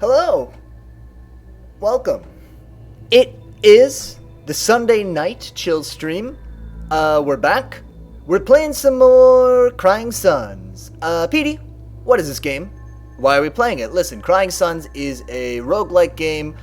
Hello. Welcome. It is the Sunday night chill stream. We're back. We're playing some more Crying Suns. Petey, what is this game? Why are we playing it? Listen, Crying Suns is a roguelike game,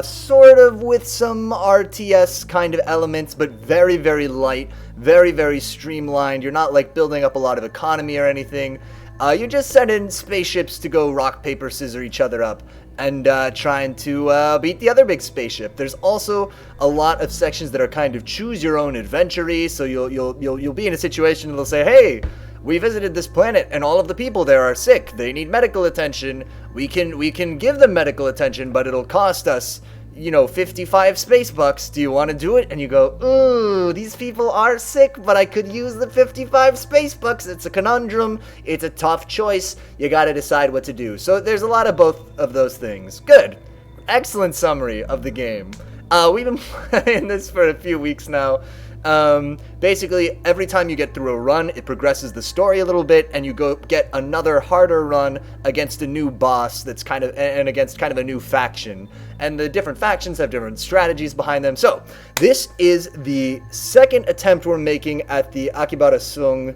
sort of with some RTS kind of elements, but very, very light, very, very streamlined. You're not like building up a lot of economy or anything. You're just sending spaceships to go rock, paper, scissor each other up and trying to beat the other big spaceship. There's also a lot of sections that are kind of choose your own adventure-y, so you'll be in a situation that'll say, hey, we visited this planet and all of the people there are sick. They need medical attention. We can give them medical attention, but it'll cost us, 55 space bucks. Do you want to do it? And you go, ooh, these people are sick, but I could use the 55 space bucks. It's a conundrum. It's a tough choice. You got to decide what to do. So there's a lot of both of those things. Good. Excellent summary of the game. We've been playing this for a few weeks now. Basically, every time you get through a run, it progresses the story a little bit, and you go get another harder run against a new boss that's and against kind of a new faction. And the different factions have different strategies behind them. So, this is the second attempt we're making at the Akibara Sung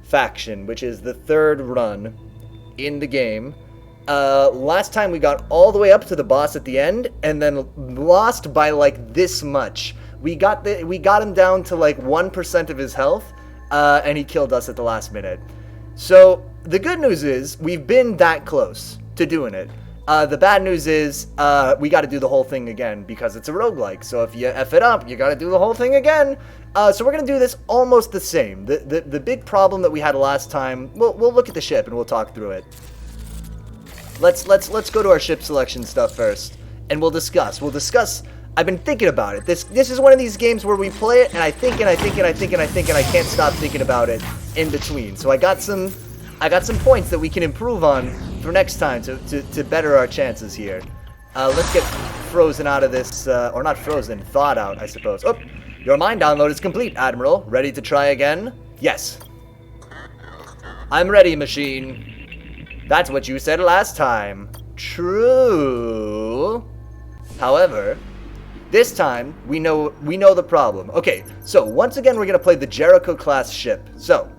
faction, which is the third run in the game. Last time we got all the way up to the boss at the end, and then lost by like this much. We got him down to like 1% of his health, and he killed us at the last minute. So the good news is we've been that close to doing it. The bad news is we got to do the whole thing again because it's a roguelike. So if you F it up, you got to do the whole thing again. So we're gonna do this almost the same. The big problem that we had last time. We'll look at the ship and we'll talk through it. Let's go to our ship selection stuff first, and we'll discuss. I've been thinking about it. This is one of these games where we play it, and I think, and I can't stop thinking about it in between. So I got some points that we can improve on for next time to better our chances here. Let's get frozen out of this, or not frozen, thawed out, I suppose. Oh, your mine download is complete, Admiral. Ready to try again? Yes. I'm ready, machine. That's what you said last time. True. However, this time, we know the problem. Okay, so once again, we're going to play the Jericho-class ship. So,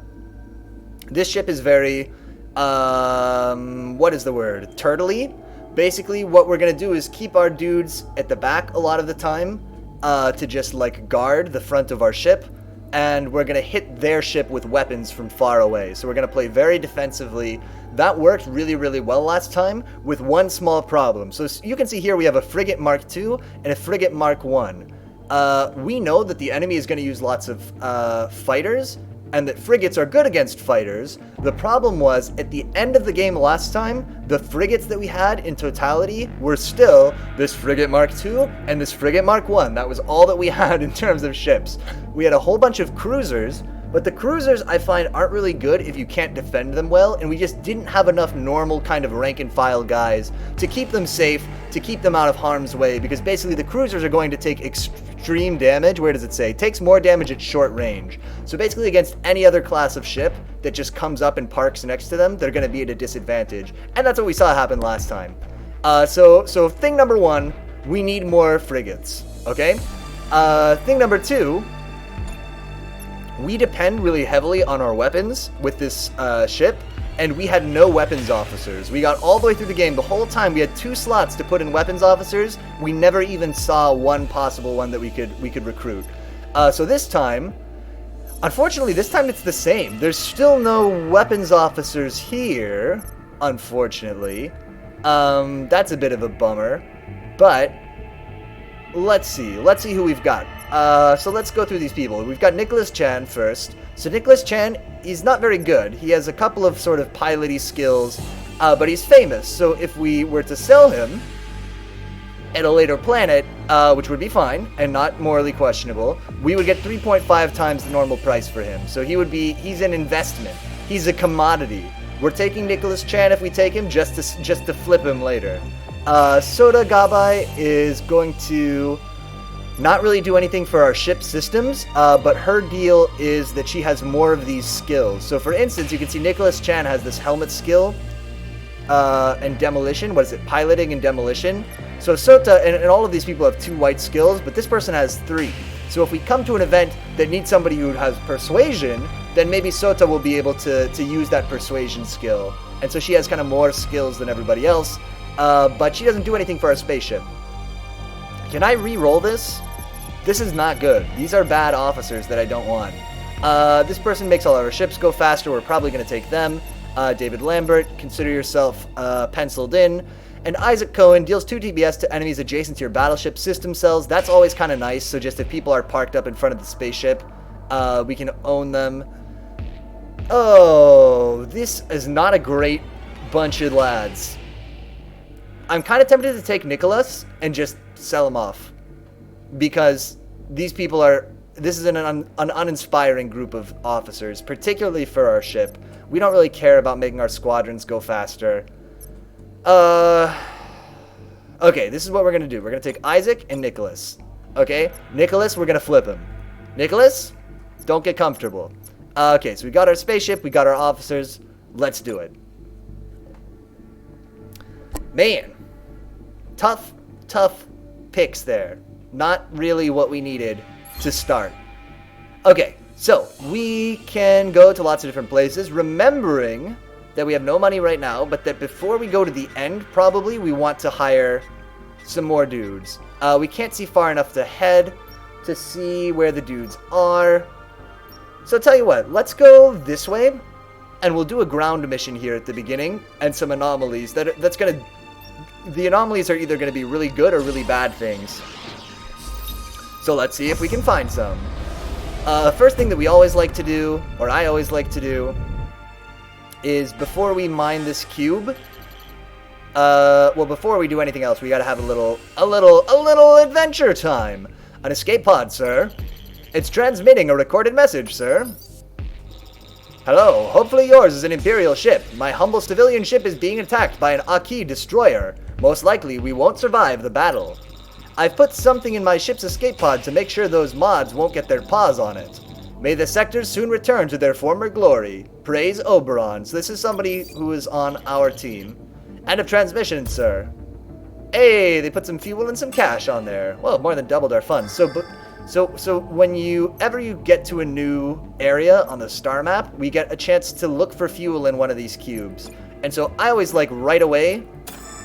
this ship is very, what is the word? Turtle-y? Basically, what we're going to do is keep our dudes at the back a lot of the time to just, like, guard the front of our ship. And we're going to hit their ship with weapons from far away. So we're going to play very defensively. That worked really, really well last time with one small problem. So you can see here we have a Frigate Mark II and a Frigate Mark I. We know that the enemy is going to use lots of fighters, and that frigates are good against fighters. The problem was, at the end of the game last time, the frigates that we had in totality were still this Frigate Mark II and this Frigate Mark I. That was all that we had in terms of ships. We had a whole bunch of cruisers, but the cruisers I find aren't really good if you can't defend them well, and we just didn't have enough normal kind of rank and file guys to keep them safe, to keep them out of harm's way, because basically the cruisers are going to take extreme damage. Where does it say? It takes more damage at short range. So basically against any other class of ship that just comes up and parks next to them, they're going to be at a disadvantage. And that's what we saw happen last time. So thing number one, we need more frigates, okay? Thing number two, we depend really heavily on our weapons with this ship, and we had no weapons officers. We got all the way through the game. The whole time we had 2 slots to put in weapons officers. We never even saw one possible one that we could recruit. So this time, unfortunately, this time it's the same. There's still no weapons officers here, unfortunately. That's a bit of a bummer, but let's see who we've got. So let's go through these people. We've got Nicholas Chan first. So Nicholas Chan, he's not very good. He has a couple of sort of pilot-y skills, but he's famous. So if we were to sell him at a later planet, which would be fine and not morally questionable, we would get 3.5 times the normal price for him. So he's an investment. He's a commodity. We're taking Nicholas Chan if we take him just to flip him later. Soda Gabai is going to not really do anything for our ship systems, but her deal is that she has more of these skills. So for instance, you can see Nicholas Chan has this helmet skill, and demolition. What is it? Piloting and demolition. So Sota and all of these people have 2 white skills, but this person has 3. So if we come to an event that needs somebody who has persuasion, then maybe Sota will be able to use that persuasion skill. And so she has kind of more skills than everybody else, but she doesn't do anything for our spaceship. Can I re-roll this? This is not good. These are bad officers that I don't want. This person makes all our ships go faster. We're probably going to take them. David Lambert, consider yourself penciled in. And Isaac Cohen deals 2 TBS to enemies adjacent to your battleship system cells. That's always kind of nice. So just if people are parked up in front of the spaceship, we can own them. Oh, this is not a great bunch of lads. I'm kind of tempted to take Nicholas and just sell him off. Because these people are... This is an uninspiring group of officers, particularly for our ship. We don't really care about making our squadrons go faster. Okay, this is what we're going to do. We're going to take Isaac and Nicholas. Okay? Nicholas, we're going to flip him. Nicholas, don't get comfortable. Okay, so we got our spaceship, we got our officers. Let's do it. Man. Tough picks there. Not really what we needed to start. Okay, so we can go to lots of different places, remembering that we have no money right now, but that before we go to the end, probably, we want to hire some more dudes. We can't see far enough ahead to see where the dudes are. So tell you what, let's go this way, and we'll do a ground mission here at the beginning, and some anomalies. The anomalies are either going to be really good or really bad things. So let's see if we can find some. First thing that we always like to do, or I always like to do, is before we mine this cube, well, before we do anything else, we gotta have a little adventure time. An escape pod, sir. It's transmitting a recorded message, sir. Hello, hopefully yours is an Imperial ship. My humble civilian ship is being attacked by an Aki destroyer. Most likely, we won't survive the battle. I've put something in my ship's escape pod to make sure those mods won't get their paws on it. May the sectors soon return to their former glory. Praise Oberon. So this is somebody who is on our team. End of transmission, sir. Hey, they put some fuel and some cash on there. Well, more than doubled our funds. So whenever you get to a new area on the star map, we get a chance to look for fuel in one of these cubes. And so I always like right away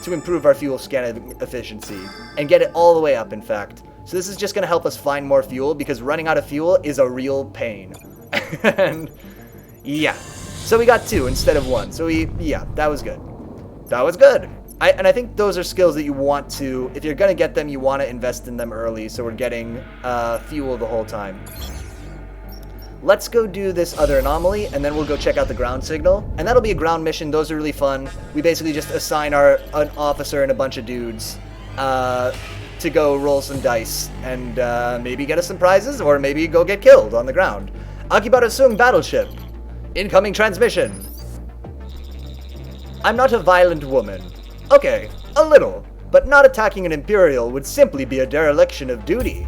to improve our fuel scan efficiency and get it all the way up, in fact. So this is just going to help us find more fuel, because running out of fuel is a real pain. And yeah, so we got 2 instead of 1. So that was good. That was good. I think those are skills that you want to, if you're going to get them, you want to invest in them early, so we're getting fuel the whole time. Let's go do this other anomaly, and then we'll go check out the ground signal. And that'll be a ground mission. Those are really fun. We basically just assign an officer and a bunch of dudes to go roll some dice and maybe get us some prizes, or maybe go get killed on the ground. Akibara Sung battleship. Incoming transmission. I'm not a violent woman. Okay, a little, but not attacking an Imperial would simply be a dereliction of duty.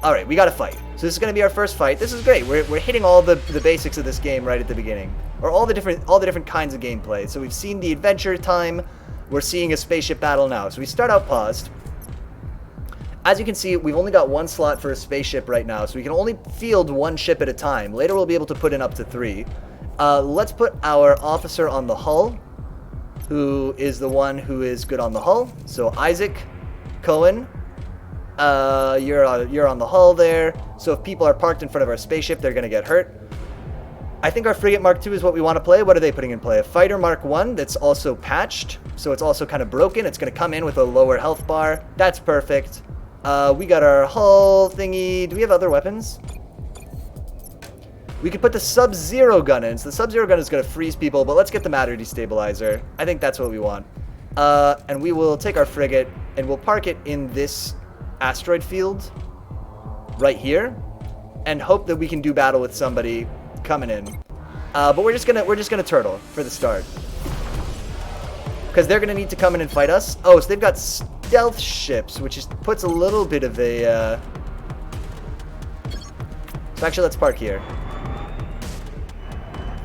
Alright, we gotta fight. So this is gonna be our first fight. This is great. We're hitting all the basics of this game right at the beginning. Or all the different kinds of gameplay. So we've seen the adventure time. We're seeing a spaceship battle now. So we start out paused. As you can see, we've only got 1 slot for a spaceship right now, so we can only field 1 ship at a time. Later we'll be able to put in up to 3. Let's put our officer on the hull, who is the one who is good on the hull. So Isaac Cohen, you're on the hull there. So if people are parked in front of our spaceship, they're going to get hurt. I think our Frigate Mark II is what we want to play. What are they putting in play? A Fighter Mark I that's also patched, so it's also kind of broken. It's going to come in with a lower health bar. That's perfect. We got our hull thingy. Do we have other weapons? We could put the Sub-Zero gun in. So the Sub-Zero gun is going to freeze people, but let's get the matter destabilizer. I think that's what we want. And we will take our frigate, and we'll park it in this asteroid field right here, and hope that we can do battle with somebody coming in. But we're just gonna turtle for the start, because they're gonna need to come in and fight us. Oh, so they've got stealth ships, which puts a little bit of a. So actually, let's park here.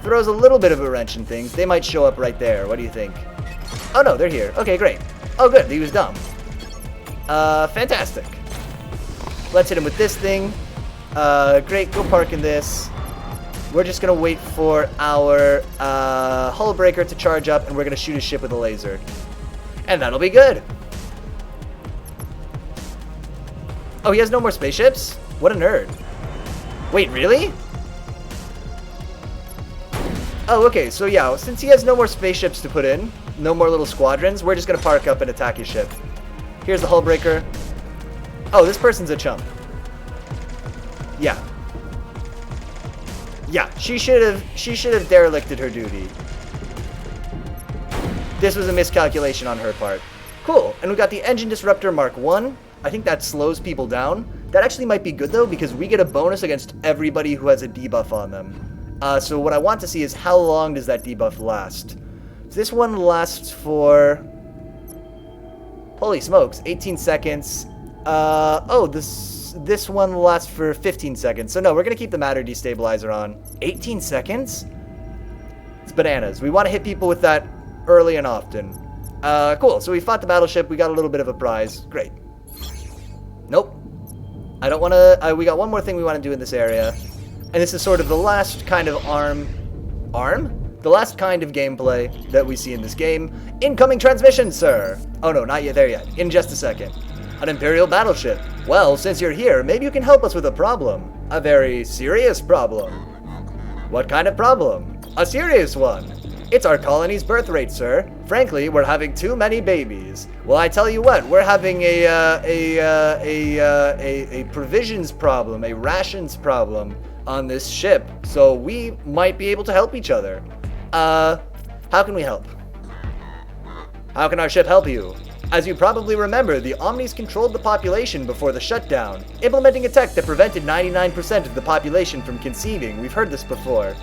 Throws a little bit of a wrench in things. They might show up right there. What do you think? Oh no, they're here. Okay, great. Oh good, he was dumb. Fantastic. Let's hit him with this thing. Great, go park in this. We're just gonna wait for our hull breaker to charge up, and we're gonna shoot his ship with a laser. And that'll be good. Oh, he has no more spaceships? What a nerd. Wait, really? Oh, okay, so yeah, since he has no more spaceships to put in, no more little squadrons, we're just gonna park up and attack his ship. Here's the hull breaker. Oh, this person's a chump. Yeah. Yeah, she should have derelicted her duty. This was a miscalculation on her part. Cool, and we got the engine disruptor Mark 1. I think that slows people down. That actually might be good though, because we get a bonus against everybody who has a debuff on them. So what I want to see is how long does that debuff last? This one lasts for... Holy smokes, 18 seconds. Oh, this one lasts for 15 seconds. So no, we're going to keep the matter destabilizer on. 18 seconds? It's bananas. We want to hit people with that early and often. Cool, so we fought the battleship. We got a little bit of a prize. Great. Nope. I don't want to... we got one more thing we want to do in this area. And this is sort of the last kind of the last kind of gameplay that we see in this game. Incoming transmission, sir! Oh no, not yet there yet. In just a second. An Imperial battleship. Well, since you're here, maybe you can help us with a problem. A very serious problem. What kind of problem? A serious one. It's our colony's birth rate, sir. Frankly, we're having too many babies. Well, I tell you what, we're having a provisions problem, a rations problem on this ship. So we might be able to help each other. How can we help? How can our ship help you? As you probably remember, the Omnis controlled the population before the shutdown, implementing a tech that prevented 99% of the population from conceiving. We've heard this before.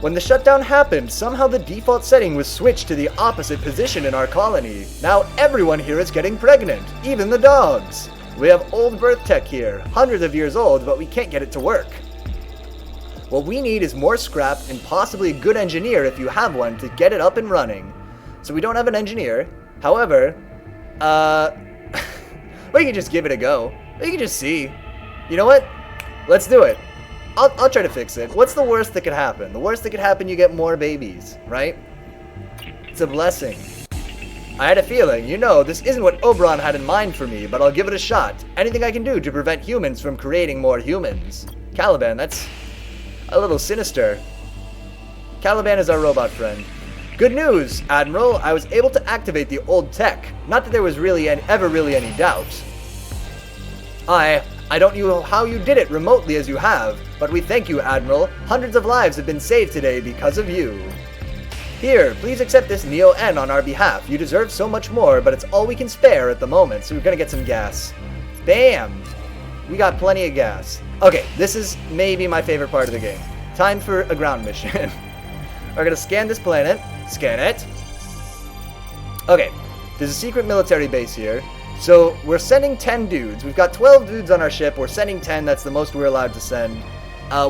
When the shutdown happened, somehow the default setting was switched to the opposite position in our colony. Now everyone here is getting pregnant, even the dogs. We have old birth tech here, hundreds of years old, but we can't get it to work. What we need is more scrap and possibly a good engineer if you have one to get it up and running. So we don't have an engineer. However, we can just give it a go. We can just see. You know what? Let's do it. I'll try to fix it. What's the worst that could happen? The worst that could happen, you get more babies, right? It's a blessing. I had a feeling, you know, this isn't what Oberon had in mind for me, but I'll give it a shot. Anything I can do to prevent humans from creating more humans. Caliban, that's a little sinister. Caliban is our robot friend. Good news, Admiral. I was able to activate the old tech. Not that there was ever really any doubt. I don't know how you did it remotely as you have, but we thank you, Admiral. Hundreds of lives have been saved today because of you. Here, please accept this Neo-N on our behalf. You deserve so much more, but it's all we can spare at the moment, so we're gonna get some gas. Bam! We got plenty of gas. Okay, this is maybe my favorite part of the game. Time for a ground mission. We're gonna scan this planet. Scan it. Okay, there's a secret military base here. So we're sending 10 dudes. We've got 12 dudes on our ship. We're sending 10. That's the most we're allowed to send.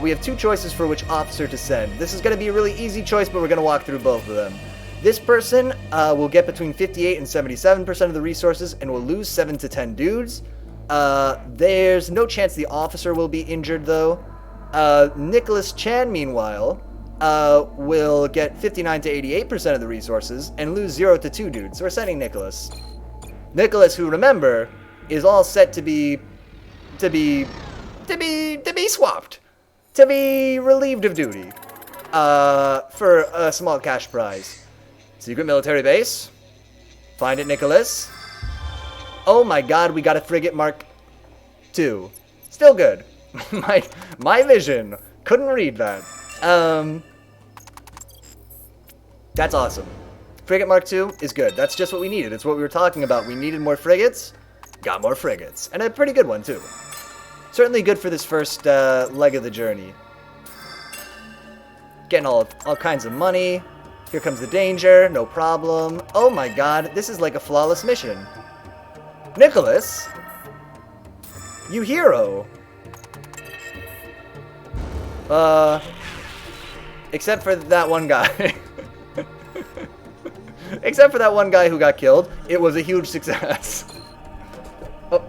We have two choices for which officer to send. This is going to be a really easy choice, but we're going to walk through both of them. This person will get between 58 and 77% of the resources and will lose 7 to 10 dudes. There's no chance the officer will be injured, though. Nicholas Chan, meanwhile, will get 59 to 88% of the resources and lose 0 to 2 dudes. So we're sending Nicholas. Nicholas, who, remember, is all set to be swapped, to be relieved of duty, for a small cash prize. Secret military base. Find it, Nicholas. Oh my God, we got a Frigate Mark II. Still good. my vision couldn't read that. That's awesome. Frigate Mark II is good. That's just what we needed. It's what we were talking about. We needed more frigates. Got more frigates. And a pretty good one, too. Certainly good for this first leg of the journey. Getting all kinds of money. Here comes the danger. No problem. Oh my God. This is like a flawless mission. Nicholas? You hero. Except for that one guy. Except for that one guy who got killed, it was a huge success. Oh.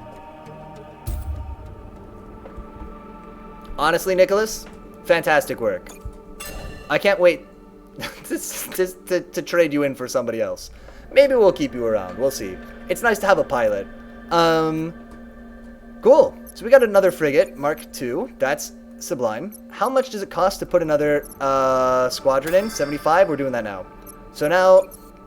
Honestly, Nicholas, fantastic work. I can't wait to trade you in for somebody else. Maybe we'll keep you around. We'll see. It's nice to have a pilot. Cool. So we got another frigate, Mark II. That's sublime. How much does it cost to put another squadron in? 75? We're doing that now. So now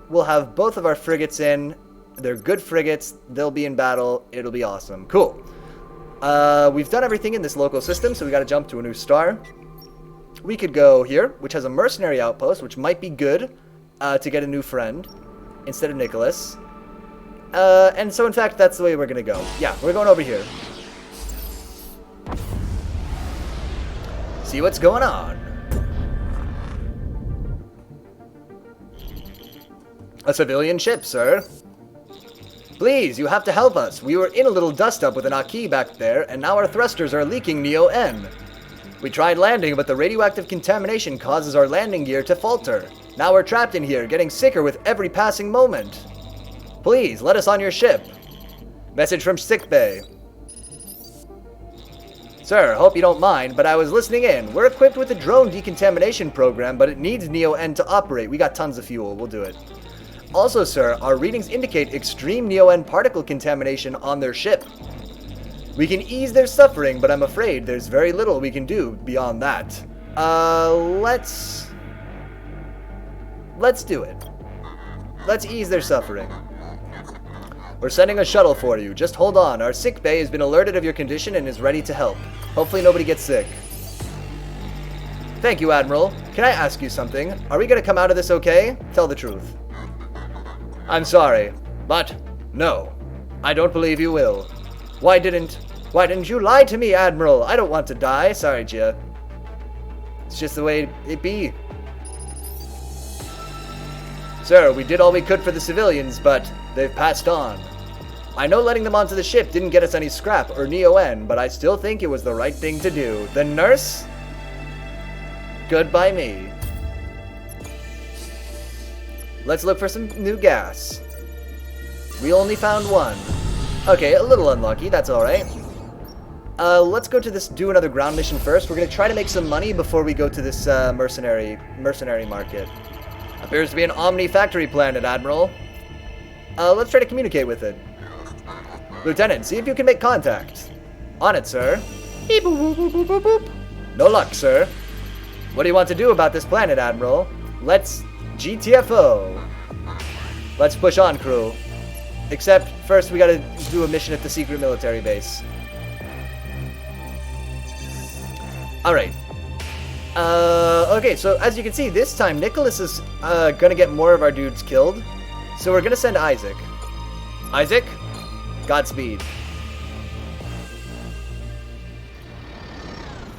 we'll have both of our frigates in. They're good frigates. They'll be in battle. It'll be awesome. Cool. We've done everything in this local system, so we got to jump to a new star. We could go here, which has a mercenary outpost, which might be good to get a new friend instead of Nicholas. And so, in fact, that's the way we're going to go. Yeah, we're going over here. See what's going on. A civilian ship, sir. Please, you have to help us. We were in a little dust-up with an Aki back there, and now our thrusters are leaking Neo-N. We tried landing, but the radioactive contamination causes our landing gear to falter. Now we're trapped in here, getting sicker with every passing moment. Please, let us on your ship. Message from sickbay. Sir, hope you don't mind, but I was listening in. We're equipped with a drone decontamination program, but it needs Neo-N to operate. We got tons of fuel. We'll do it. Also, sir, our readings indicate extreme Neo-N particle contamination on their ship. We can ease their suffering, but I'm afraid there's very little we can do beyond that. Let's do it. Let's ease their suffering. We're sending a shuttle for you. Just hold on. Our sick bay has been alerted of your condition and is ready to help. Hopefully nobody gets sick. Thank you, Admiral. Can I ask you something? Are we gonna come out of this okay? Tell the truth. I'm sorry, but no. I don't believe you will. Why didn't you lie to me, Admiral? I don't want to die. Sorry, Gia. It's just the way it be. Sir, we did all we could for the civilians, but they've passed on. I know letting them onto the ship didn't get us any scrap or Neo-N, but I still think it was the right thing to do. The nurse? Goodbye me. Let's look for some new gas. We only found one. Okay, a little unlucky, that's alright. Let's go to this, do another ground mission first. We're gonna try to make some money before we go to this mercenary market. Appears to be an Omni factory planet, Admiral. Let's try to communicate with it. Lieutenant, see if you can make contact. On it, sir. Beep, boop, boop, boop, boop, boop. No luck, sir. What do you want to do about this planet, Admiral? Let's GTFO. Let's push on, crew. Except, first we gotta do a mission at the secret military base. Alright. Okay, so as you can see, this time Nicholas is gonna get more of our dudes killed. So we're gonna send Isaac. Isaac, Godspeed.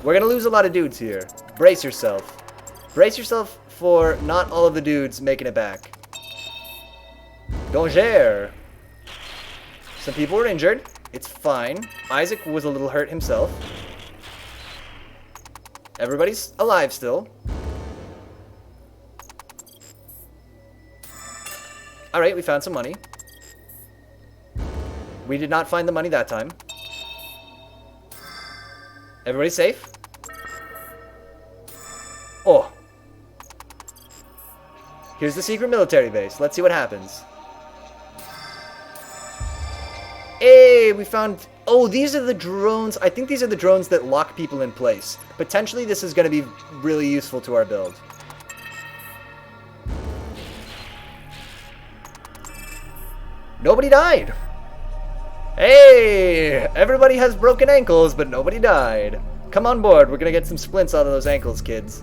We're gonna lose a lot of dudes here. Brace yourself. Brace yourself for not all of the dudes making it back. Danger. Some people were injured. It's fine. Isaac was a little hurt himself. Everybody's alive still. Alright, we found some money. We did not find the money that time. Everybody safe? Oh. Here's the secret military base. Let's see what happens. Hey, we found... Oh, these are the drones. I think these are the drones that lock people in place. Potentially, this is going to be really useful to our build. Nobody died. Hey, everybody has broken ankles, but nobody died. Come on board. We're going to get some splints out of those ankles, kids.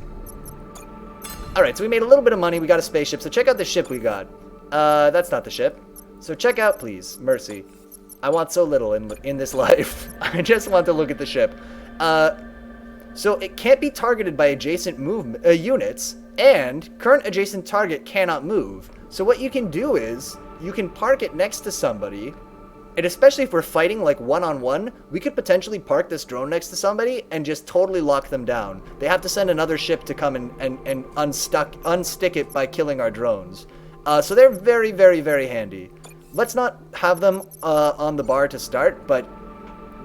Alright, so we made a little bit of money. We got a spaceship. So check out the ship we got. That's not the ship. So check out, please. Mercy. I want so little in this life. I just want to look at the ship. So it can't be targeted by adjacent units, and current adjacent target cannot move. So what you can do is, you can park it next to somebody, and especially if we're fighting like one-on-one, we could potentially park this drone next to somebody and just totally lock them down. They have to send another ship to come and unstick it by killing our drones. So they're very, very, very handy. Let's not have them on the bar to start, but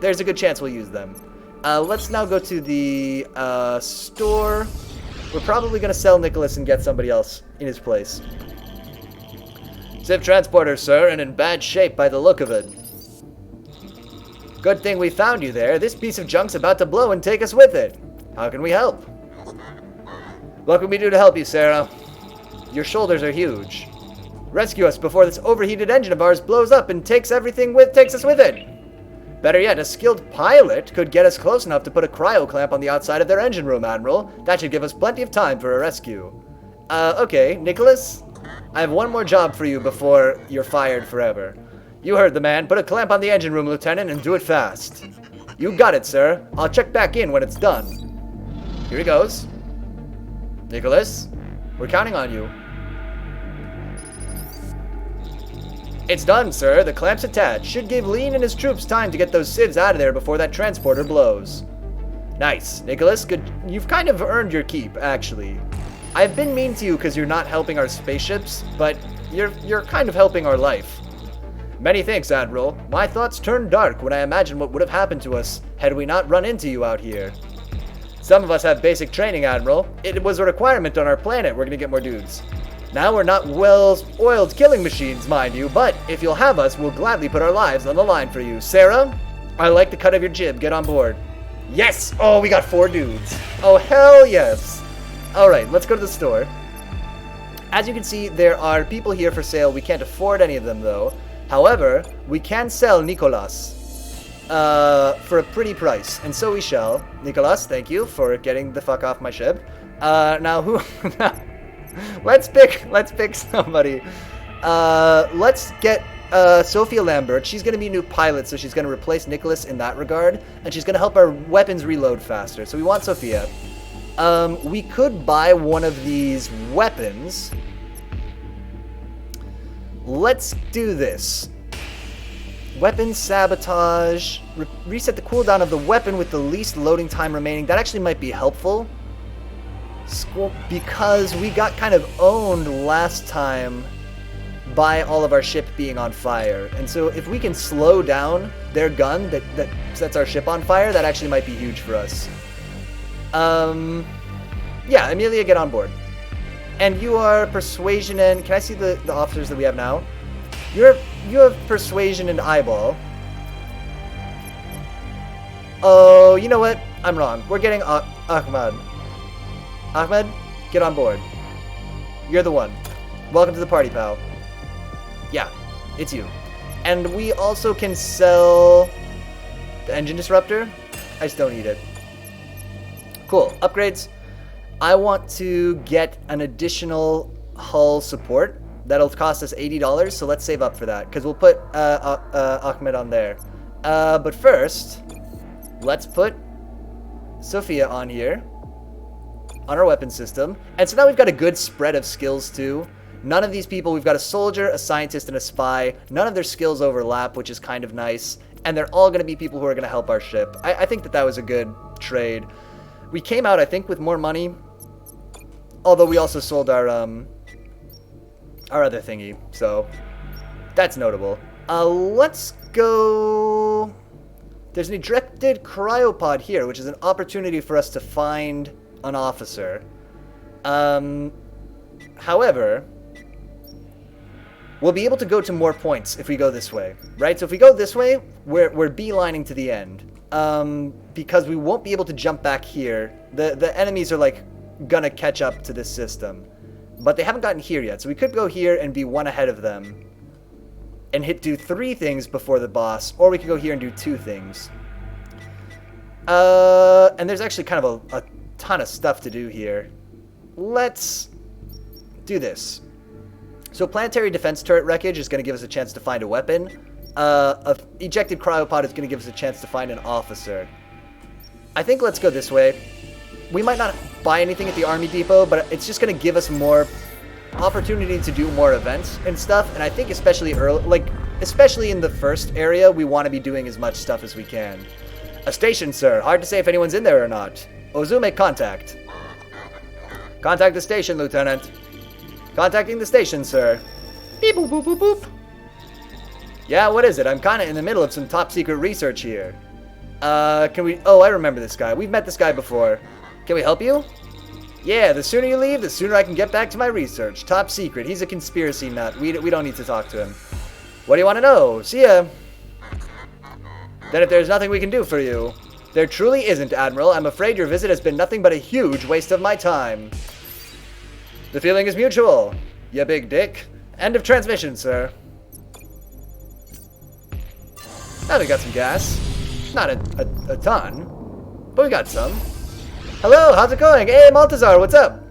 there's a good chance we'll use them. Let's now go to the store. We're probably going to sell Nicholas and get somebody else in his place. Ship transporter, sir, and in bad shape by the look of it. Good thing we found you there. This piece of junk's about to blow and take us with it. How can we help? What can we do to help you, Sarah? Your shoulders are huge. Rescue us before this overheated engine of ours blows up and takes us with it. Better yet, a skilled pilot could get us close enough to put a cryo clamp on the outside of their engine room, Admiral. That should give us plenty of time for a rescue. Okay, Nicholas, I have one more job for you before you're fired forever. You heard the man. Put a clamp on the engine room, Lieutenant, and do it fast. You got it, sir. I'll check back in when it's done. Here he goes. Nicholas, we're counting on you. It's done, sir. The clamp's attached. Should give Lean and his troops time to get those civs out of there before that transporter blows. Nice. Nicholas, good. You've kind of earned your keep, actually. I've been mean to you because you're not helping our spaceships, but you're kind of helping our life. Many thanks, Admiral. My thoughts turned dark when I imagined what would have happened to us had we not run into you out here. Some of us have basic training, Admiral. It was a requirement on our planet. We're going to get more dudes. Now we're not well-oiled killing machines, mind you, but if you'll have us, we'll gladly put our lives on the line for you. Sarah, I like the cut of your jib. Get on board. Yes! Oh, we got 4 dudes. Oh, hell yes. All right, let's go to the store. As you can see, there are people here for sale. We can't afford any of them, though. However, we can sell Nicolas for a pretty price, and so we shall. Nicolas, thank you for getting the fuck off my ship. Now who... let's pick somebody. Let's get Sophia Lambert. She's going to be a new pilot, so she's going to replace Nicholas in that regard, and she's going to help our weapons reload faster. So we want Sophia. We could buy one of these weapons. Let's do this. Weapon sabotage. Reset the cooldown of the weapon with the least loading time remaining. That actually might be helpful. Because we got kind of owned last time by all of our ship being on fire. And so if we can slow down their gun that sets our ship on fire, that actually might be huge for us. Yeah, Amelia, get on board. And you are persuasion and... Can I see the officers that we have now? You have persuasion and eyeball. Oh, you know what? I'm wrong. We're getting Ahmad. Ahmed, get on board. You're the one. Welcome to the party, pal. Yeah, it's you. And we also can sell the engine disruptor. I just don't need it. Cool. Upgrades. I want to get an additional hull support. That'll cost us $80, so let's save up for that, because we'll put Ahmed on there. But first, let's put Sophia on here. On our weapon system. And so now we've got a good spread of skills too. None of these people, we've got a soldier, a scientist, and a spy. None of their skills overlap, which is kind of nice. And they're all going to be people who are going to help our ship. I think that was a good trade. We came out, I think, with more money. Although we also sold our other thingy. So that's notable. Let's go... There's an ejected cryopod here, which is an opportunity for us to find an officer. However, we'll be able to go to more points if we go this way, right? So if we go this way, we're beelining to the end, because we won't be able to jump back here. The enemies are like gonna catch up to this system, but they haven't gotten here yet. So we could go here and be one ahead of them, and do 3 things before the boss, or we could go here and do 2 things. And there's actually kind of a ton of stuff to do here. Let's do this. So planetary defense turret wreckage is going to give us a chance to find a weapon. Ejected cryopod is going to give us a chance to find an officer. I think let's go this way. We might not buy anything at the army depot, but it's just going to give us more opportunity to do more events and stuff. And I think especially especially in the first area, we want to be doing as much stuff as we can. A station, sir. Hard to say if anyone's in there or not. Ozu, make contact. Contact the station, Lieutenant. Contacting the station, sir. Beep boop boop boop boop. Yeah, what is it? I'm kind of in the middle of some top secret research here. Can we... Oh, I remember this guy. We've met this guy before. Can we help you? Yeah, the sooner you leave, the sooner I can get back to my research. Top secret. He's a conspiracy nut. We don't need to talk to him. What do you want to know? See ya. Then if there's nothing we can do for you... There truly isn't, Admiral. I'm afraid your visit has been nothing but a huge waste of my time. The feeling is mutual. You big dick. End of transmission, sir. Now we got some gas. Not a ton, but we got some. Hello, how's it going? Hey, Maltazar, what's up?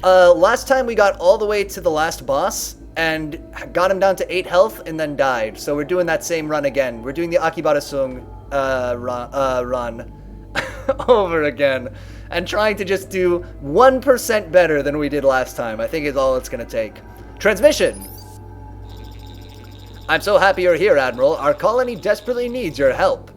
Last time we got all the way to the last boss and got him down to 8 health and then died. So we're doing that same run again. We're doing the Akibarasung run over again and trying to just do 1% better than we did last time. I think is all it's going to take. Transmission! I'm so happy you're here, Admiral. Our colony desperately needs your help.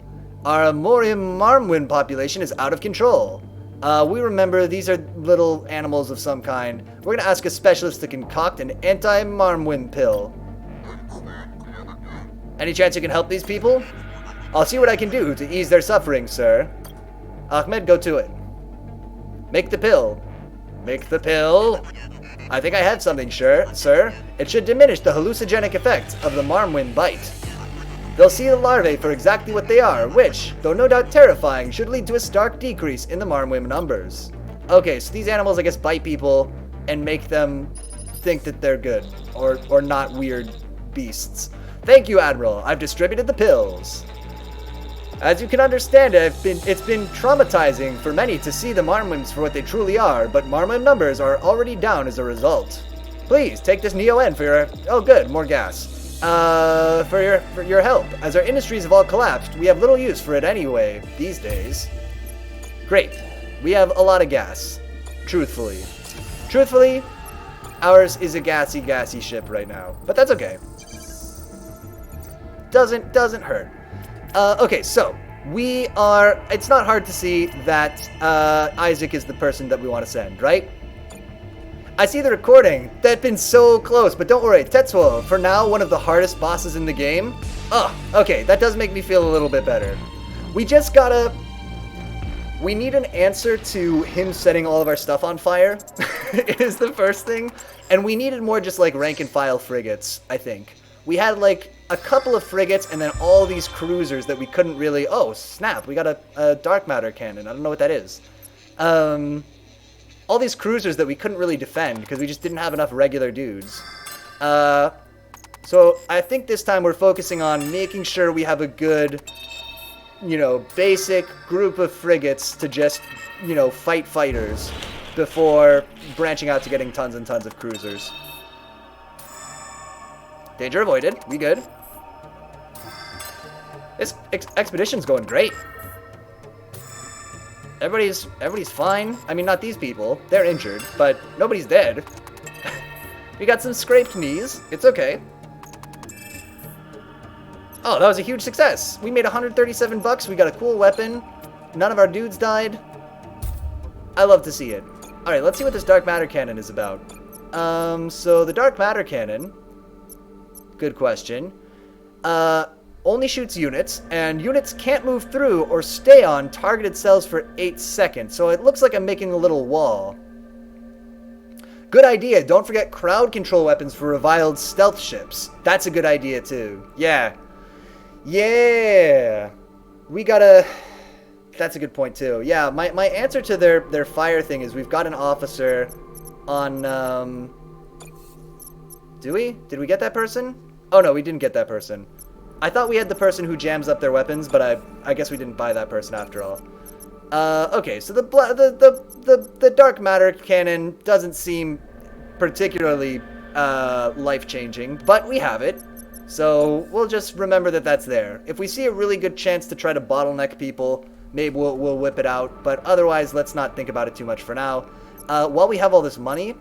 Our Amorium Marmwin population is out of control. We remember these are little animals of some kind. We're going to ask a specialist to concoct an anti-Marmwin pill. Any chance you can help these people? I'll see what I can do to ease their suffering, sir. Ahmed, go to it. Make the pill. Make the pill. I think I have something, sir. It should diminish the hallucinogenic effects of the Marmwin bite. They'll see the larvae for exactly what they are, which, though no doubt terrifying, should lead to a stark decrease in the Marmwin numbers. Okay, so these animals, I guess, bite people and make them think that they're good, or not weird beasts. Thank you, Admiral. I've distributed the pills. As you can understand, it's been traumatizing for many to see the Marmwins for what they truly are, but Marmwin numbers are already down as a result. Please, take this Neo-N for your... Oh, good, more gas. For your help. As our industries have all collapsed, we have little use for it anyway, these days. Great. We have a lot of gas. Truthfully. Truthfully, ours is a gassy ship right now. But that's okay. Doesn't hurt. Okay, so we are... It's not hard to see that Isaac is the person that we want to send, right? I see the recording. That's been so close, but don't worry. Tetsuo, for now, one of the hardest bosses in the game. Oh, okay, that does make me feel a little bit better. We just gotta... We need an answer to him setting all of our stuff on fire. It is the first thing. And we needed more just like rank and file frigates, I think. We had like a couple of frigates and then all these cruisers that we couldn't really... Oh, snap, we got a dark matter cannon. I don't know what that is. All these cruisers that we couldn't really defend because we just didn't have enough regular dudes. So I think this time we're focusing on making sure we have a good, you know, basic group of frigates to just, you know, fight fighters before branching out to getting tons and tons of cruisers. Danger avoided. We good. This expedition's going great. Everybody's fine. I mean, not these people. They're injured, but nobody's dead. We got some scraped knees. It's okay. Oh, that was a huge success. We made 137 bucks. We got a cool weapon. None of our dudes died. I love to see it. All right, let's see what this dark matter cannon is about. So the dark matter cannon. Good question. Only shoots units, and units can't move through or stay on targeted cells for 8 seconds, so it looks like I'm making a little wall. Good idea. Don't forget crowd control weapons for reviled stealth ships. That's a good idea, too. Yeah. Yeah. We gotta... That's a good point, too. Yeah, my answer to their fire thing is we've got an officer on... Do we? Did we get that person? Oh, no, we didn't get that person. I thought we had the person who jams up their weapons, but I guess we didn't buy that person after all. Okay, so the dark matter cannon doesn't seem particularly life-changing, but we have it. So we'll just remember that that's there. If we see a really good chance to try to bottleneck people, maybe we'll whip it out. But otherwise, let's not think about it too much for now. While we have all this money,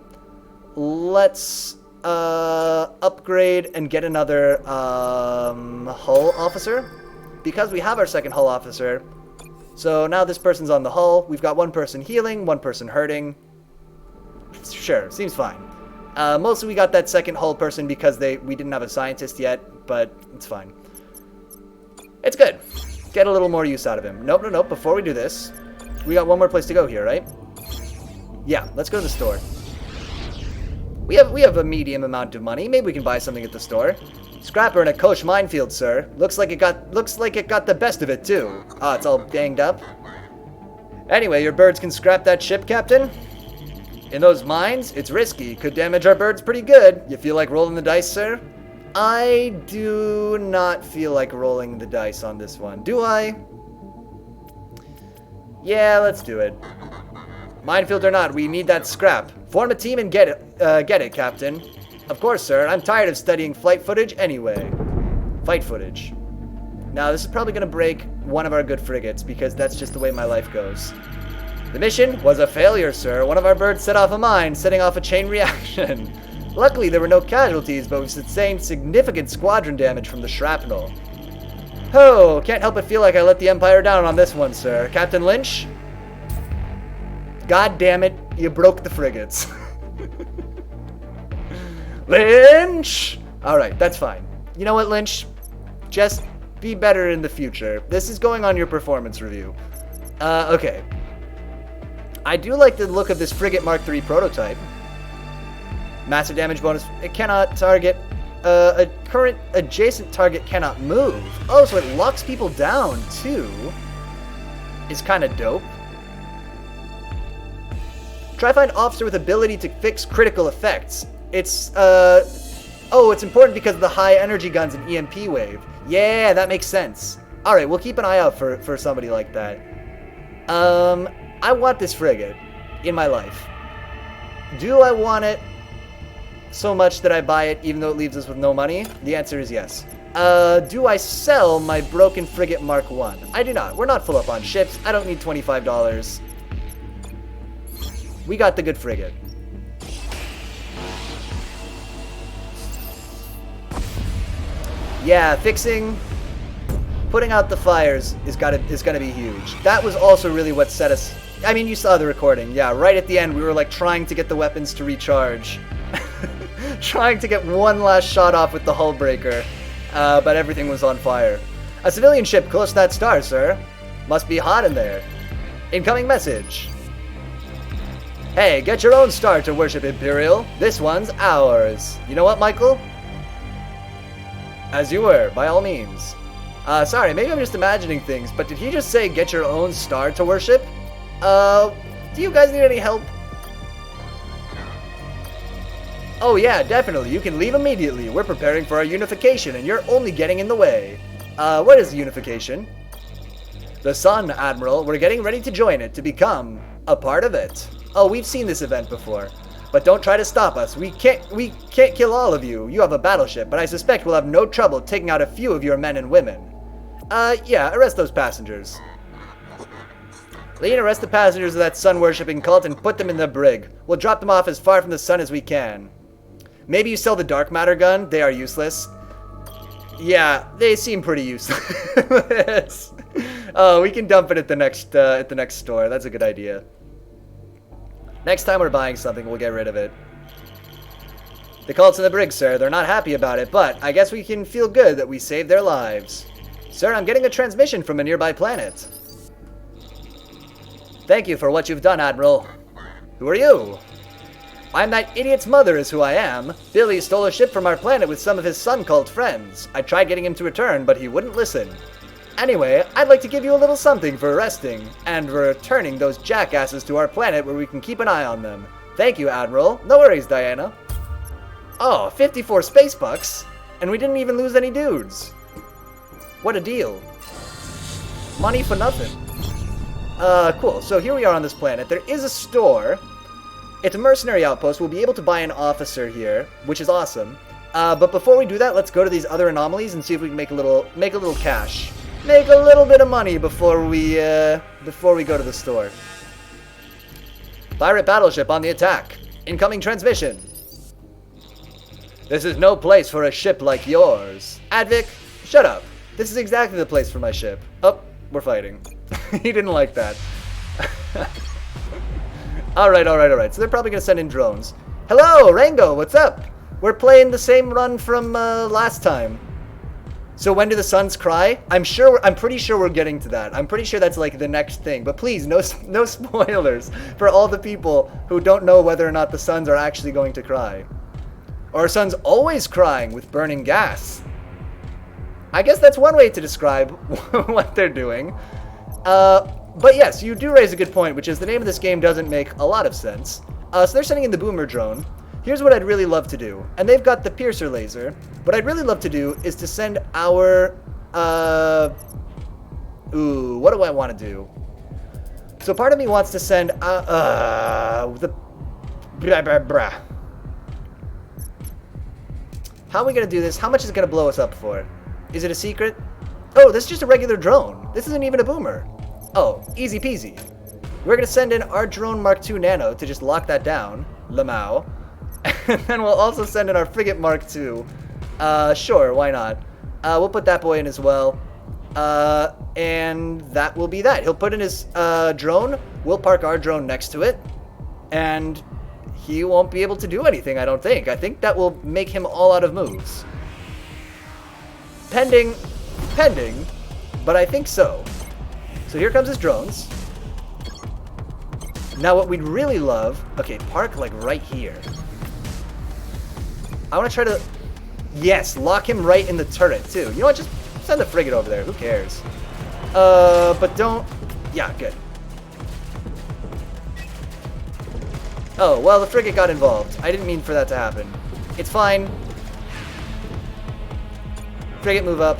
let's... upgrade and get another hull officer, because we have our second hull officer. So now this person's on the hull. We've got one person healing, one person hurting. Sure, seems fine. Mostly we got that second hull person because we didn't have a scientist yet, but it's fine. It's good. Get a little more use out of him. Nope, nope, nope. Before we do this, we got one more place to go here, right? Yeah, let's go to the store. We have a medium amount of money. Maybe we can buy something at the store. Scrapper in a Koch minefield, sir. Looks like it got the best of it too. Ah, it's all banged up. Anyway, your birds can scrap that ship, Captain. In those mines, it's risky. Could damage our birds pretty good. You feel like rolling the dice, sir? I do not feel like rolling the dice on this one. Do I? Yeah, let's do it. Minefield or not, we need that scrap. Form a team and get it, Captain. Of course, sir. I'm tired of studying flight footage anyway. Fight footage. Now, this is probably going to break one of our good frigates, because that's just the way my life goes. The mission was a failure, sir. One of our birds set off a mine, setting off a chain reaction. Luckily, there were no casualties, but we sustained significant squadron damage from the shrapnel. Oh, can't help but feel like I let the Empire down on this one, sir. Captain Lynch? God damn it, you broke the frigates. Lynch! Alright, that's fine. You know what, Lynch? Just be better in the future. This is going on your performance review. Okay. I do like the look of this Frigate Mark III prototype. Massive damage bonus. It cannot target. A current adjacent target cannot move. Oh, so it locks people down, too. Is kind of dope. Try find officer with ability to fix critical effects. It's, oh, it's important because of the high energy guns and EMP wave. Yeah, that makes sense. Alright, we'll keep an eye out for somebody like that. I want this frigate in my life. Do I want it so much that I buy it even though it leaves us with no money? The answer is yes. Do I sell my broken Frigate Mark I? I do not. We're not full up on ships. I don't need $25. We got the good frigate. Yeah, putting out the fires is gonna be huge. That was also really what set us. I mean, you saw the recording. Yeah, right at the end, we were like trying to get the weapons to recharge, trying to get one last shot off with the hull breaker, but everything was on fire. A civilian ship close to that star, sir. Must be hot in there. Incoming message. Hey, get your own star to worship, Imperial. This one's ours. You know what, Michael? As you were, by all means. Sorry, maybe I'm just imagining things, but did he just say get your own star to worship? Do you guys need any help? Oh yeah, definitely. You can leave immediately. We're preparing for our unification, and you're only getting in the way. What is unification? The sun, Admiral. We're getting ready to join it, to become a part of it. Oh, we've seen this event before. But don't try to stop us. We can't kill all of you. You have a battleship, but I suspect we'll have no trouble taking out a few of your men and women. Yeah, arrest those passengers. Lean, arrest the passengers of that sun-worshipping cult and put them in the brig. We'll drop them off as far from the sun as we can. Maybe you sell the dark matter gun? They are useless. Yeah, they seem pretty useless. Oh, we can dump it at the next store. That's a good idea. Next time we're buying something, we'll get rid of it. The cult's in the brig, sir. They're not happy about it, but I guess we can feel good that we saved their lives. Sir, I'm getting a transmission from a nearby planet. Thank you for what you've done, Admiral. Who are you? I'm that idiot's mother is who I am. Billy stole a ship from our planet with some of his sun cult friends. I tried getting him to return, but he wouldn't listen. Anyway, I'd like to give you a little something for arresting and returning those jackasses to our planet where we can keep an eye on them. Thank you, Admiral. No worries, Diana. Oh, 54 space bucks? And we didn't even lose any dudes. What a deal. Money for nothing. Cool. So here we are on this planet. There is a store. It's a mercenary outpost. We'll be able to buy an officer here, which is awesome. But before we do that, let's go to these other anomalies and see if we can make a little cash. Make a little bit of money before we go to the store. Pirate battleship on the attack. Incoming transmission. This is no place for a ship like yours. Advic, shut up. This is exactly the place for my ship. Oh, we're fighting. He didn't like that. Alright. So they're probably going to send in drones. Hello, Rango, what's up? We're playing the same run from last time. So when do the suns cry? I'm pretty sure we're getting to that. I'm pretty sure that's like the next thing. But please, no spoilers for all the people who don't know whether or not the suns are actually going to cry. Or are suns always crying with burning gas? I guess that's one way to describe what they're doing. But yes, you do raise a good point, which is the name of this game doesn't make a lot of sense. So they're sending in the boomer drone. Here's what I'd really love to do. And they've got the piercer laser. What I'd really love to do is to send our... what do I want to do? So part of me wants to send... the... How are we going to do this? How much is it going to blow us up for? Is it a secret? Oh, this is just a regular drone. This isn't even a boomer. Oh, easy peasy. We're going to send in our drone Mark II Nano to just lock that down. Lamau. And then we'll also send in our Frigate Mark II. Sure, why not? We'll put that boy in as well. And that will be that. He'll put in his drone. We'll park our drone next to it. And he won't be able to do anything, I don't think. I think that will make him all out of moves. Pending, but I think so. So here comes his drones. Now what we'd really love... Okay, park like right here. I want to try to... Yes, lock him right in the turret, too. You know what? Just send the frigate over there. Who cares? But don't... Yeah, good. Oh, well, the frigate got involved. I didn't mean for that to happen. It's fine. Frigate, move up.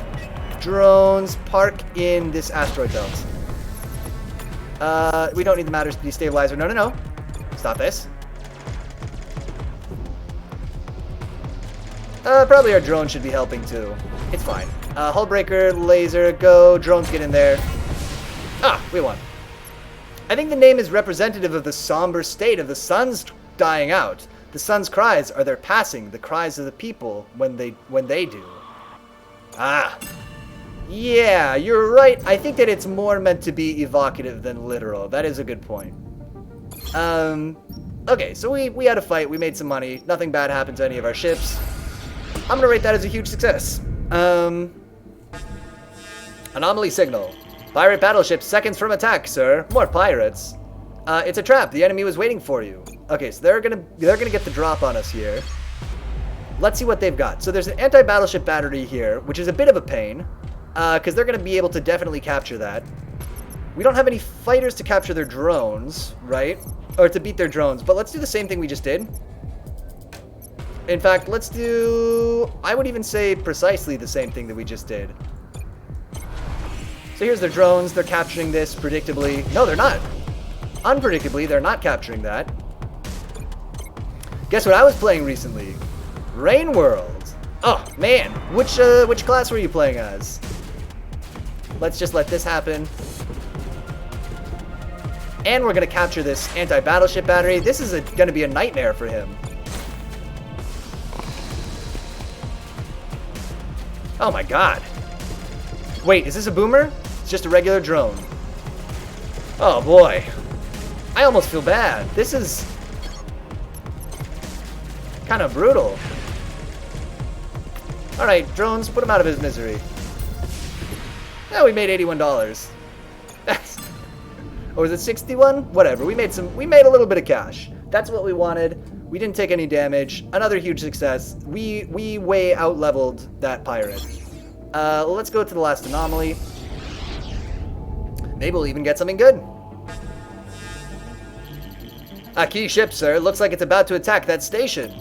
Drones, park in this asteroid belt. We don't need the matters destabilizer. No. Stop this. Probably our drone should be helping too. It's fine. Hull breaker, laser, go. Drones get in there. Ah, we won. I think the name is representative of the somber state of the suns dying out. The sun's cries are their passing, the cries of the people when they do. Ah. Yeah, you're right. I think that it's more meant to be evocative than literal. That is a good point. Okay, so we had a fight. We made some money. Nothing bad happened to any of our ships. I'm gonna rate that as a huge success. Anomaly signal. Pirate battleship seconds from attack, sir. More pirates. It's a trap. The enemy was waiting for you. Okay, so they're gonna get the drop on us here. Let's see what they've got. So there's an anti-battleship battery here, which is a bit of a pain, because they're gonna be able to definitely capture that. We don't have any fighters to capture their drones, right? Or to beat their drones, but let's do the same thing we just did. In fact, let's do... I would even say precisely the same thing that we just did. So here's their drones. They're capturing this predictably. No, they're not. Unpredictably, they're not capturing that. Guess what I was playing recently? Rain World. Oh, man. Which class were you playing as? Let's just let this happen. And we're going to capture this anti-battleship battery. This is going to be a nightmare for him. Oh my god. Wait, is this a boomer? It's just a regular drone. Oh boy. I almost feel bad. This is kind of brutal. Alright, drones, put him out of his misery. Yeah, we made $81. That's... Or was it 61? Whatever. We made a little bit of cash. That's what we wanted. We didn't take any damage. Another huge success. We way out-leveled that pirate. Let's go to the last anomaly. Maybe we'll even get something good. A key ship, sir. Looks like it's about to attack that station.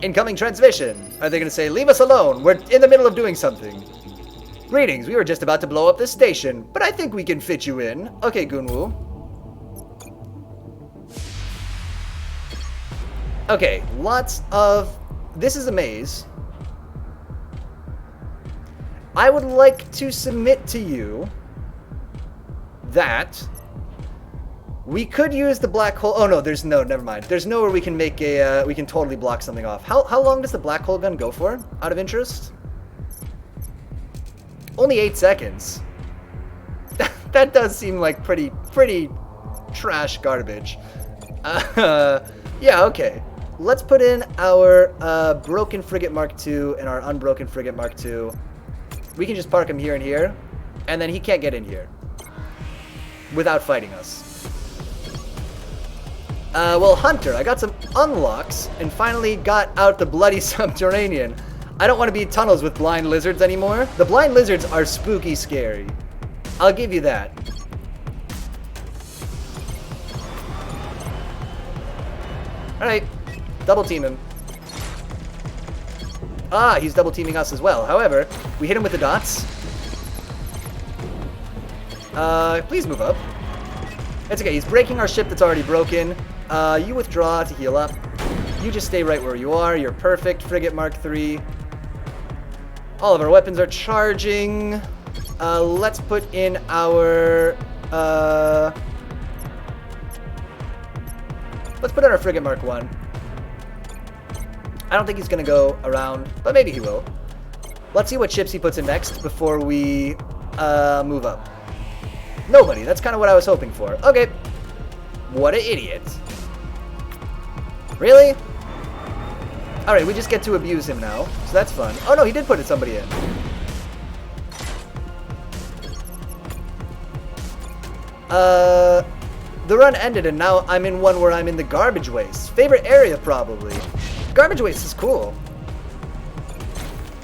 Incoming transmission. Are they going to say, leave us alone? We're in the middle of doing something. Greetings. We were just about to blow up this station, but I think we can fit you in. Okay, Gunwoo. Okay, lots of... This is a maze. I would like to submit to you that we could use the black hole... Oh, no, never mind. There's nowhere we can make a... we can totally block something off. How long does the black hole gun go for, out of interest? Only 8 seconds. That does seem like pretty trash garbage. Yeah, okay. let's put in our broken Frigate Mark II and our unbroken Frigate Mark II. We can just park him here and here, and then he can't get in here without fighting us. Well, Hunter, I got some unlocks and finally got out the bloody subterranean. I don't want to be in tunnels with blind lizards anymore. The blind lizards are spooky scary. I'll give you that. Alright, double team him. Ah, he's double teaming us as well. However, we hit him with the dots. Please move up. It's okay, he's breaking our ship that's already broken. You withdraw to heal up. You just stay right where you are. You're perfect. Frigate Mark III. All of our weapons are charging. Let's put in our... let's put in our Frigate Mark I. I don't think he's going to go around, but maybe he will. Let's see what ships he puts in next before we move up. Nobody. That's kind of what I was hoping for. Okay. What an idiot. Really? Alright, we just get to abuse him now, so that's fun. Oh no, he did put somebody in. The run ended and now I'm in one where I'm in the garbage waste. Favorite area, probably. Garbage waste is cool.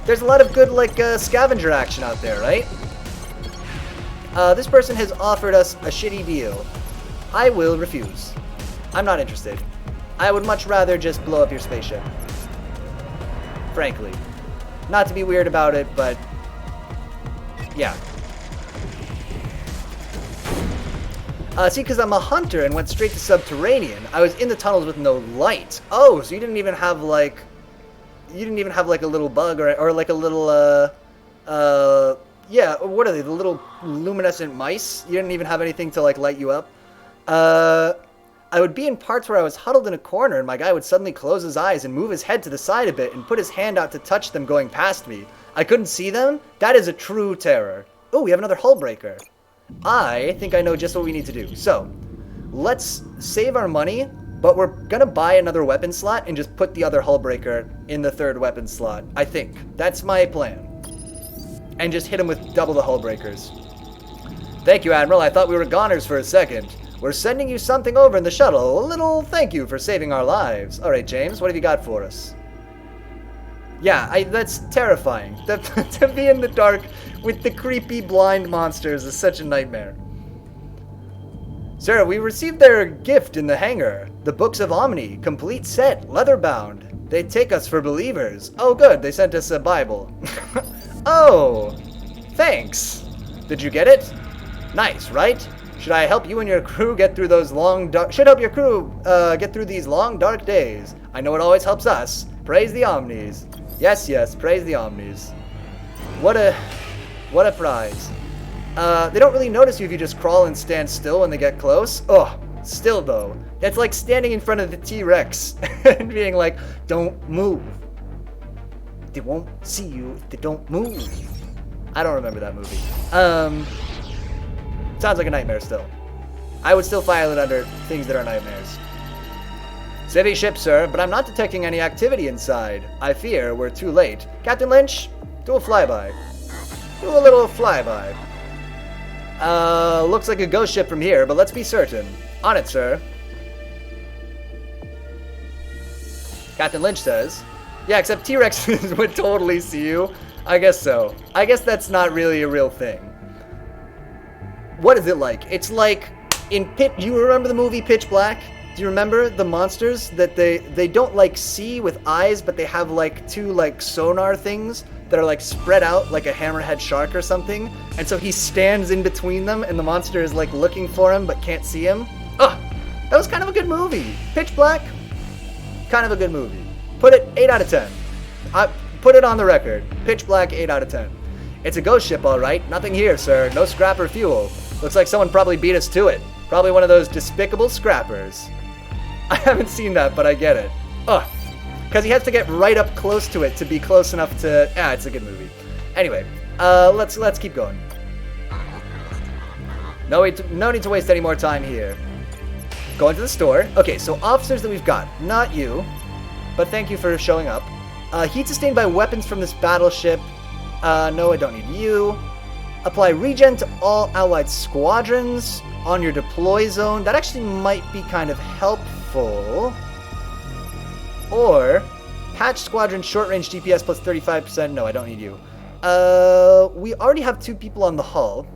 There's a lot of good, like, scavenger action out there, right? This person has offered us a shitty deal. I will refuse. I'm not interested. I would much rather just blow up your spaceship. Frankly. Not to be weird about it, but... yeah. See, because I'm a hunter and went straight to subterranean, I was in the tunnels with no light. Oh, so you didn't even have, like... you didn't even have, like, a little bug or like a little, yeah, what are they? The little luminescent mice? You didn't even have anything to, like, light you up? I would be in parts where I was huddled in a corner and my guy would suddenly close his eyes and move his head to the side a bit and put his hand out to touch them going past me. I couldn't see them? That is a true terror. Oh, we have another hull breaker. I think I know just what we need to do. So, let's save our money, but we're gonna buy another weapon slot and just put the other hull breaker in the third weapon slot. I think. That's my plan. And just hit him with double the hull breakers. Thank you, Admiral. I thought we were goners for a second. We're sending you something over in the shuttle. A little thank you for saving our lives. All right, James, what have you got for us? Yeah, that's terrifying. To be in the dark with the creepy blind monsters is such a nightmare. Sir, we received their gift in the hangar. The Books of Omni, complete set, leather-bound. They take us for believers. Oh, good, they sent us a Bible. Oh, thanks. Did you get it? Nice, right? Should I help you and your crew get through those long dark... should help your crew get through these long dark days. I know it always helps us. Praise the Omnis. Yes, yes, praise the Omnis. What a prize. They don't really notice you if you just crawl and stand still when they get close. Oh, still though. That's like standing in front of the T-Rex and being like, don't move. They won't see you if they don't move. I don't remember that movie. Sounds like a nightmare still. I would still file it under things that are nightmares. Civvy ship, sir, but I'm not detecting any activity inside. I fear we're too late. Captain Lynch, do a flyby. Do a little flyby. Looks like a ghost ship from here, but let's be certain. On it, sir. Captain Lynch says, yeah, except T-Rexes would totally see you. I guess so. I guess that's not really a real thing. What is it like? It's like in you remember the movie Pitch Black? Do you remember the monsters that they don't like see with eyes, but they have like two like sonar things that are like spread out like a hammerhead shark or something? And so he stands in between them and the monster is like looking for him but can't see him. Ugh, that was kind of a good movie. Pitch Black, kind of a good movie. Put it 8 out of 10. Put it on the record. Pitch Black, 8 out of 10. It's a ghost ship, all right. Nothing here, sir. No scrap or fuel. Looks like someone probably beat us to it. Probably one of those despicable scrappers. I haven't seen that, but I get it. Ugh. Because he has to get right up close to it to be close enough to... it's a good movie. Anyway, let's keep going. No need to waste any more time here. Going to the store. Okay, so officers that we've got. Not you. but thank you for showing up. Heat sustained by weapons from this battleship. No, I don't need you. Apply regen to all allied squadrons on your deploy zone. That actually might be kind of helpful. Or patch squadron short range DPS plus 35%. No, I don't need you. We already have 2 people on the hull.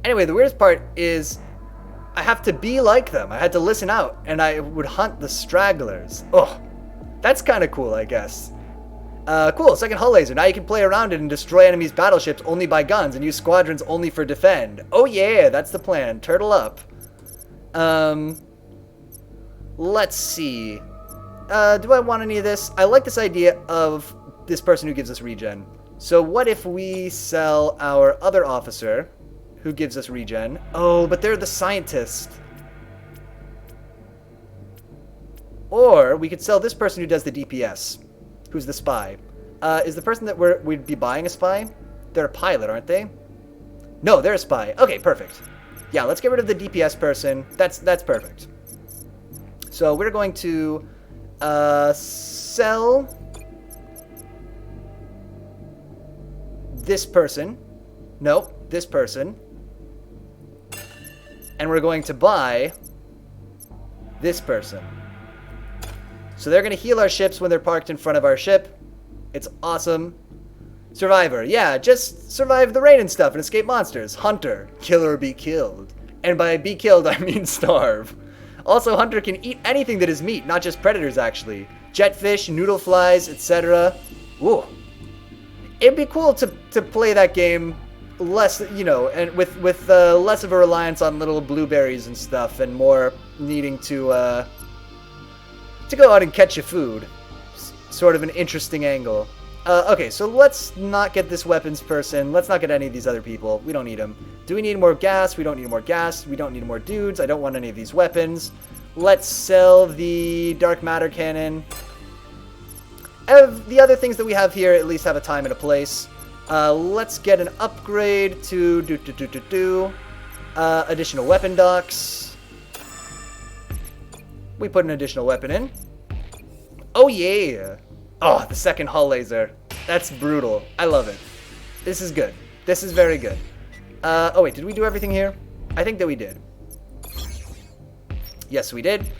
Anyway, the weirdest part is I have to be like them. I had to listen out, and I would hunt the stragglers. Oh, that's kind of cool, I guess. Cool, second hull laser. Now you can play around it and destroy enemies' battleships only by guns and use squadrons only for defend. Oh yeah, that's the plan. Turtle up. Let's see. Do I want any of this? I like this idea of this person who gives us regen. So what if we sell our other officer who gives us regen? Oh, but they're the scientist. Or we could sell this person who does the DPS. Who's the spy? Is the person that we'd be buying a spy? They're a pilot, aren't they? No, they're a spy. Okay, perfect. Yeah, let's get rid of the DPS person. That's perfect. So we're going to sell this person. Nope, this person. And we're going to buy this person. So they're going to heal our ships when they're parked in front of our ship. It's awesome. Survivor. Yeah, just survive the rain and stuff and escape monsters. Hunter. Kill or be killed. And by be killed, I mean starve. Also, Hunter can eat anything that is meat, not just predators, actually. Jetfish, noodle flies, etc. Ooh. It'd be cool to play that game less, you know, and with less of a reliance on little blueberries and stuff, and more needing to go out and catch your food. Sort of an interesting angle. Okay, so let's not get this weapons person. Let's not get any of these other people. We don't need them. Do we need more gas? We don't need more gas. We don't need more dudes. I don't want any of these weapons. Let's sell the dark matter cannon. The other things that we have here at least have a time and a place. Let's get an upgrade to additional weapon docks. We put an additional weapon in. Oh yeah! Oh, the second hull laser. That's brutal. I love it. This is good. This is very good. Oh wait, did we do everything here? I think that we did. Yes, we did.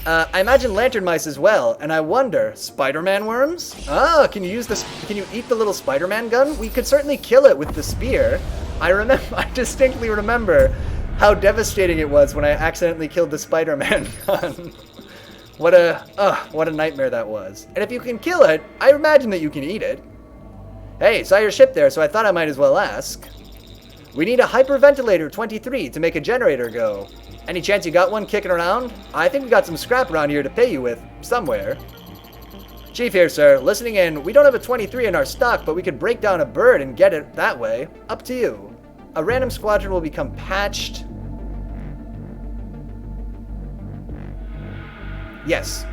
I imagine lantern mice as well, and I wonder, Spider-Man worms? Ah, can you use this? Can you eat the little Spider-Man gun? We could certainly kill it with the spear. I distinctly remember how devastating it was when I accidentally killed the Spider-Man gun. What a nightmare that was. And if you can kill it, I imagine that you can eat it. Hey, saw your ship there, so I thought I might as well ask. We need a hyperventilator 23 to make a generator go. Any chance you got one kicking around? I think we got some scrap around here to pay you with, somewhere. Chief here, sir. Listening in. We don't have a 23 in our stock, but we could break down a bird and get it that way. Up to you. A random squadron will become patched. Yes.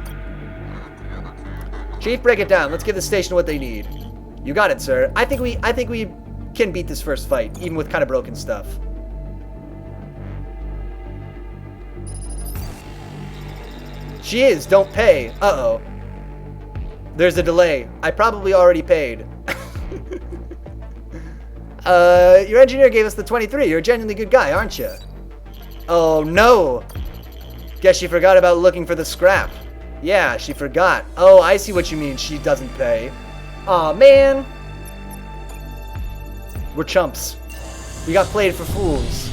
Chief, break it down. Let's give the station what they need. You got it, sir. I think we can beat this first fight, even with kind of broken stuff. She is. Don't pay. Uh-oh. There's a delay. I probably already paid. Your engineer gave us the 23. You're a genuinely good guy, aren't you? Oh, no. Guess she forgot about looking for the scrap. Yeah, she forgot. Oh, I see what you mean. She doesn't pay. Aw, man. We're chumps. We got played for fools.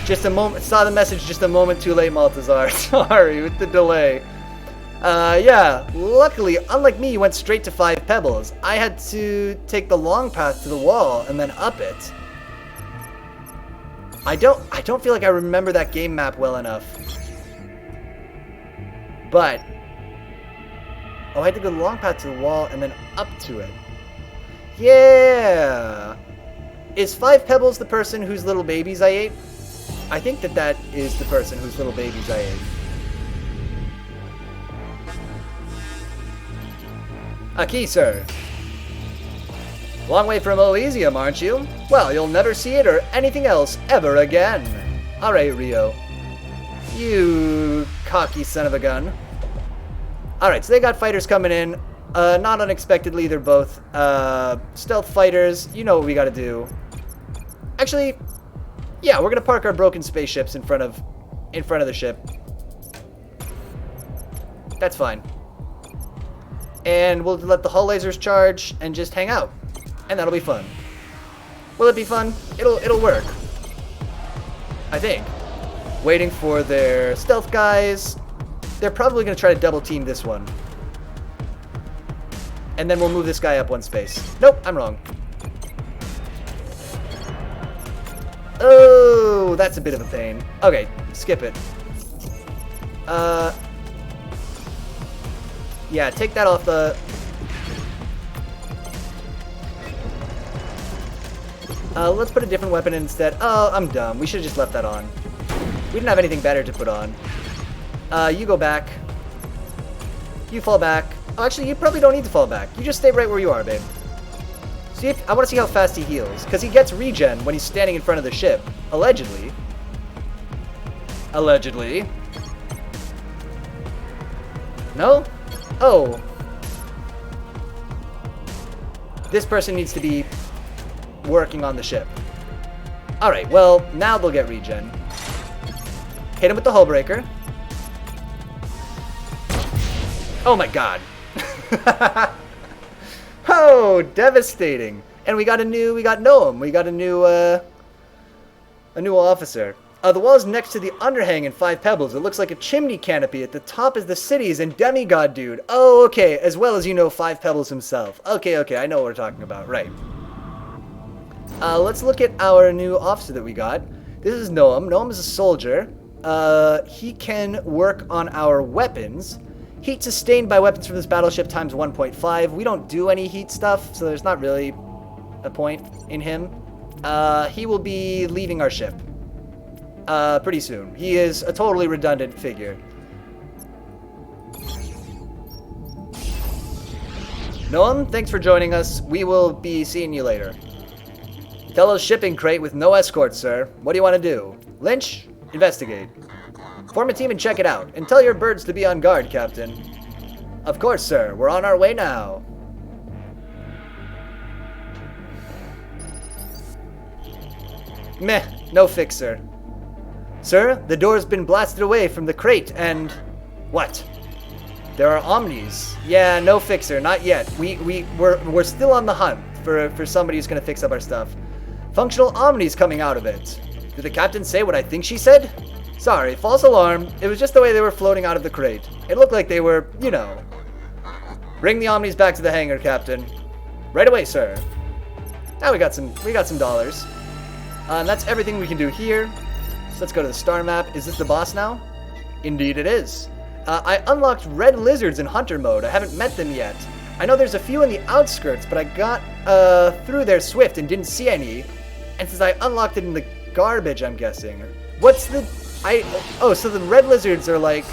Just a moment. Saw the message just a moment too late, Maltazar. Sorry, with the delay. Yeah. Luckily, unlike me, you went straight to 5 pebbles. I had to take the long path to the wall and then up it. I don't feel like I remember that game map well enough. But, oh, I had to go the long path to the wall and then up to it. Yeah. Is 5 pebbles the person whose little babies I ate? I think that is the person whose little babies I ate. A key, sir. Long way from Elysium, aren't you? Well, you'll never see it or anything else ever again. Alright, Rio. You cocky son of a gun. Alright, so they got fighters coming in. Not unexpectedly, they're both stealth fighters. You know what we gotta do. Actually, yeah, we're gonna park our broken spaceships in front of the ship. That's fine. And we'll let the hull lasers charge and just hang out. And that'll be fun. Will it be fun? It'll work. I think. Waiting for their stealth guys. They're probably going to try to double team this one. And then we'll move this guy up one space. Nope, I'm wrong. Oh, that's a bit of a pain. Okay, skip it. Yeah, take that off the... let's put a different weapon instead. Oh, I'm dumb. We should have just left that on. We didn't have anything better to put on. You go back. You fall back. Oh, actually, you probably don't need to fall back. You just stay right where you are, babe. See if I want to see how fast he heals. Because he gets regen when he's standing in front of the ship. Allegedly. Allegedly. No? Oh. This person needs to be working on the ship. Alright, well, now they'll get regen. Hit him with the hull breaker. Oh my god. Oh, devastating. And we got Noam. We got a new officer. The wall is next to the underhang in 5 Pebbles. It looks like a chimney canopy. At the top is the cities and demigod dude. Oh, okay. As well as 5 Pebbles himself. Okay, I know what we're talking about. Right. Let's look at our new officer that we got. This is Noam. Noam is a soldier. He can work on our weapons. Heat sustained by weapons from this battleship times 1.5. We don't do any heat stuff, so there's not really a point in him. He will be leaving our ship pretty soon. He is a totally redundant figure. Noam, thanks for joining us. We will be seeing you later. Tell us shipping crate with no escort, sir. What do you want to do? Lynch? Investigate. Form a team and check it out. And tell your birds to be on guard, Captain. Of course, sir. We're on our way now. Meh. No fix, sir. Sir, the door's been blasted away from the crate and... What? There are omnis. Yeah, no fixer. Not yet. We're still on the hunt for somebody who's gonna fix up our stuff. Functional omnis coming out of it. Did the captain say what I think she said? Sorry, false alarm. It was just the way they were floating out of the crate. It looked like they were, Bring the omnis back to the hangar, Captain. Right away, sir. Now we got some dollars. And that's everything we can do here. So let's go to the star map. Is this the boss now? Indeed it is. I unlocked red lizards in hunter mode. I haven't met them yet. I know there's a few in the outskirts, but I got through there swift and didn't see any. And since I unlocked it in the garbage, I'm guessing. What's the... Oh, so the red lizards are like...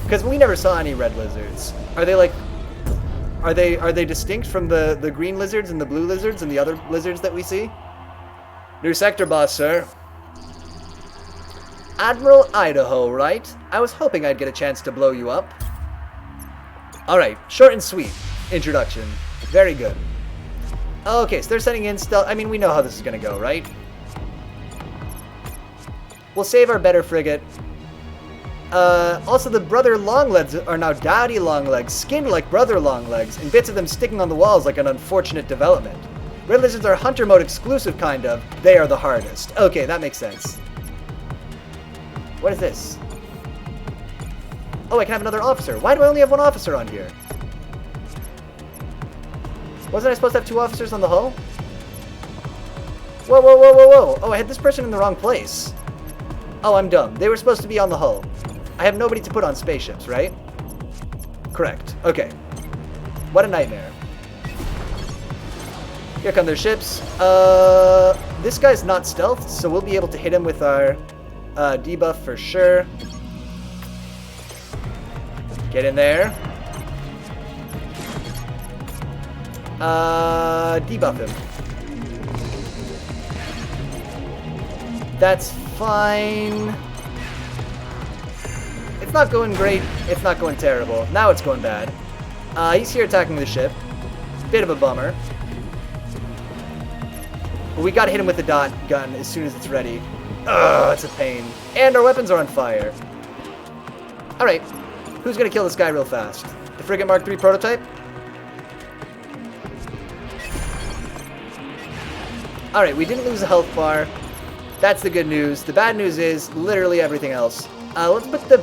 Because we never saw any red lizards. Are they like... Are they distinct from the green lizards and the blue lizards and the other lizards that we see? New sector, boss, sir. Admiral Idaho, right? I was hoping I'd get a chance to blow you up. Alright, short and sweet introduction. Very good. Okay, so they're sending in stealth. I mean, we know how this is going to go, right? We'll save our better frigate. Also, the brother longlegs are now daddy longlegs, skinned like brother longlegs, and bits of them sticking on the walls like an unfortunate development. Red lizards are hunter mode exclusive, kind of. They are the hardest. Okay, that makes sense. What is this? Oh, I can have another officer. Why do I only have one officer on here? Wasn't I supposed to have 2 officers on the hull? Whoa, whoa, whoa, whoa, whoa. Oh, I had this person in the wrong place. Oh, I'm dumb. They were supposed to be on the hull. I have nobody to put on spaceships, right? Correct. Okay. What a nightmare. Here come their ships. This guy's not stealthed, so we'll be able to hit him with our debuff for sure. Get in there. Debuff him. That's fine. not going great. It's not going terrible. Now it's going bad. He's here attacking the ship. Bit of a bummer. But we gotta hit him with the dot gun as soon as it's ready. Ugh, it's a pain. And our weapons are on fire. Alright, who's gonna kill this guy real fast? The Frigate Mark III prototype? Alright, we didn't lose a health bar. That's the good news. The bad news is literally everything else. Let's put the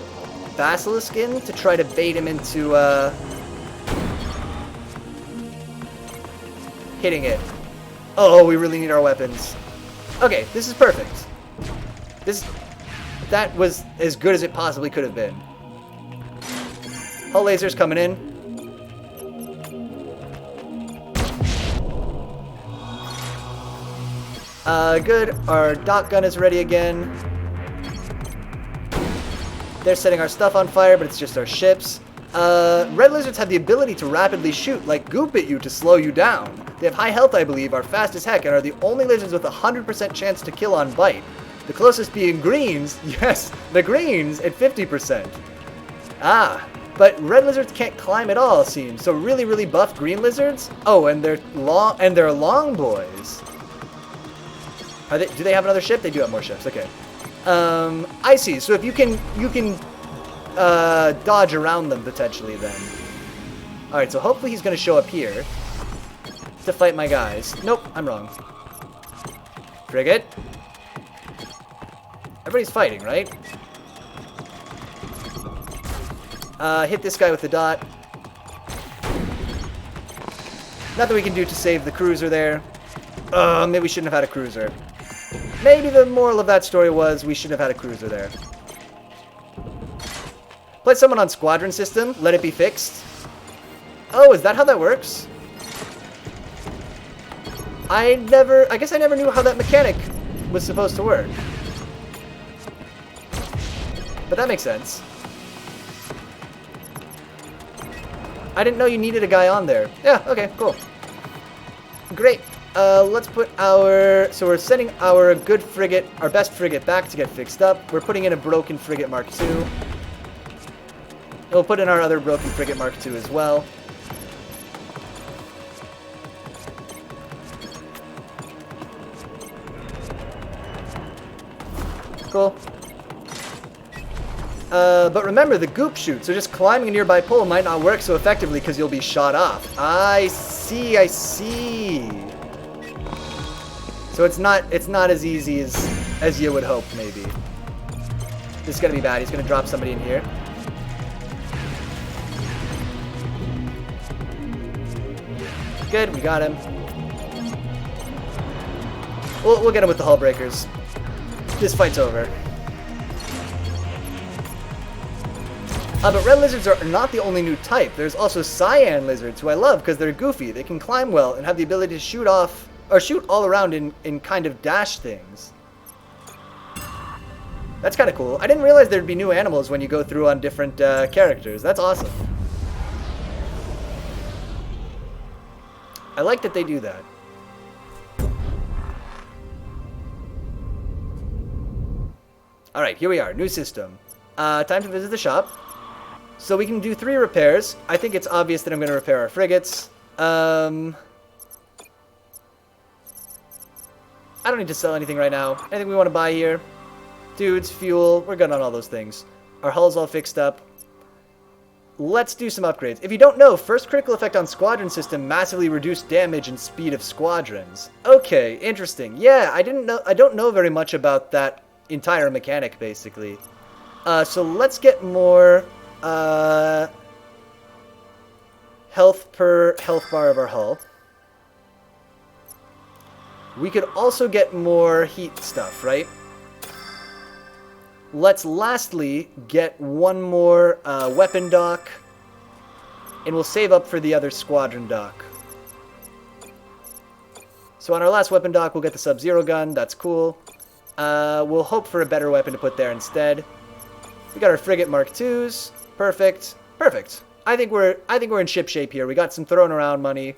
Basilisk in to try to bait him into hitting it. Oh, we really need our weapons. Okay, this is perfect. That was as good as it possibly could have been. Hull laser's coming in. Good. Our dot gun is ready again. They're setting our stuff on fire, but it's just our ships. Red lizards have the ability to rapidly shoot, like goop at you to slow you down. They have high health, I believe, are fast as heck, and are the only lizards with a 100% chance to kill on bite. The closest being greens. Yes, the greens at 50%. Ah, but red lizards can't climb at all, it seems. So really, really buff green lizards. Oh, and they're long boys. Do they have another ship? They do have more ships. Okay. I see. So if you can dodge around them potentially then. All right. So hopefully he's going to show up here to fight my guys. Nope, I'm wrong. Frigate. Everybody's fighting, right? Hit this guy with the dot. Nothing we can do to save the cruiser there. Maybe we shouldn't have had a cruiser. Maybe the moral of that story was we shouldn't have had a cruiser there. Play someone on squadron system, let it be fixed. Oh, is that how that works? I guess I never knew how that mechanic was supposed to work. But that makes sense. I didn't know you needed a guy on there. Yeah, okay, cool. Great. Let's put so we're sending our good frigate, our best frigate back to get fixed up. We're putting in a broken Frigate Mark II. And we'll put in our other broken Frigate Mark II as well. Cool. But remember, the goop shoot, so just climbing a nearby pole might not work so effectively because you'll be shot off. I see, I see. So it's not as easy as you would hope, maybe. This is gonna be bad. He's gonna drop somebody in here. Good, we got him. We'll get him with the hull breakers. This fight's over. But red lizards are not the only new type. There's also cyan lizards, who I love because they're goofy. They can climb well and have the ability to shoot off, or shoot all around in kind of dash things. That's kind of cool. I didn't realize there'd be new animals when you go through on different characters. That's awesome. I like that they do that. Alright, here we are. New system. Time to visit the shop. So we can do 3 repairs. I think it's obvious that I'm going to repair our frigates. I don't need to sell anything right now. Anything we want to buy here? Dudes, fuel, we're good on all those things. Our hull's all fixed up. Let's do some upgrades. If you don't know, first critical effect on squadron system massively reduced damage and speed of squadrons. Okay, interesting. Yeah, I don't know very much about that entire mechanic, basically. So let's get more health per health bar of our hull. We could also get more heat stuff, right? Let's lastly get one more weapon dock, and we'll save up for the other squadron dock. So on our last weapon dock, we'll get the Sub-Zero gun. That's cool. We'll hope for a better weapon to put there instead. We got our Frigate Mark IIs. Perfect. Perfect. I think we're in ship shape here. We got some thrown around money.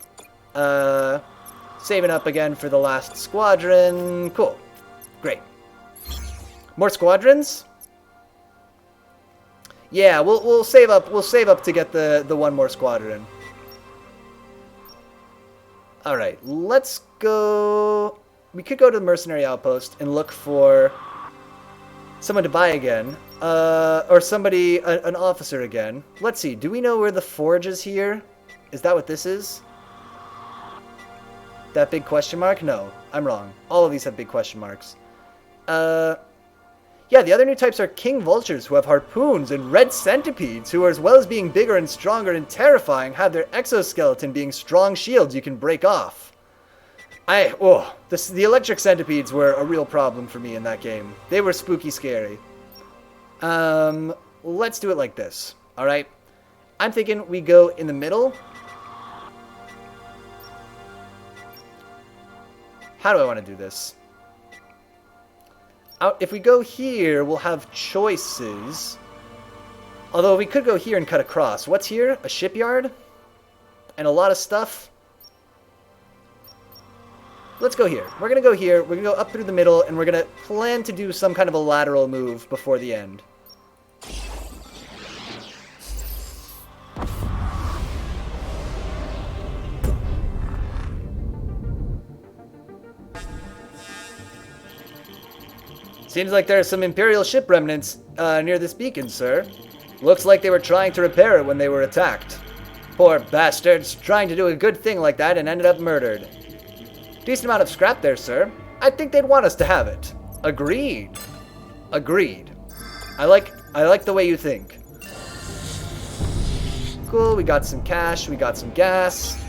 Saving up again for the last squadron. Cool. Great. More squadrons? Yeah, we'll save up. We'll save up to get the one more squadron. All right, let's go. We could go to the mercenary outpost and look for someone to buy again, or somebody, an officer again. Let's see. Do we know where the forge is here? Is that what this is? That big question mark? No, I'm wrong. All of these have big question marks. Yeah, the other new types are king vultures, who have harpoons, and red centipedes, who, as well as being bigger and stronger and terrifying, have their exoskeleton being strong shields you can break off. The electric centipedes were a real problem for me in that game. They were spooky scary. Let's do it like this, alright? I'm thinking we go in the middle. How do I want to do this? If we go here, we'll have choices. Although we could go here and cut across. What's here? A shipyard? And a lot of stuff? Let's go here. We're going to go here. We're going to go up through the middle, and we're going to plan to do some kind of a lateral move before the end. Seems like there are some Imperial ship remnants near this beacon, sir. Looks like they were trying to repair it when they were attacked. Poor bastards, trying to do a good thing like that and ended up murdered. Decent amount of scrap there, sir. I think they'd want us to have it. Agreed. Agreed. I like the way you think. Cool, we got some cash, we got some gas.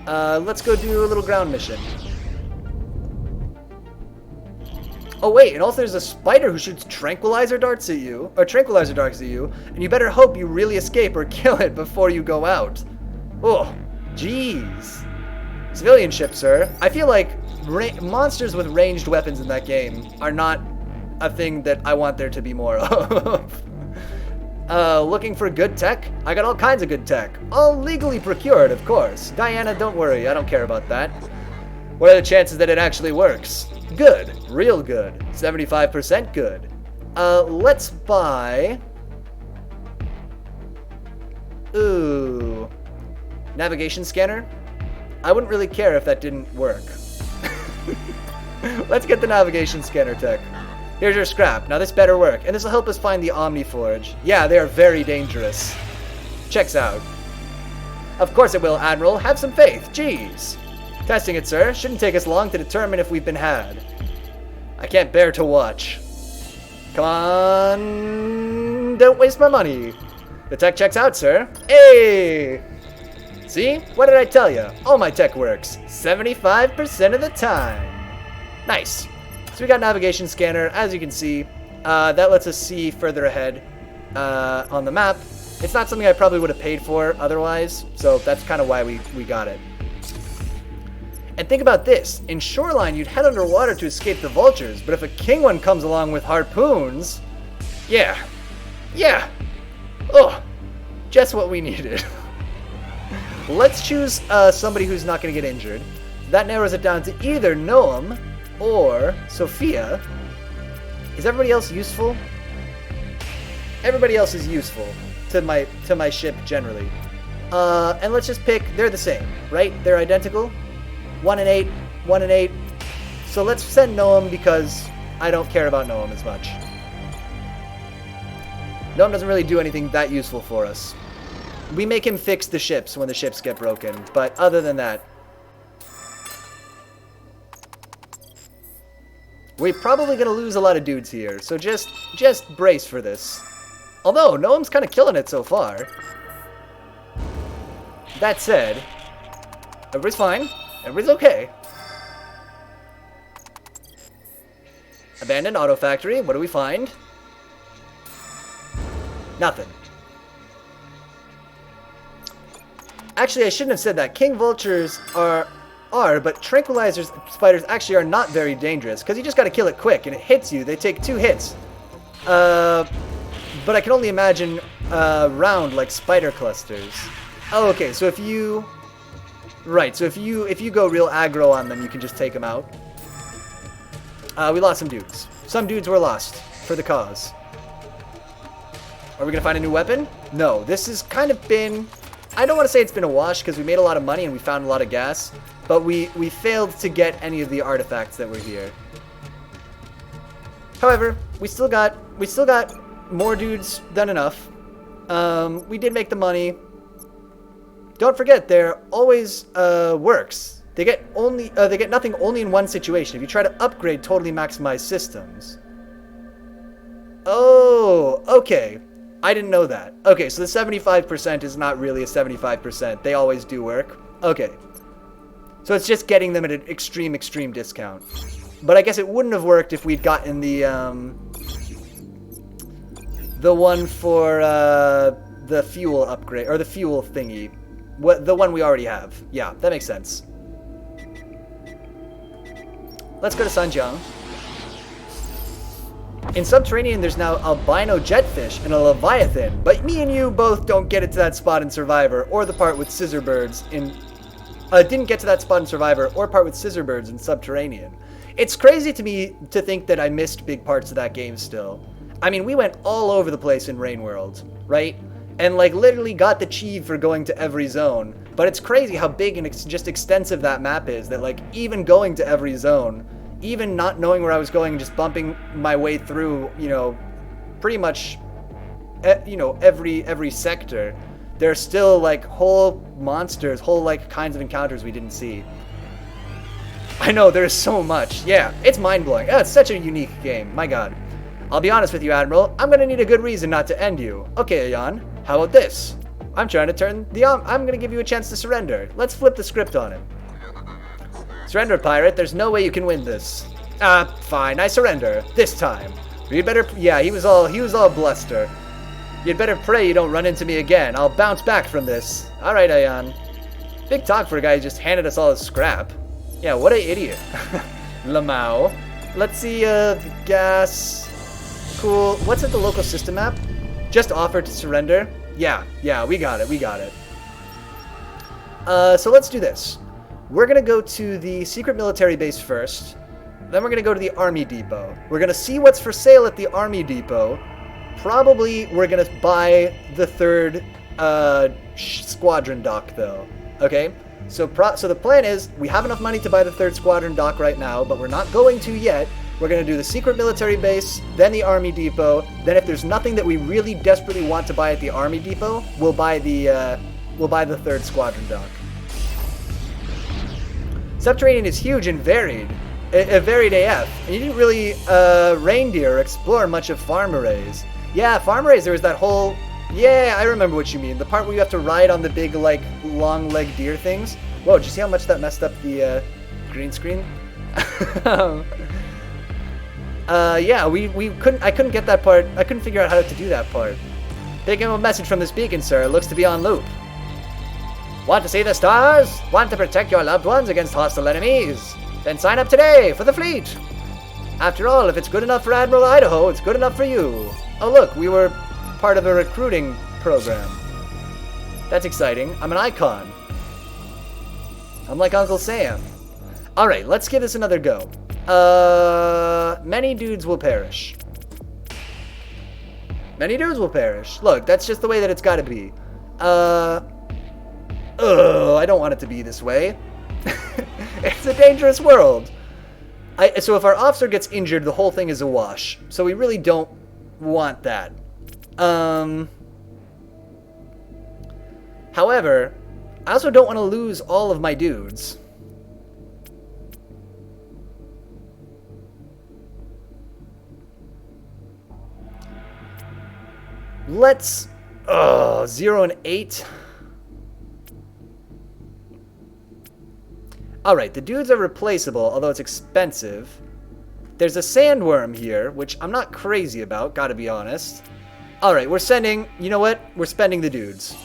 Let's go do a little ground mission. Oh wait, and also there's a spider who shoots tranquilizer darts at you, and you better hope you really escape or kill it before you go out. Oh, jeez. Civilian ship, sir. I feel like monsters with ranged weapons in that game are not a thing that I want there to be more of. Looking for good tech? I got all kinds of good tech. All legally procured, of course. Diana, don't worry, I don't care about that. What are the chances that it actually works? Good. Real good. 75% good. Let's buy... Ooh. Navigation scanner? I wouldn't really care if that didn't work. Let's get the navigation scanner tech. Here's your scrap. Now this better work. And this will help us find the Omniforge. Yeah, they are very dangerous. Checks out. Of course it will, Admiral. Have some faith. Jeez. Testing it, sir. Shouldn't take us long to determine if we've been had. I can't bear to watch. Come on. Don't waste my money. The tech checks out, sir. Hey! See? What did I tell you? All my tech works. 75% of the time. Nice. So we got navigation scanner. As you can see, that lets us see further ahead on the map. It's not something I probably would have paid for otherwise, so that's kind of why we got it. And think about this. In Shoreline, you'd head underwater to escape the vultures, but if a king one comes along with harpoons... Yeah. Oh, just what we needed. Let's choose somebody who's not going to get injured. That narrows it down to either Noam or Sophia. Is everybody else useful? Everybody else is useful to my ship generally. And let's just pick... They're the same, right? They're identical. 1 and 8, 1 and 8. So let's send Noam because I don't care about Noam as much. Noam doesn't really do anything that useful for us. We make him fix the ships when the ships get broken, but other than that, we're probably going to lose a lot of dudes here, so just brace for this. Although, Noam's kind of killing it so far. That said, everybody's fine. Everybody's okay. Abandoned auto factory. What do we find? Nothing. Actually, I shouldn't have said that. King vultures are, but tranquilizers spiders actually are not very dangerous because you just got to kill it quick and it hits you. They take 2 hits. But I can only imagine round like spider clusters. Oh, okay. So if you so if you go real aggro on them, you can just take them out. We lost some dudes. Some dudes were lost for the cause. Are we going to find a new weapon? No, this has kind of been... I don't want to say it's been a wash because we made a lot of money and we found a lot of gas, but we failed to get any of the artifacts that were here. However, we still got more dudes than enough. We did make the money. Don't forget, there always works. They get nothing only in one situation. If you try to upgrade totally maximized systems. Oh, okay. I didn't know that. Okay, so the 75% is not really a 75%. They always do work. Okay. So it's just getting them at an extreme discount. But I guess it wouldn't have worked if we'd gotten the one for the fuel upgrade, or the fuel thingy. The one we already have. Yeah, that makes sense. Let's go to Sanjiang. In Subterranean, there's now albino jetfish and a leviathan, but me and you both don't get it to that spot in Survivor, or the part with scissorbirds in... didn't get to that spot in Survivor, or part with scissorbirds in Subterranean. It's crazy to me to think that I missed big parts of that game still. I mean, we went all over the place in Rain World, right? And, like, literally got the chi for going to every zone. But it's crazy how big and just extensive that map is, that, like, even going to every zone... Even not knowing where I was going and just bumping my way through, you know, pretty much, you know, every sector, there's still, like, whole monsters, whole, like, kinds of encounters we didn't see. I know, there's so much. Yeah, it's mind-blowing. Oh, it's such a unique game. My god. I'll be honest with you, Admiral. I'm gonna need a good reason not to end you. Okay, Ayan, how about this? I'm trying to turn the... I'm gonna give you a chance to surrender. Let's flip the script on him. Surrender, pirate. There's no way you can win this. Fine. I surrender. This time. But you'd better... Yeah, he was all bluster. You'd better pray you don't run into me again. I'll bounce back from this. Alright, Ayan. Big talk for a guy who just handed us all his scrap. Yeah, what an idiot. Lamau. Let's see, gas. Cool. What's at the local system map? Just offer to surrender? Yeah, we got it. So let's do this. We're going to go to the secret military base first. Then we're going to go to the army depot. We're going to see what's for sale at the army depot. Probably we're going to buy the third squadron dock, though. Okay? So the plan is, we have enough money to buy the third squadron dock right now, but we're not going to yet. We're going to do the secret military base, then the army depot. Then if there's nothing that we really desperately want to buy at the army depot, we'll buy the third squadron dock. Subterranean is huge and varied. Varied AF. And you didn't really reindeer or explore much of farm arrays. Yeah, farm arrays, there was that whole... Yeah, I remember what you mean. The part where you have to ride on the big, like, long-legged deer things. Whoa, did you see how much that messed up the green screen? Yeah, I couldn't get that part. I couldn't figure out how to do that part. Picking up a message from this beacon, sir. It looks to be on loop. Want to see the stars? Want to protect your loved ones against hostile enemies? Then sign up today for the fleet! After all, if it's good enough for Admiral Idaho, it's good enough for you. Oh look, we were part of a recruiting program. That's exciting. I'm an icon. I'm like Uncle Sam. Alright, let's give this another go. Many dudes will perish. Many dudes will perish. Look, that's just the way that it's gotta be. I don't want it to be this way. It's a dangerous world. So if our officer gets injured, the whole thing is a wash. So we really don't want that. However, I also don't want to lose all of my dudes. Let's... 0 and 8. Alright, the dudes are replaceable, although it's expensive. There's a sandworm here, which I'm not crazy about, gotta be honest. Alright, we're sending... You know what? We're spending the dudes.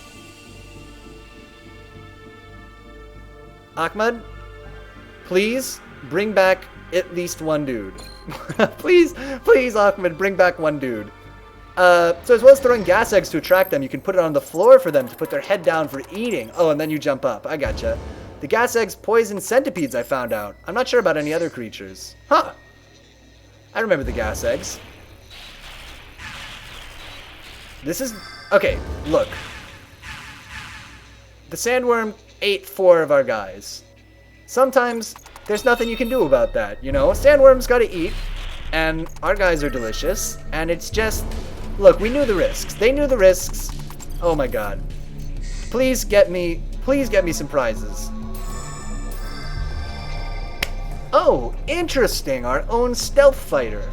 Ahmed, please bring back at least one dude. Please, Ahmed, bring back one dude. So as well as throwing gas eggs to attract them, you can put it on the floor for them to put their head down for eating. Oh, and then you jump up. I gotcha. The gas eggs poison centipedes, I found out. I'm not sure about any other creatures. Huh. I remember the gas eggs. This is... Okay, look. The sandworm ate 4 of our guys. Sometimes there's nothing you can do about that, you know? Sandworms gotta eat, and our guys are delicious, and it's just... Look, we knew the risks. They knew the risks. Oh my god. Please get me some prizes. Oh, interesting. Our own stealth fighter.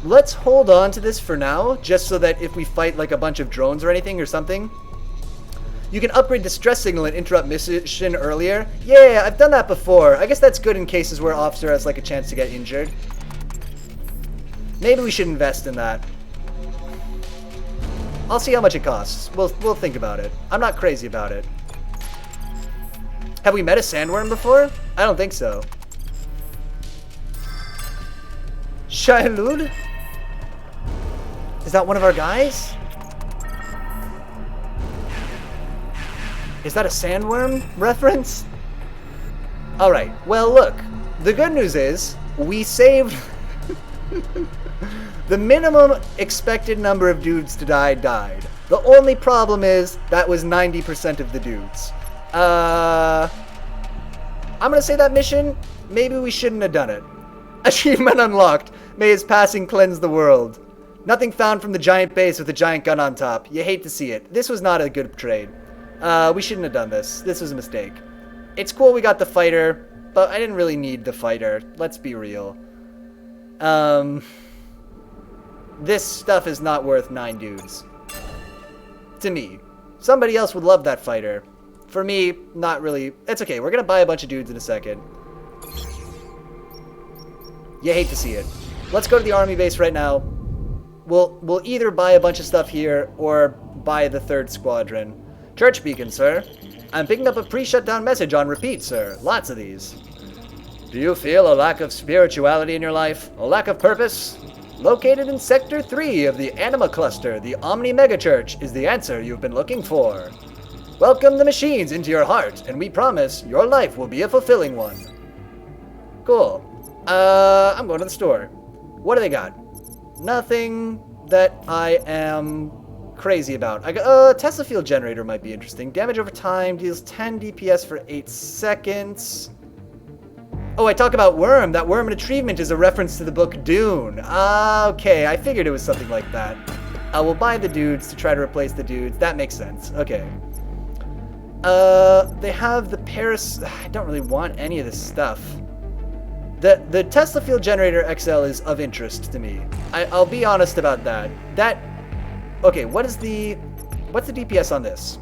Let's hold on to this for now, just so that if we fight like a bunch of drones or anything or something, you can upgrade the stress signal and interrupt mission earlier. Yeah, I've done that before. I guess that's good in cases where officer has like a chance to get injured. Maybe we should invest in that. I'll see how much it costs. We'll think about it. I'm not crazy about it. Have we met a sandworm before? I don't think so. Shailud? Is that one of our guys? Is that a sandworm reference? Alright, well look. The good news is, we saved... The minimum expected number of dudes to die died. The only problem is, that was 90% of the dudes. I'm gonna say that mission, maybe we shouldn't have done it. Achievement unlocked. May his passing cleanse the world. Nothing found from the giant base with a giant gun on top. You hate to see it. This was not a good trade. We shouldn't have done this. This was a mistake. It's cool we got the fighter, but I didn't really need the fighter. Let's be real. This stuff is not worth 9 dudes. To me. Somebody else would love that fighter. For me, not really. It's okay. We're gonna buy a bunch of dudes in a second. You hate to see it. Let's go to the army base right now. We'll either buy a bunch of stuff here or buy the 3rd squadron. Church beacon, sir. I'm picking up a pre-shutdown message on repeat, sir. Lots of these. Do you feel a lack of spirituality in your life? A lack of purpose? Located in Sector 3 of the Anima Cluster, the Omni Megachurch is the answer you've been looking for. Welcome the machines into your heart, and we promise your life will be a fulfilling one. Cool. I'm going to the store. What do they got? Nothing that I am crazy about. I got Tesla field generator might be interesting. Damage over time, deals 10 DPS for 8 seconds. Oh, I talk about Worm. That Worm achievement is a reference to the book Dune. Okay, I figured it was something like that. We'll buy the dudes to try to replace the dudes. That makes sense. Okay. They have the Paris... I don't really want any of this stuff. The Tesla field generator XL is of interest to me. I'll be honest about that. Okay, what's the DPS on this?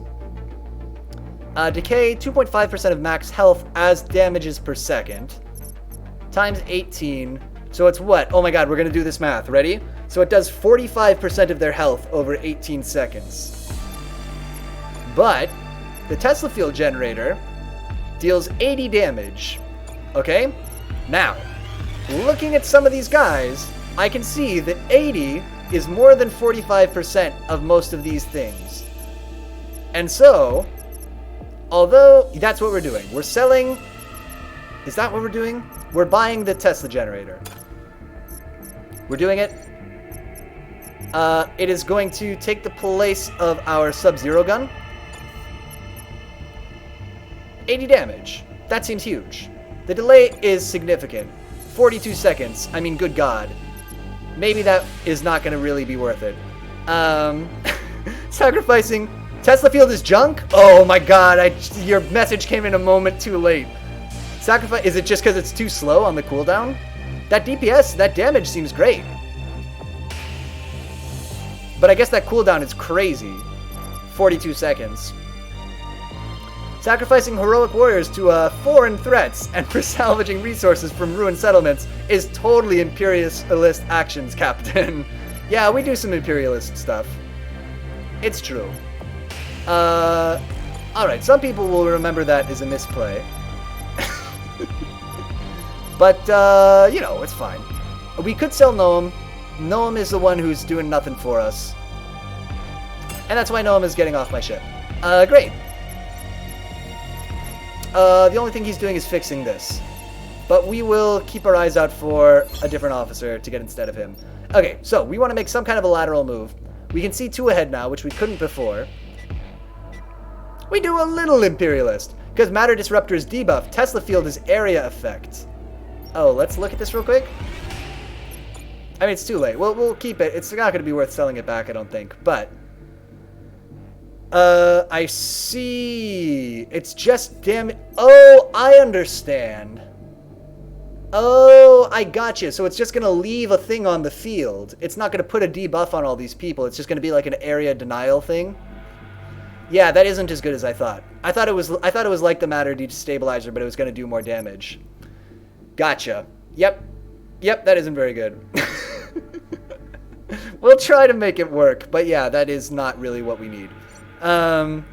Decay, 2.5% of max health as damages per second. Times 18. So it's what? Oh my god, we're gonna do this math. Ready? So it does 45% of their health over 18 seconds. But the Tesla field generator deals 80 damage. Okay? Now, looking at some of these guys, I can see that 80 is more than 45% of most of these things. And so, although that's what we're doing. We're selling... Is that what we're doing? We're buying the Tesla generator. We're doing it. It is going to take the place of our Sub-Zero gun. 80 damage. That seems huge. The delay is significant. 42 seconds. I mean, good God. Maybe that is not going to really be worth it. Sacrificing... Tesla field is junk? Oh my god, your message came in a moment too late. Sacrifice... Is it just because it's too slow on the cooldown? That DPS, that damage seems great. But I guess that cooldown is crazy. 42 seconds. Sacrificing heroic warriors to foreign threats and for salvaging resources from ruined settlements is totally imperialist actions, Captain. Yeah, we do some imperialist stuff. It's true. Alright, some people will remember that as a misplay. But, you know, it's fine. We could sell Noam. Noam is the one who's doing nothing for us. And that's why Noam is getting off my ship. Great. The only thing he's doing is fixing this. But we will keep our eyes out for a different officer to get instead of him. Okay, so we want to make some kind of a lateral move. We can see 2 ahead now, which we couldn't before. We do a little Imperialist. Because Matter Disruptor is debuff. Tesla Field is area effect. Oh, let's look at this real quick. I mean, it's too late. We'll keep it. It's not going to be worth selling it back, I don't think. But I see. It's just damn. Oh, I understand. Oh, I gotcha. So it's just going to leave a thing on the field. It's not going to put a debuff on all these people. It's just going to be like an area denial thing. Yeah, that isn't as good as I thought. I thought it was like the Matter Destabilizer, but it was going to do more damage. Gotcha. Yep, that isn't very good. We'll try to make it work, but yeah, that is not really what we need. A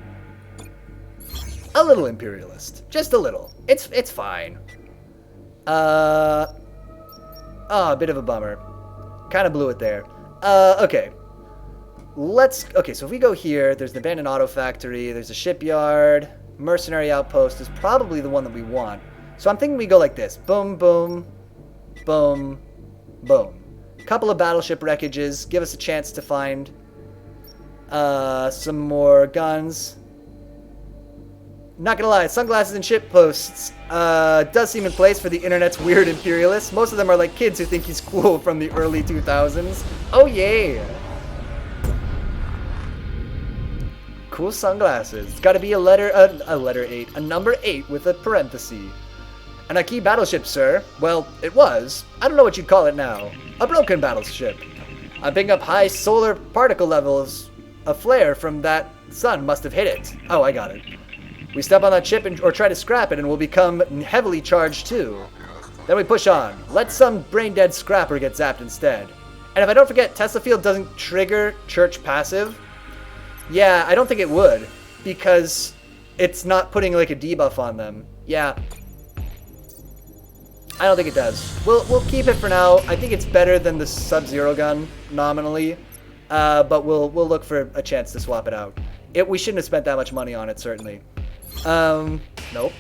little Imperialist. Just a little. It's fine. Oh, a bit of a bummer. Kind of blew it there. Okay. Okay, so if we go here, there's the abandoned auto factory, there's a shipyard, mercenary outpost is probably the one that we want. So I'm thinking we go like this. Boom, boom, boom, boom. Couple of battleship wreckages, give us a chance to find some more guns. Not gonna lie, sunglasses and ship posts does seem in place for the internet's weird imperialists. Most of them are like kids who think he's cool from the early 2000s. Oh yeah! Cool sunglasses. It's gotta be a letter 8. A number 8 with a parenthesis. And a key battleship, sir. Well, it was. I don't know what you'd call it now. A broken battleship. I'm picking up high solar particle levels. A flare from that sun must have hit it. Oh, I got it. We step on that ship or try to scrap it and we'll become heavily charged too. Then we push on. Let some brain-dead scrapper get zapped instead. And if I don't forget, Tesla Field doesn't trigger Church passive. Yeah, I don't think it would. Because it's not putting like a debuff on them. Yeah. I don't think it does. We'll keep it for now. I think it's better than the Sub-Zero gun, nominally. But we'll look for a chance to swap it out. We shouldn't have spent that much money on it, certainly. Nope.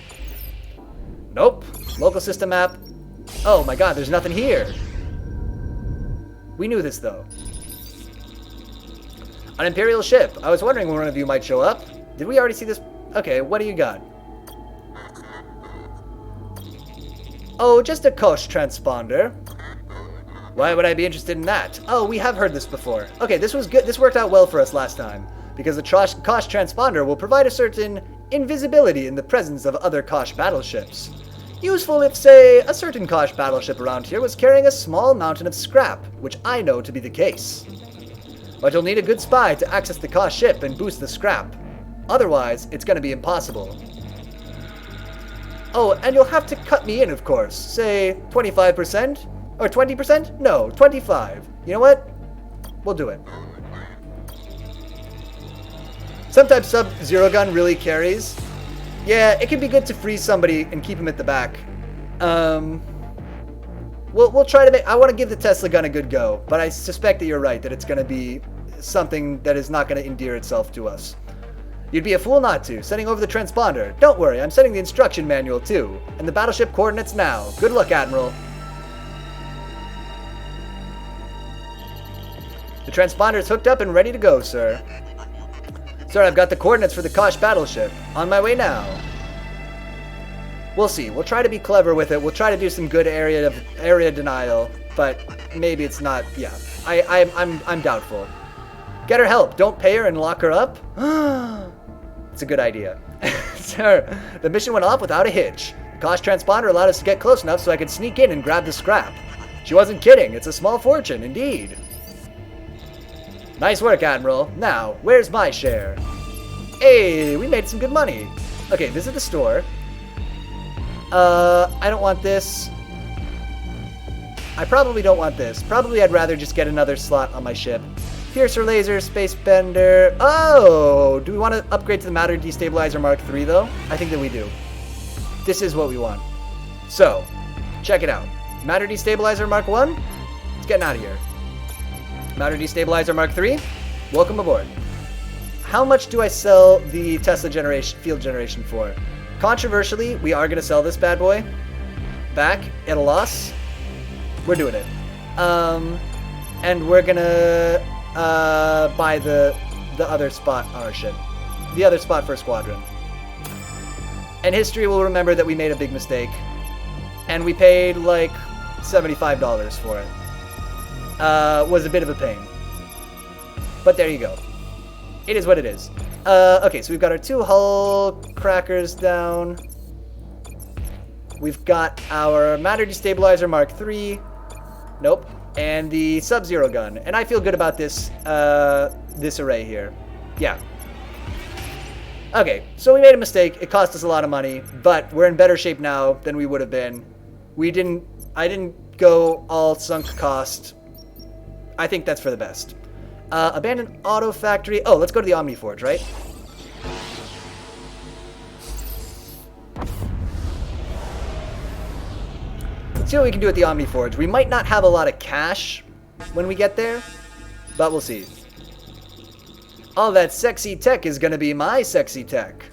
Nope. Local system map. Oh my god, there's nothing here. We knew this, though. An Imperial ship. I was wondering when one of you might show up. Did we already see this? Okay, what do you got? Oh, just a Kosh transponder. Why would I be interested in that? Oh, we have heard this before. Okay, this was good. This worked out well for us last time. Because the Kosh transponder will provide a certain invisibility in the presence of other Kosh battleships. Useful if, say, a certain Kosh battleship around here was carrying a small mountain of scrap, which I know to be the case. But you'll need a good spy to access the Kosh ship and boost the scrap. Otherwise, it's going to be impossible. Oh, and you'll have to cut me in, of course. Say, 25%? Or 20%? No, 25. You know what? We'll do it. Sometimes Sub-Zero gun really carries. Yeah, it can be good to freeze somebody and keep him at the back. We'll try to make... I want to give the Tesla gun a good go, but I suspect that you're right, that it's going to be something that is not going to endear itself to us. You'd be a fool not to. Sending over the transponder. Don't worry, I'm sending the instruction manual too. And the battleship coordinates now. Good luck, Admiral. The transponder is hooked up and ready to go, sir. Sir, I've got the coordinates for the Kosh battleship. On my way now. We'll see. We'll try to be clever with it. We'll try to do some good area denial, but maybe it's not. Yeah, I'm doubtful. Get her help. Don't pay her and lock her up. It's a good idea. Sir, the mission went off without a hitch. The Kosh transponder allowed us to get close enough so I could sneak in and grab the scrap. She wasn't kidding. It's a small fortune, indeed. Nice work, Admiral. Now, where's my share? Hey, we made some good money. Okay, visit the store. I don't want this. I probably don't want this. Probably I'd rather just get another slot on my ship. Piercer laser, space bender. Oh, do we want to upgrade to the Matter Destabilizer Mark III though? I think that we do. This is what we want. So, check it out. Matter Destabilizer Mark I? It's getting out of here. Matter Destabilizer Mark III, welcome aboard. How much do I sell the Tesla field generation for? Controversially, we are going to sell this bad boy back at a loss. We're doing it. And we're going to by the other spot. Oh shit, the other spot for a squadron. And history will remember that we made a big mistake, and we paid like $75 for it. Was a bit of a pain, but there you go. It is what it is. Okay, so we've got our 2 hull crackers down. We've got our matter destabilizer Mark III. Nope. And the Sub-Zero gun. And I feel good about this this array here. Yeah. Okay, so we made a mistake. It cost us a lot of money, but we're in better shape now than we would have been. I didn't go all sunk cost. I think that's for the best. Abandoned auto factory. Oh, let's go to the Omni Forge, right? Let's see what we can do at the Omni Forge. We might not have a lot of cash when we get there, but we'll see. All that sexy tech is gonna be my sexy tech.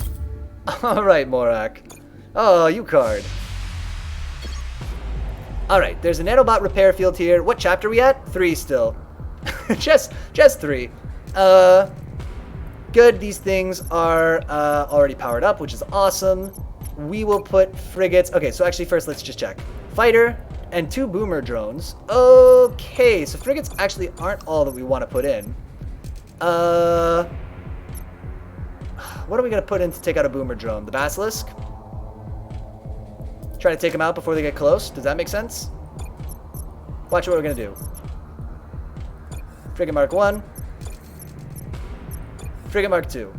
Alright, Morak. Oh, you card. Alright, there's a nanobot repair field here. What chapter are we at? 3 still. just 3. Good, these things are already powered up, which is awesome. We will put frigates. Okay, so actually first let's just check. Fighter and 2 boomer drones. Okay, so frigates actually aren't all that we want to put in. What are we going to put in to take out a boomer drone? The Basilisk? Try to take them out before they get close. Does that make sense? Watch what we're going to do. Frigate Mark 1. Frigate Mark 2.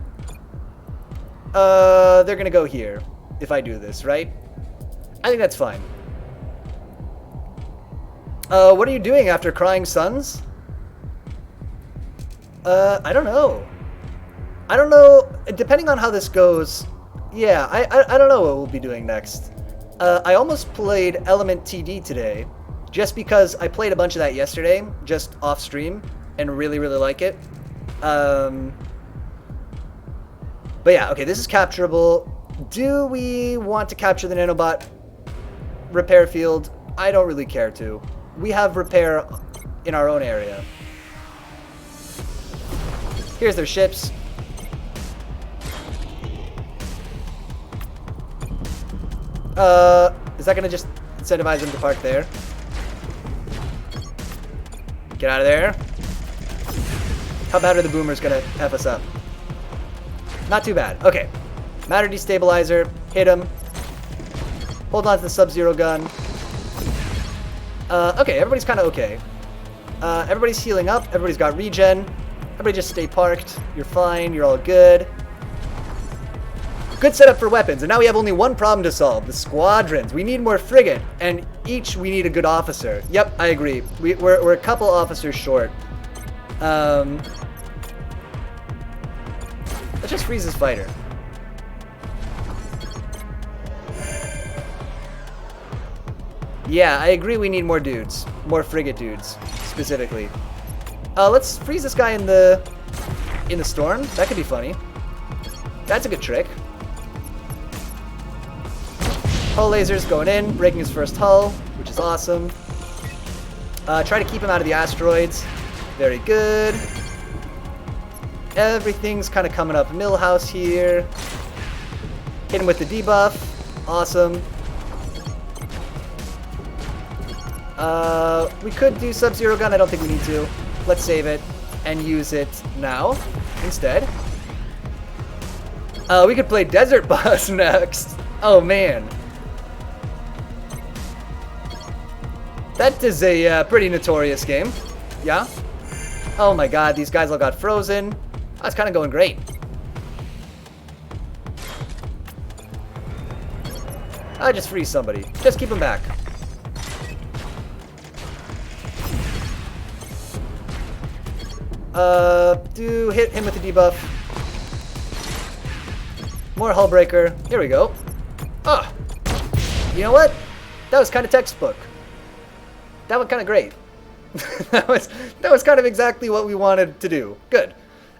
They're going to go here if I do this, right? I think that's fine. What are you doing after Crying Suns? I don't know. I don't know. Depending on how this goes, yeah, I don't know what we'll be doing next. I almost played Element TD today, just because I played a bunch of that yesterday, just off stream, and really, really like it. But yeah, okay, this is capturable. Do we want to capture the nanobot repair field? I don't really care to. We have repair in our own area. Here's their ships. Is that gonna just incentivize them to park there? Get out of there. How bad are the boomers gonna F us up? Not too bad. Okay. Matter destabilizer. Hit him. Hold on to the Sub-Zero gun. Okay, everybody's kind of okay. Everybody's healing up. Everybody's got regen. Everybody just stay parked. You're fine. You're all good. Good setup for weapons. And now we have only one problem to solve. The squadrons. We need more frigate. And each we need a good officer. Yep, I agree. We're a couple officers short. Let's just freeze this fighter. Yeah, I agree we need more dudes. More frigate dudes, specifically. Let's freeze this guy in the storm. That could be funny. That's a good trick. Hull lasers going in, breaking his first hull, which is awesome. Try to keep him out of the asteroids. Very good. Everything's kind of coming up. Millhouse here. Hit him with the debuff. Awesome. We could do Sub-Zero gun. I don't think we need to. Let's save it and use it now instead. We could play Desert Boss next. Oh man. That is a pretty notorious game. Yeah? Oh my god, these guys all got frozen. That's kind of going great. I just freeze somebody. Just keep them back. Do hit him with the debuff. More hull breaker. Here we go. Ah, you know what? That was kind of textbook. That was kind of great. that was kind of exactly what we wanted to do. Good.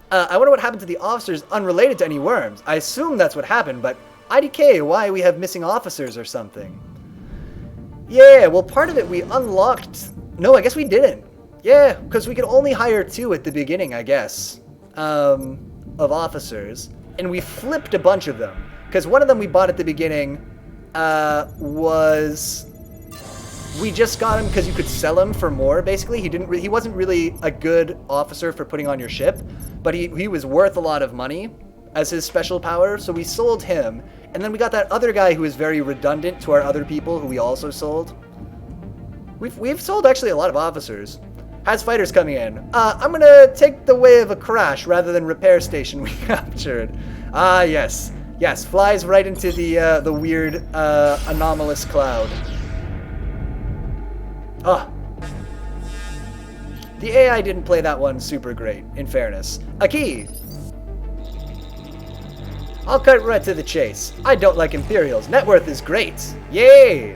I wonder what happened to the officers unrelated to any worms. I assume that's what happened, but IDK, why we have missing officers or something? Yeah, well, part of it we unlocked. No, I guess we didn't. Yeah, because we could only hire 2 at the beginning, I guess, of officers. And we flipped a bunch of them. Because one of them we bought at the beginning was... We just got him because you could sell him for more, basically. He wasn't really a good officer for putting on your ship, but he was worth a lot of money as his special power, so we sold him. And then we got that other guy who is very redundant to our other people, who we also sold. We've sold actually a lot of officers. Has fighters coming in. I'm gonna take the way of a crash rather than repair station we captured. Ah, yes. Yes, flies right into the weird, anomalous cloud. Ah. The AI didn't play that one super great, in fairness. A key! I'll cut right to the chase. I don't like Imperials. Net worth is great. Yay!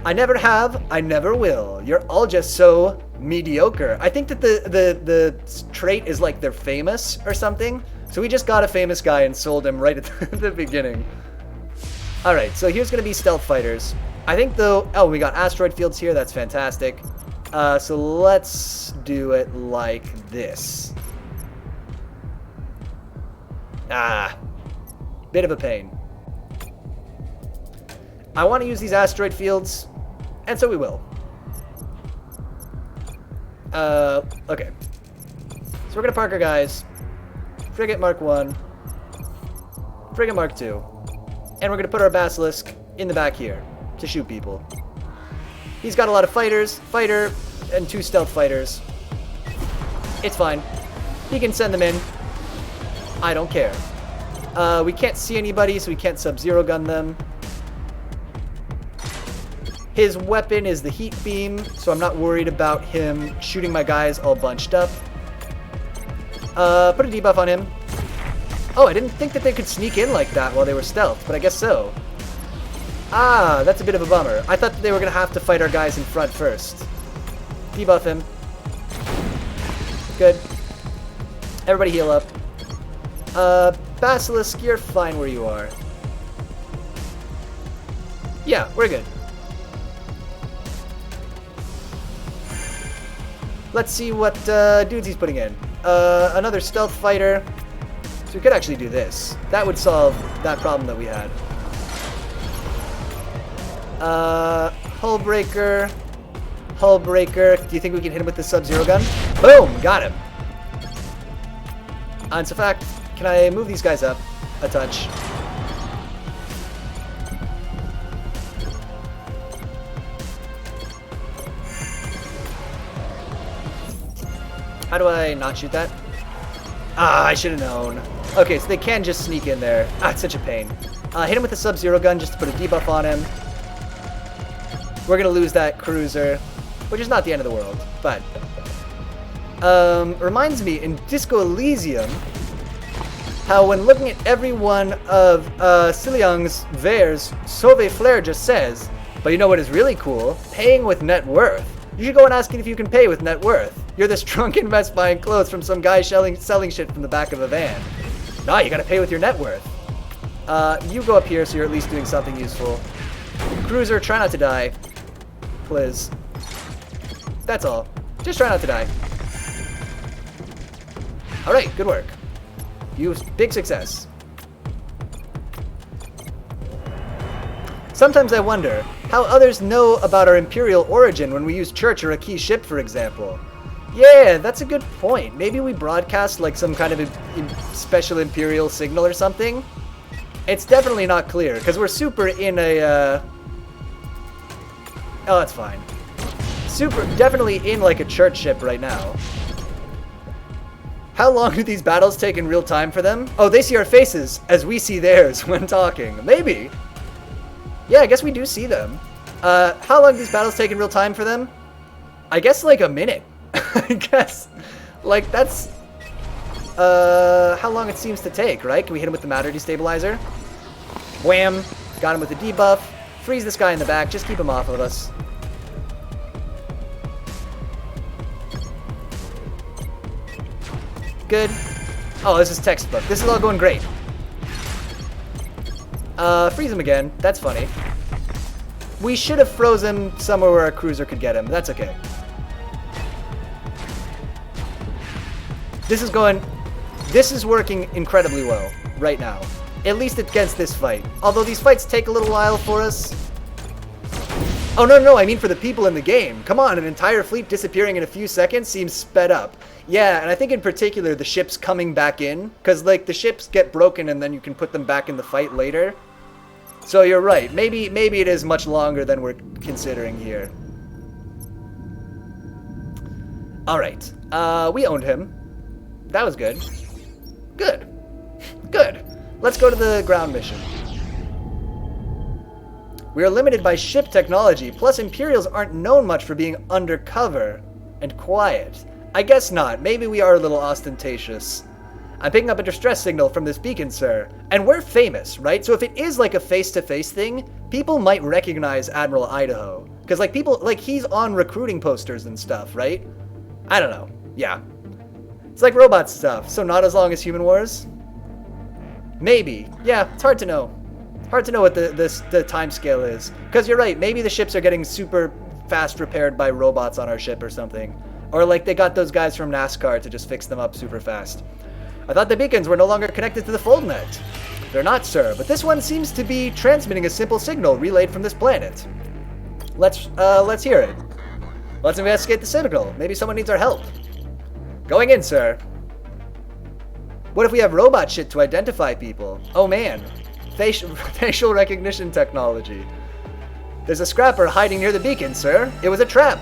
I never have, I never will. You're all just so mediocre. I think that the trait is like they're famous or something. So we just got a famous guy and sold him right at the beginning. Alright, so here's gonna be stealth fighters. I think though, oh, we got asteroid fields here, that's fantastic. So let's do it like this. Ah, bit of a pain. I want to use these asteroid fields, and so we will. Okay. So we're gonna park our guys. Frigate Mark 1. Frigate Mark 2. And we're gonna put our Basilisk in the back here to shoot people. He's got a lot of fighters, fighter, and 2 stealth fighters. It's fine. He can send them in. I don't care. We can't see anybody, so we can't sub-zero gun them. His weapon is the heat beam, so I'm not worried about him shooting my guys all bunched up. Put a debuff on him. Oh, I didn't think that they could sneak in like that while they were stealth, but I guess so. Ah, that's a bit of a bummer. I thought that they were going to have to fight our guys in front first. Debuff him. Good. Everybody heal up. Basilisk, you're fine where you are. Yeah, we're good. Let's see what dudes he's putting in. Another stealth fighter. So we could actually do this. That would solve that problem that we had. Hull breaker. Hull breaker. Do you think we can hit him with the sub-zero gun? Boom! Got him. And so fact, can I move these guys up a touch? How do I not shoot that? Ah, I should have known. Okay, so they can just sneak in there. Ah, it's such a pain. Hit him with the sub-zero gun just to put a debuff on him. We're gonna lose that cruiser, which is not the end of the world, but... reminds me, in Disco Elysium, how when looking at every one of Siliang's Vare's Sauve Flair just says, but you know what is really cool? Paying with net worth. You should go and ask if you can pay with net worth. You're this drunken mess buying clothes from some guy selling shit from the back of a van. Nah, you gotta pay with your net worth. You go up here so you're at least doing something useful. Cruiser, try not to die. Please. That's all. Just try not to die. Alright, good work. Big success. Sometimes I wonder how others know about our Imperial origin when we use church or a key ship, for example. Yeah, that's a good point. Maybe we broadcast like some kind of a special Imperial signal or something. It's definitely not clear, because we're super in a... Oh, that's fine. Definitely in like a church ship right now. How long do these battles take in real time for them? Oh, they see our faces as we see theirs when talking. Maybe. Yeah, I guess we do see them. How long do these battles take in real time for them? I guess like a minute. I guess. Like, that's... how long it seems to take, right? Can we hit him with the matter destabilizer? Wham! Got him with the debuff. Freeze this guy in the back. Just keep him off of us. Good. Oh, this is textbook. This is all going great. Freeze him again. That's funny. We should have froze him somewhere where our cruiser could get him. That's okay. This is working incredibly well right now. At least against this fight. Although these fights take a little while for us. Oh, no, I mean for the people in the game. Come on, an entire fleet disappearing in a few seconds seems sped up. Yeah, and I think in particular the ships coming back in. Because, like, the ships get broken and then you can put them back in the fight later. So you're right. Maybe it is much longer than we're considering here. Alright. We owned him. That was good. Good. Good. Let's go to the ground mission. We are limited by ship technology, plus Imperials aren't known much for being undercover and quiet. I guess not. Maybe we are a little ostentatious. I'm picking up a distress signal from this beacon, sir. And we're famous, right? So if it is like a face-to-face thing, people might recognize Admiral Idaho. Because, like, people, like, he's on recruiting posters and stuff, right? I don't know. Yeah. It's like robot stuff, so not as long as Human Wars? Maybe. Yeah, it's hard to know. Hard to know what the time scale is. Because you're right, maybe the ships are getting super fast repaired by robots on our ship or something. Or like they got those guys from NASCAR to just fix them up super fast. I thought the beacons were no longer connected to the fold net. They're not, sir, but this one seems to be transmitting a simple signal relayed from this planet. Let's hear it. Let's investigate the signal. Maybe someone needs our help. Going in, sir. What if we have robot shit to identify people? Oh man. Facial recognition technology. There's a scrapper hiding near the beacon, sir. It was a trap.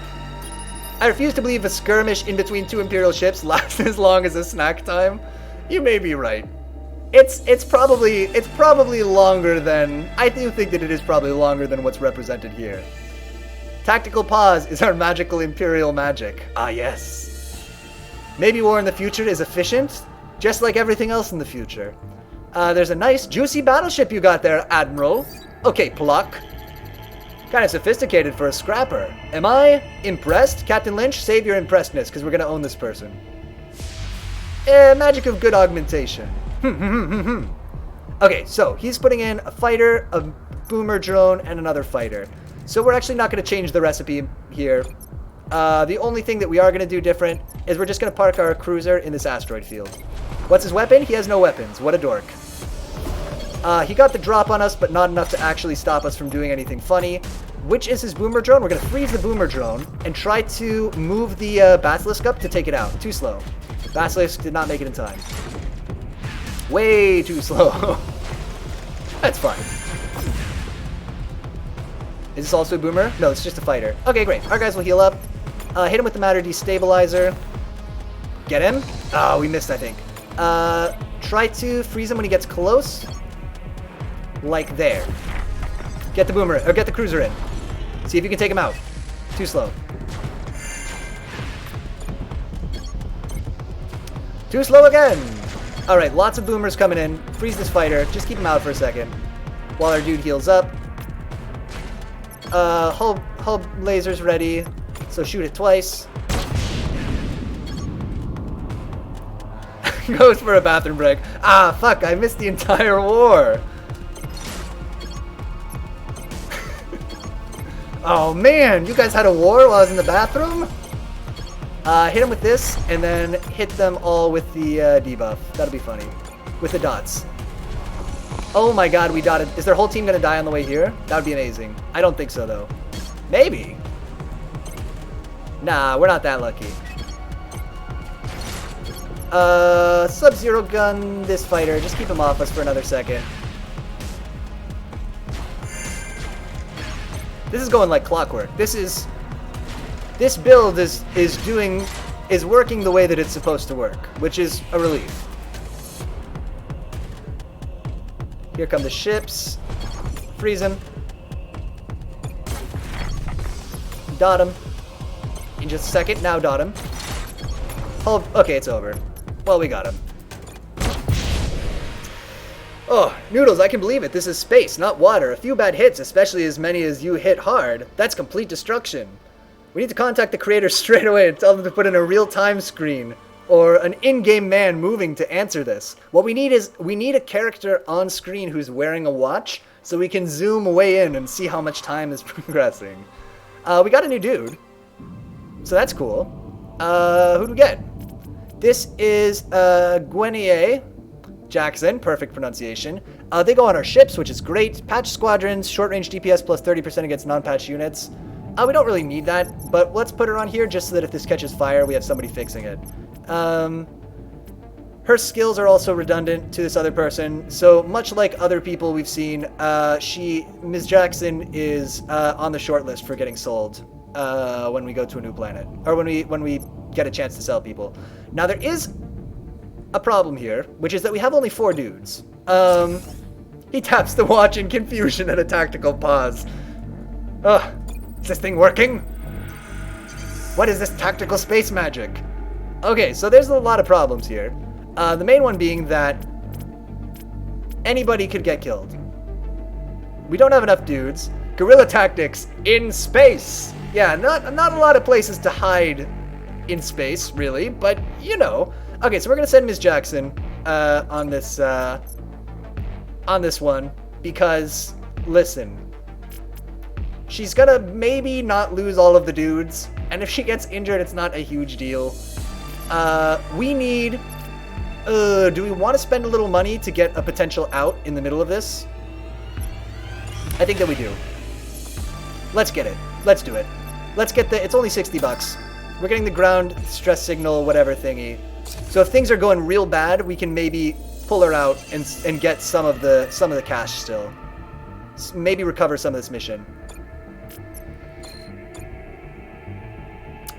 I refuse to believe a skirmish in between two Imperial ships lasts as long as a snack time. You may be right. It's probably longer than... I do think that it is probably longer than what's represented here. Tactical pause is our magical Imperial magic. Ah, yes. Maybe war in the future is efficient, just like everything else in the future. There's a nice, juicy battleship you got there, Admiral. Okay, Pluck. Kind of sophisticated for a scrapper. Am I impressed? Captain Lynch, save your impressedness, because we're going to own this person. Magic of good augmentation. Okay, so he's putting in a fighter, a boomer drone, and another fighter. So we're actually not going to change the recipe here. The only thing that we are going to do different is we're just going to park our cruiser in this asteroid field. What's his weapon? He has no weapons. What a dork. He got the drop on us, but not enough to actually stop us from doing anything funny. Which is his boomer drone? We're going to freeze the boomer drone and try to move the Basilisk up to take it out. Too slow. Basilisk did not make it in time. Way too slow. That's fine. Is this also a boomer? No, it's just a fighter. Okay, great. Our guys will heal up. Hit him with the matter destabilizer. Get him? Oh, we missed, I think. Try to freeze him when he gets close. Like there. Get the boomer, or get the cruiser in. See if you can take him out. Too slow. Too slow again! Alright, lots of boomers coming in. Freeze this fighter. Just keep him out for a second. While our dude heals up. Hull laser's ready. So shoot it twice. Goes for a bathroom break. Ah, fuck, I missed the entire war. Oh man, you guys had a war while I was in the bathroom? Hit them with this, and then hit them all with the debuff. That'll be funny. With the dots. Oh my god, we dotted. Is their whole team gonna die on the way here? That would be amazing. I don't think so, though. Maybe. Nah, we're not that lucky. Sub-Zero gun this fighter. Just keep him off us for another second. This is going like clockwork. This build is working the way that it's supposed to work, which is a relief. Here come the ships. Freeze him. Dot him. In just a second. Now dot him. Hold. Okay, it's over. Well, we got him. Oh, Noodles, I can believe it. This is space, not water. A few bad hits, especially as many as you hit hard. That's complete destruction. We need to contact the creators straight away and tell them to put in a real-time screen or an in-game man moving to answer this. What we need is, we need a character on screen who's wearing a watch so we can zoom way in and see how much time is progressing. We got a new dude, so that's cool. Who'd we get? This is Guenier Jackson, perfect pronunciation. They go on our ships, which is great. Patch squadrons, short-range DPS plus 30% against non-patch units. We don't really need that, but let's put her on here just so that if this catches fire, we have somebody fixing it. Her skills are also redundant to this other person, so much like other people we've seen, Ms. Jackson is on the short list for getting sold when we go to a new planet, or when we get a chance to sell people. Now there is a problem here, which is that we have only 4 dudes. He taps the watch in confusion at a tactical pause. Ugh, is this thing working? What is this tactical space magic? Okay, so there's a lot of problems here. The main one being that anybody could get killed. We don't have enough dudes. Guerrilla tactics in space. Yeah, not a lot of places to hide in space, really, but you know. Okay, so we're gonna send Ms. Jackson on this one because, listen, she's gonna maybe not lose all of the dudes, and if she gets injured, it's not a huge deal. We need. Do we want to spend a little money to get a potential out in the middle of this? I think that we do. Let's get it. Let's do it. Let's get the. It's only $60. We're getting the ground stress signal, whatever thingy. So if things are going real bad, we can maybe pull her out and get some of the cash still. Maybe recover some of this mission.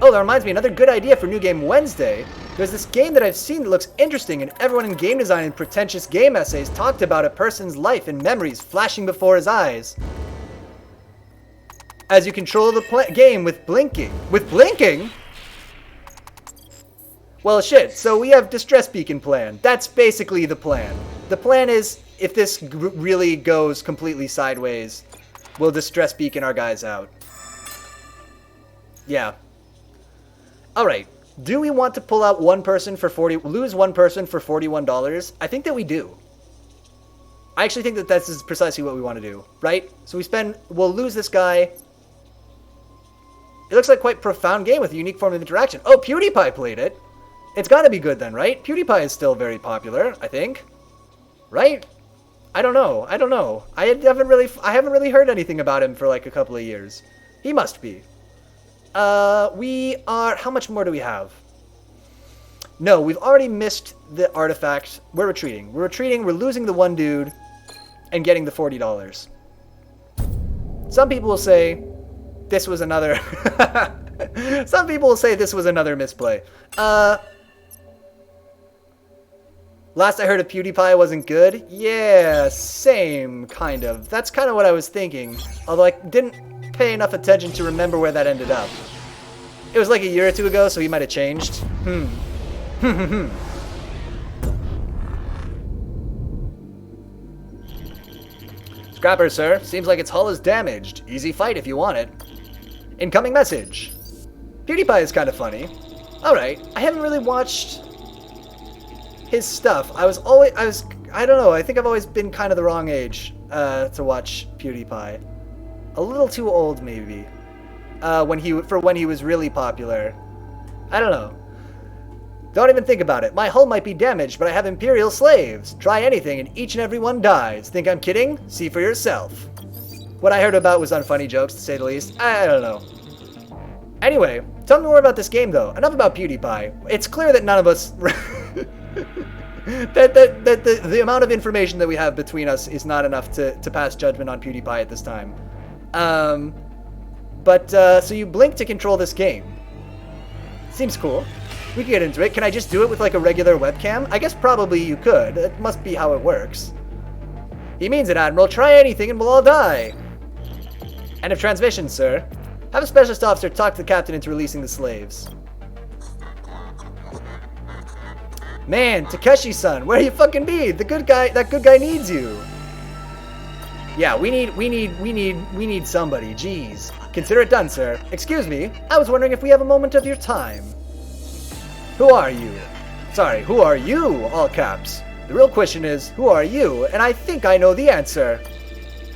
Oh, that reminds me, another good idea for New Game Wednesday. There's this game that I've seen that looks interesting, and everyone in game design and pretentious game essays talked about a person's life and memories flashing before his eyes. As you control the game with blinking. With blinking? Well, shit, so we have Distress Beacon plan. That's basically the plan. The plan is, if this really goes completely sideways, we'll Distress Beacon our guys out. Yeah. Alright, do we want to pull out one person for lose one person for $41? I think that we do. I actually think that this is precisely what we want to do, right? So we'll lose this guy. It looks like quite a profound game with a unique form of interaction. Oh, PewDiePie played it. It's gotta be good then, right? PewDiePie is still very popular, I think. Right? I don't know. I haven't really heard anything about him for like a couple of years. He must be. How much more do we have? No, we've already missed the artifact. We're retreating. We're losing the one dude and getting the $40. Some people will say this was another Some people will say this was another misplay. Last I heard of PewDiePie wasn't good. Yeah, same, kind of. That's kind of what I was thinking. Although I didn't pay enough attention to remember where that ended up. It was like a year or two ago, so he might have changed. Scrapper, sir. Seems like its hull is damaged. Easy fight if you want it. Incoming message. PewDiePie is kind of funny. Alright, I haven't really watched his stuff. I don't know, I think I've always been kind of the wrong age to watch PewDiePie. A little too old, maybe. When he was really popular. I don't know. Don't even think about it. My hull might be damaged, but I have Imperial slaves. Try anything and each and every one dies. Think I'm kidding? See for yourself. What I heard about was unfunny jokes, to say the least. I don't know. Anyway, tell me more about this game, though. Enough about PewDiePie. It's clear that none of us... that the amount of information that we have between us is not enough to pass judgment on PewDiePie at this time. So you blink to control this game. Seems cool. We can get into it. Can I just do it with like a regular webcam? I guess probably you could. It must be how it works. He means it, Admiral. Try anything and we'll all die. End of transmission, sir. Have a specialist officer talk to the captain into releasing the slaves. Man, Takeshi-san, where you fucking be? That good guy needs you. Yeah, we need somebody. Jeez. Consider it done, sir. Excuse me. I was wondering if we have a moment of your time. Who are you? Sorry, who are you? All caps. The real question is, who are you? And I think I know the answer.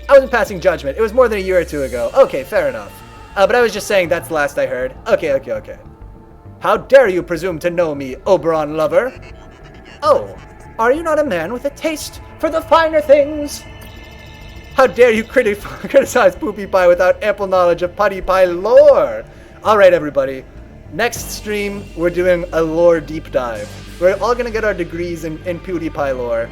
I wasn't passing judgment. It was more than a year or two ago. Okay, fair enough. But I was just saying that's the last I heard. Okay. How dare you presume to know me, Oberon lover? Oh, are you not a man with a taste for the finer things? How dare you criticize Poopy Pie without ample knowledge of Putty Pie lore? Alright, everybody. Next stream, we're doing a lore deep dive. We're all going to get our degrees in PewDiePie lore.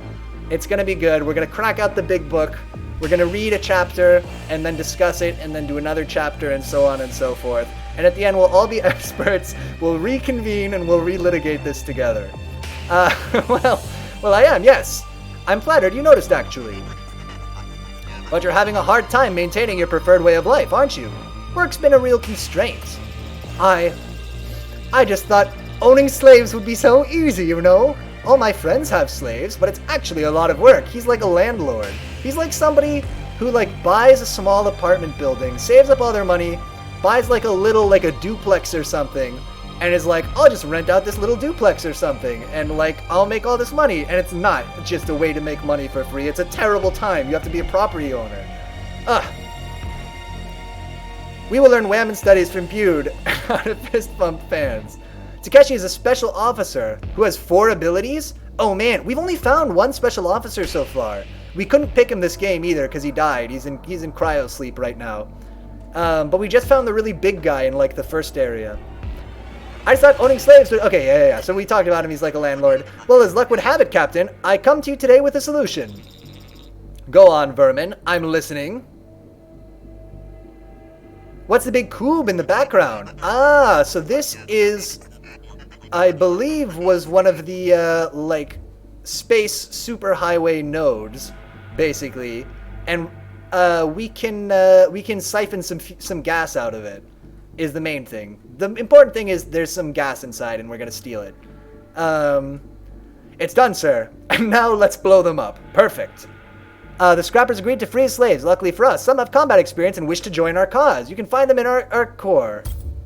It's going to be good. We're going to crack out the big book. We're going to read a chapter and then discuss it and then do another chapter and so on and so forth. And at the end, we'll all be experts. We'll reconvene and we'll relitigate this together. Well, I am, yes. I'm flattered you noticed, actually. But you're having a hard time maintaining your preferred way of life, aren't you? Work's been a real constraint. I just thought owning slaves would be so easy, you know? All my friends have slaves, but it's actually a lot of work. He's like a landlord. He's like somebody who buys a small apartment building, saves up all their money, buys a duplex or something, and is like, I'll just rent out this little duplex or something, and I'll make all this money. And it's not just a way to make money for free. It's a terrible time. You have to be a property owner. We will learn Whammon studies from Bude out of Fist Bump fans. Takeshi is a special officer who has 4 abilities? Oh man, we've only found 1 special officer so far. We couldn't pick him this game either because he died. He's in cryo sleep right now. But we just found the really big guy in the first area. I just thought owning slaves would... Okay, yeah. So we talked about him. He's like a landlord. Well, as luck would have it, Captain, I come to you today with a solution. Go on, vermin. I'm listening. What's the big cube in the background? Ah, so this is... I believe was one of the, space superhighway nodes, basically. And we can siphon some gas out of it, is the main thing. The important thing is there's some gas inside and we're gonna steal it. It's done, sir. And now let's blow them up. Perfect. The scrappers agreed to free slaves. Luckily for us, some have combat experience and wish to join our cause. You can find them in our core.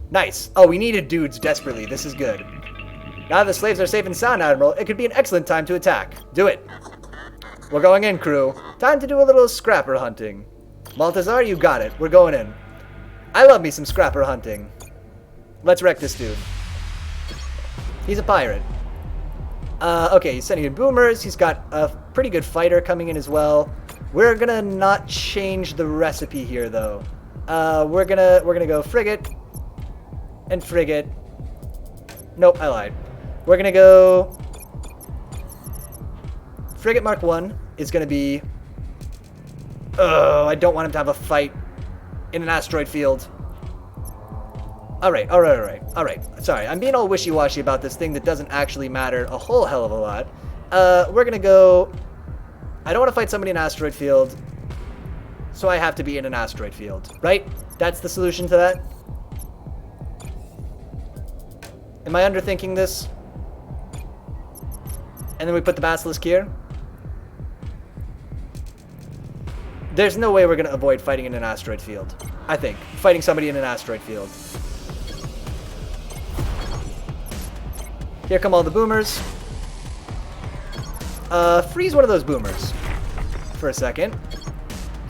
Nice. Oh, we needed dudes desperately. This is good. Now that the slaves are safe and sound, Admiral, it could be an excellent time to attack. Do it. We're going in, crew. Time to do a little scrapper hunting. Baltazar, you got it. We're going in. I love me some scrapper hunting. Let's wreck this dude. He's a pirate. Okay, he's sending in boomers. He's got a pretty good fighter coming in as well. We're gonna not change the recipe here, though. We're gonna go frigate and frigate. Nope, I lied. We're gonna go... Frigate Mark 1 is gonna be... Oh, I don't want him to have a fight in an asteroid field. Alright. Sorry, I'm being all wishy-washy about this thing that doesn't actually matter a whole hell of a lot. We're gonna go... I don't want to fight somebody in an asteroid field, so I have to be in an asteroid field, right? That's the solution to that? Am I underthinking this? And then we put the basilisk here. There's no way we're going to avoid fighting in an asteroid field. I think. Fighting somebody in an asteroid field. Here come all the boomers. Freeze one of those boomers for a second.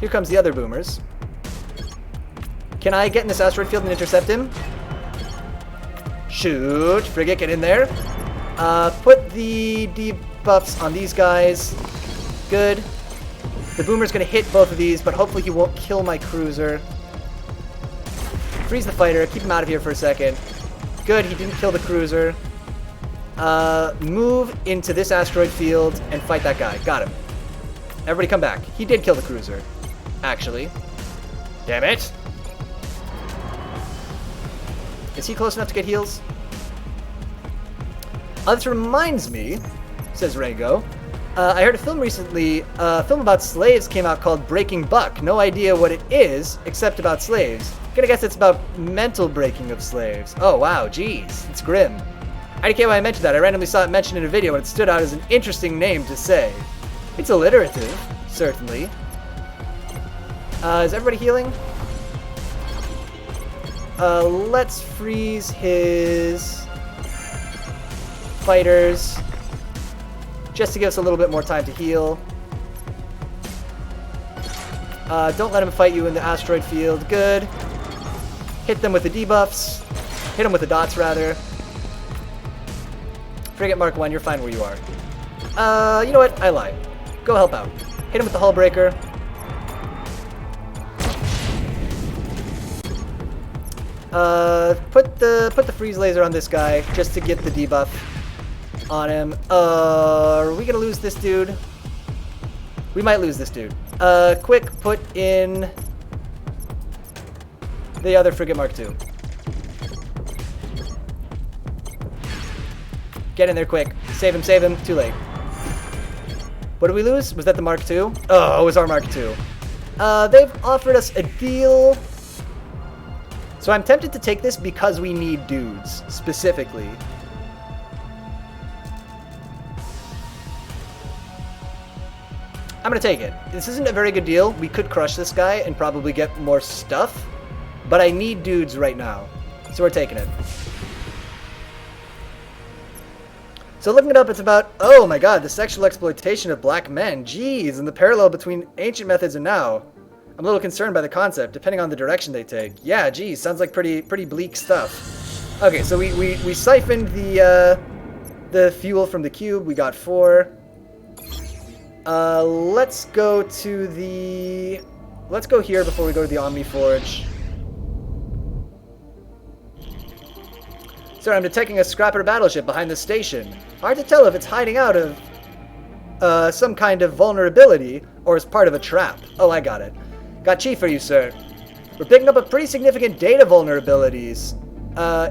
Here comes the other boomers. Can I get in this asteroid field and intercept him? Shoot. Frigate, get in there. Put the debuffs on these guys. Good. The boomer's gonna hit both of these, but hopefully he won't kill my cruiser. Freeze the fighter. Keep him out of here for a second. Good, he didn't kill the cruiser. Move into this asteroid field and fight that guy. Got him. Everybody come back. He did kill the cruiser, actually. Damn it. Is he close enough to get heals? This reminds me, says Rango, I heard a film recently, a film about slaves came out called Breaking Buck. No idea what it is, except about slaves. Gonna guess it's about mental breaking of slaves. Oh wow, geez, it's grim. I don't care why I mentioned that. I randomly saw it mentioned in a video and it stood out as an interesting name to say. It's alliterative, certainly. Is everybody healing? Let's freeze his fighters just to give us a little bit more time to heal. Don't let him fight you in the asteroid field. Good. Hit them with the debuffs. Hit them with the dots, rather. Frigate Mark 1, you're fine where you are. You know what? I lied. Go help out. Hit him with the hull breaker. Put the freeze laser on this guy just to get the debuff on him. Are we gonna lose this dude? We might lose this dude. Quick, put in the other Frigate Mark II. Get in there quick. Save him, save him. Too late. What did we lose? Was that the Mark II? Oh, it was our Mark II. They've offered us a deal. So I'm tempted to take this because we need dudes, specifically. I'm gonna take it. This isn't a very good deal. We could crush this guy and probably get more stuff, but I need dudes right now. So we're taking it. So looking it up, it's about, oh my god, the sexual exploitation of black men. Jeez, and the parallel between ancient methods and now. I'm a little concerned by the concept, depending on the direction they take. Yeah, geez, sounds like pretty bleak stuff. Okay, so we siphoned the fuel from the cube. We got 4. Let's go here before we go to the Omni Forge. Sir, I'm detecting a scrapper battleship behind the station. Hard to tell if it's hiding out of some kind of vulnerability or is part of a trap. Oh, I got it. Got chief for you, sir. We're picking up a pretty significant data vulnerabilities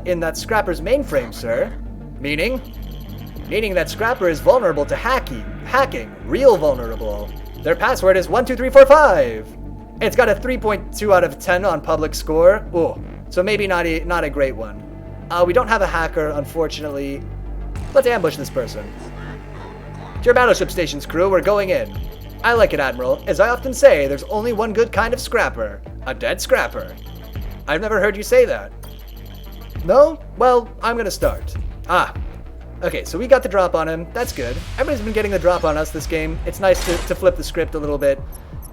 in that scrapper's mainframe, sir. Meaning? Meaning that scrapper is vulnerable to hacking, real vulnerable. Their password is 12345. It's got a 3.2 out of 10 on public score. Ooh, so maybe not a great one. We don't have a hacker, unfortunately. Let's ambush this person. To your battleship station's crew, we're going in. I like it, Admiral. As I often say, there's only one good kind of scrapper. A dead scrapper. I've never heard you say that. No? Well, I'm gonna start. Okay, so we got the drop on him. That's good. Everybody's been getting the drop on us this game. It's nice to flip the script a little bit.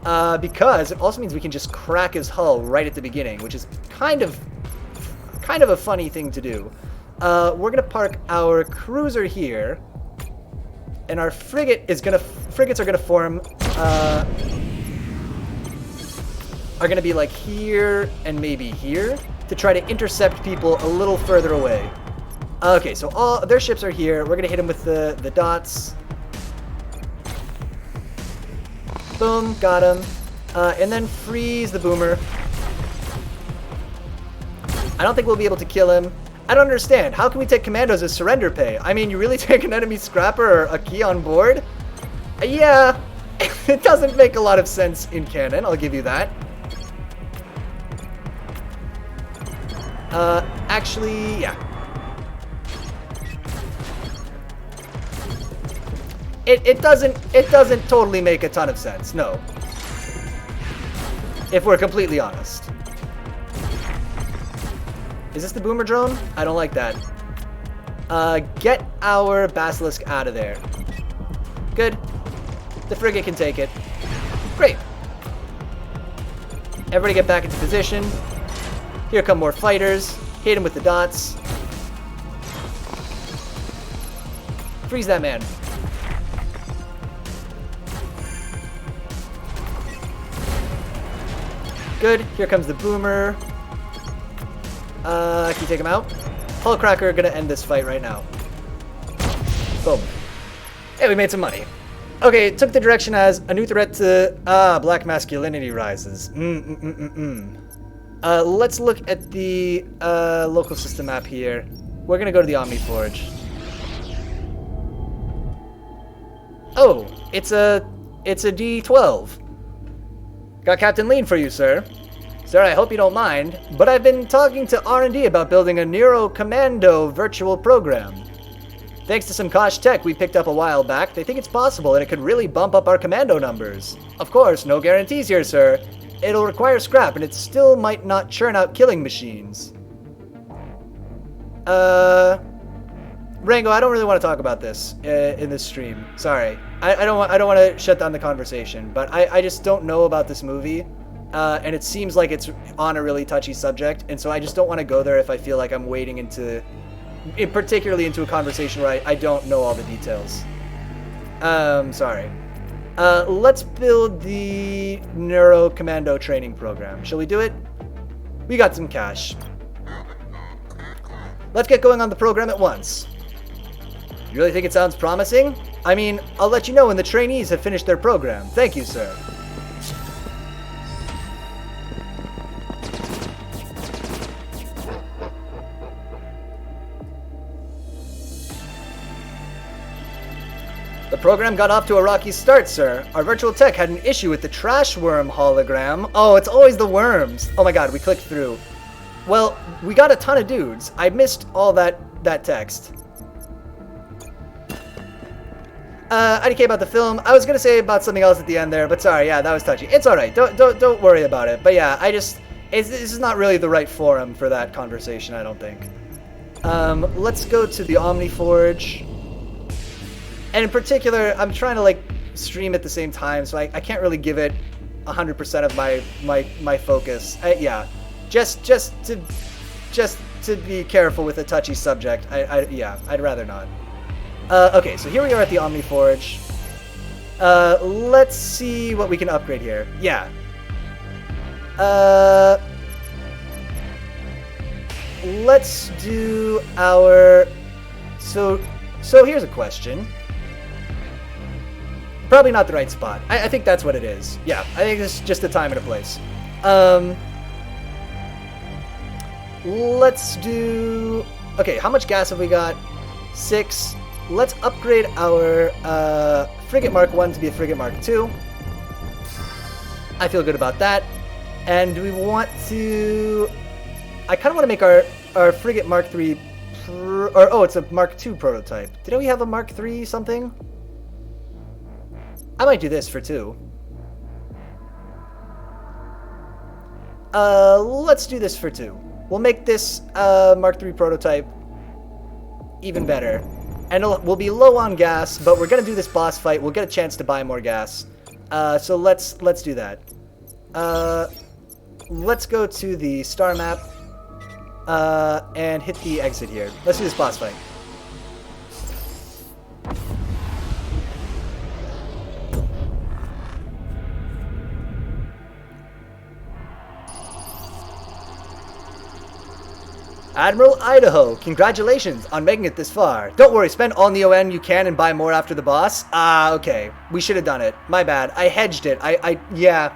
Because it also means we can just crack his hull right at the beginning, which is kind of a funny thing to do. We're gonna park our cruiser here, and our frigates are gonna form, are gonna be like here and maybe here to try to intercept people a little further away. Okay, so all their ships are here. We're gonna hit them with the dots. Boom, got him. And then freeze the boomer. I don't think we'll be able to kill him. I don't understand. How can we take commandos as surrender pay? I mean, you really take an enemy scrapper or a key on board? Yeah, it doesn't make a lot of sense in canon, I'll give you that. Actually, yeah. It doesn't totally make a ton of sense, no. If we're completely honest. Is this the boomer drone? I don't like that. Get our basilisk out of there. Good. The frigate can take it. Great. Everybody get back into position. Here come more fighters. Hit him with the dots. Freeze that man. Good. Here comes the boomer. Can you take him out? Hullcracker gonna end this fight right now. Boom. Hey, we made some money. Okay, it took the direction as a new threat to black masculinity rises. Let's look at the local system map here. We're gonna go to the Omni Forge. Oh, it's a D12. Got Captain Lean for you, sir. Sir, I hope you don't mind, but I've been talking to R&D about building a Neuro Commando virtual program. Thanks to some Kosh tech we picked up a while back, they think it's possible that it could really bump up our commando numbers. Of course, no guarantees here, sir. It'll require scrap, and it still might not churn out killing machines. Rango, I don't really want to talk about this in this stream. Sorry. I don't want to shut down the conversation, but I just don't know about this movie. And it seems like it's on a really touchy subject, and so I just don't want to go there if I feel like I'm wading into particularly into a conversation where I don't know all the details. Sorry. Let's build the Neuro Commando training program. Shall we do it? We got some cash. Let's get going on the program at once. You really think it sounds promising? I mean, I'll let you know when the trainees have finished their program. Thank you, sir. The program got off to a rocky start, sir. Our virtual tech had an issue with the trash worm hologram. Oh, it's always the worms. Oh my god, we clicked through. Well, we got a ton of dudes. I missed all that text. IDK about the film. I was gonna say about something else at the end there, but sorry, yeah, that was touchy. It's alright, don't worry about it. But yeah, this is not really the right forum for that conversation, I don't think. Let's go to the Omniforge. And in particular, I'm trying to like stream at the same time, so I can't really give it 100% of my focus. Yeah, just to be careful with a touchy subject. Yeah, I'd rather not. Okay, so here we are at the Omniforge. Let's see what we can upgrade here. Yeah. Let's do our. So here's a question. Probably not the right spot. I think that's what it is. Yeah, I think it's just a time and a place. Let's do... Okay, how much gas have we got? 6. Let's upgrade our Frigate Mark 1 to be a Frigate Mark 2. I feel good about that. And we want to... I kind of want to make our Frigate Mark 3... it's a Mark 2 prototype. Didn't we have a Mark 3 something? I might do this for 2. Let's do this for 2. We'll make this Mark 3 prototype even better. And we'll be low on gas, but we're gonna do this boss fight. We'll get a chance to buy more gas. So let's do that. Let's go to the star map and hit the exit here. Let's do this boss fight. Admiral Idaho, congratulations on making it this far. Don't worry, spend all Neo-N you can and buy more after the boss. Okay. We should have done it. My bad. I hedged it. Yeah.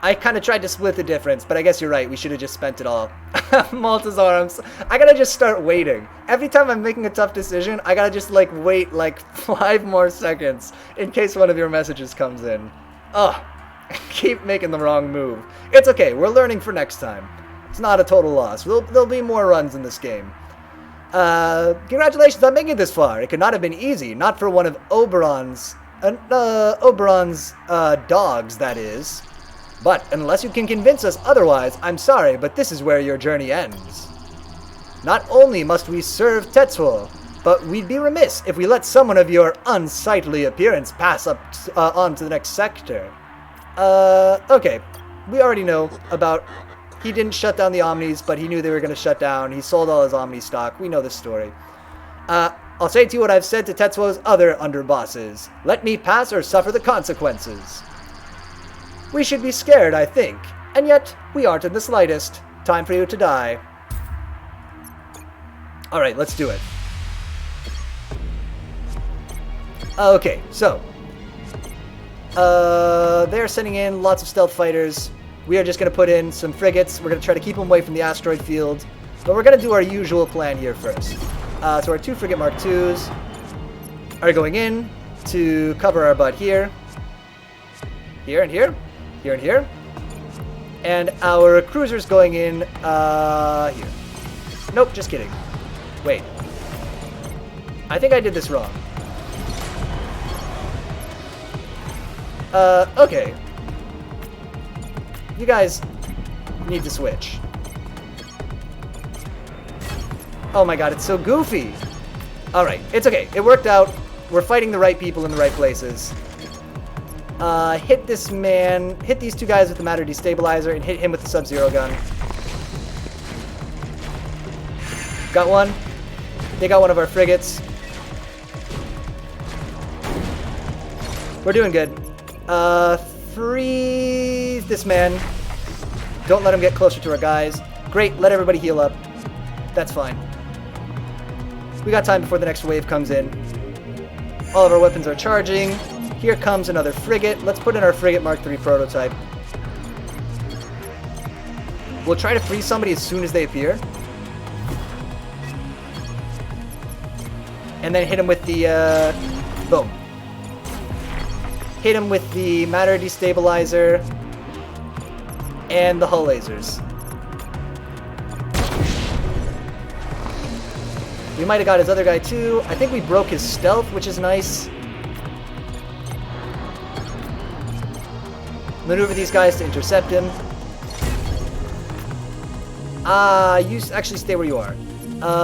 I kind of tried to split the difference, but I guess you're right. We should have just spent it all. Maltazar, I gotta just start waiting. Every time I'm making a tough decision, I gotta just, like, wait, like, 5 more seconds in case one of your messages comes in. Ugh. Keep making the wrong move. It's okay. We're learning for next time. It's not a total loss. There'll be more runs in this game. Congratulations on making it this far. It could not have been easy, not for one of Oberon's dogs, that is. But unless you can convince us otherwise, I'm sorry, but this is where your journey ends. Not only must we serve Tetsuo, but we'd be remiss if we let someone of your unsightly appearance pass up on to the next sector. Okay. We already know about... He didn't shut down the Omnis, but he knew they were going to shut down. He sold all his Omni stock. We know this story. I'll say to you what I've said to Tetsuo's other underbosses. Let me pass or suffer the consequences. We should be scared, I think. And yet, we aren't in the slightest. Time for you to die. Alright, let's do it. Okay, so. They're sending in lots of stealth fighters. We are just going to put in some frigates. We're going to try to keep them away from the asteroid field. But we're going to do our usual plan here first. So our 2 Frigate Mark 2s are going in to cover our butt here. Here and here. Here and here. And our cruiser's going in here. Nope, just kidding. Wait. I think I did this wrong. Okay. You guys need to switch. Oh my god, it's so goofy. Alright, it's okay. It worked out. We're fighting the right people in the right places. Hit this man. Hit these 2 guys with the matter destabilizer and hit him with the sub-zero gun. Got one. They got one of our frigates. We're doing good. Freeze this man. Don't let him get closer to our guys. Great, let everybody heal up. That's fine. We got time before the next wave comes in. All of our weapons are charging. Here comes another frigate. Let's put in our frigate Mark III prototype. We'll try to freeze somebody as soon as they appear. And then hit him with the, boom. Hit him with the matter destabilizer and the hull lasers. We might have got his other guy too. I think we broke his stealth, which is nice. Maneuver these guys to intercept him. You actually stay where you are.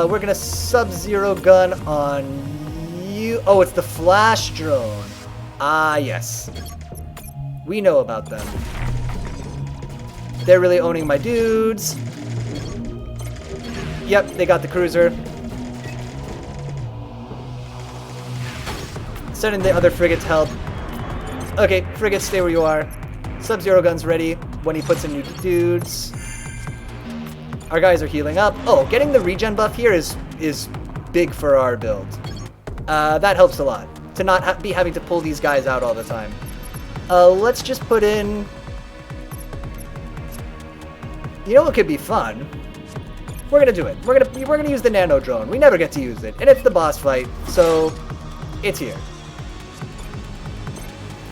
We're gonna sub-zero gun on you. Oh, it's the flash drone. Ah, yes. We know about them. They're really owning my dudes. Yep, they got the cruiser. Sending the other frigate to help. Okay, frigate, stay where you are. Sub-zero gun's ready when he puts in new dudes. Our guys are healing up. Oh, getting the regen buff here is big for our build. That helps a lot. To not be having to pull these guys out all the time. Let's just put in... You know what could be fun? We're gonna do it. We're gonna use the nano drone. We never get to use it, and it's the boss fight, so it's here.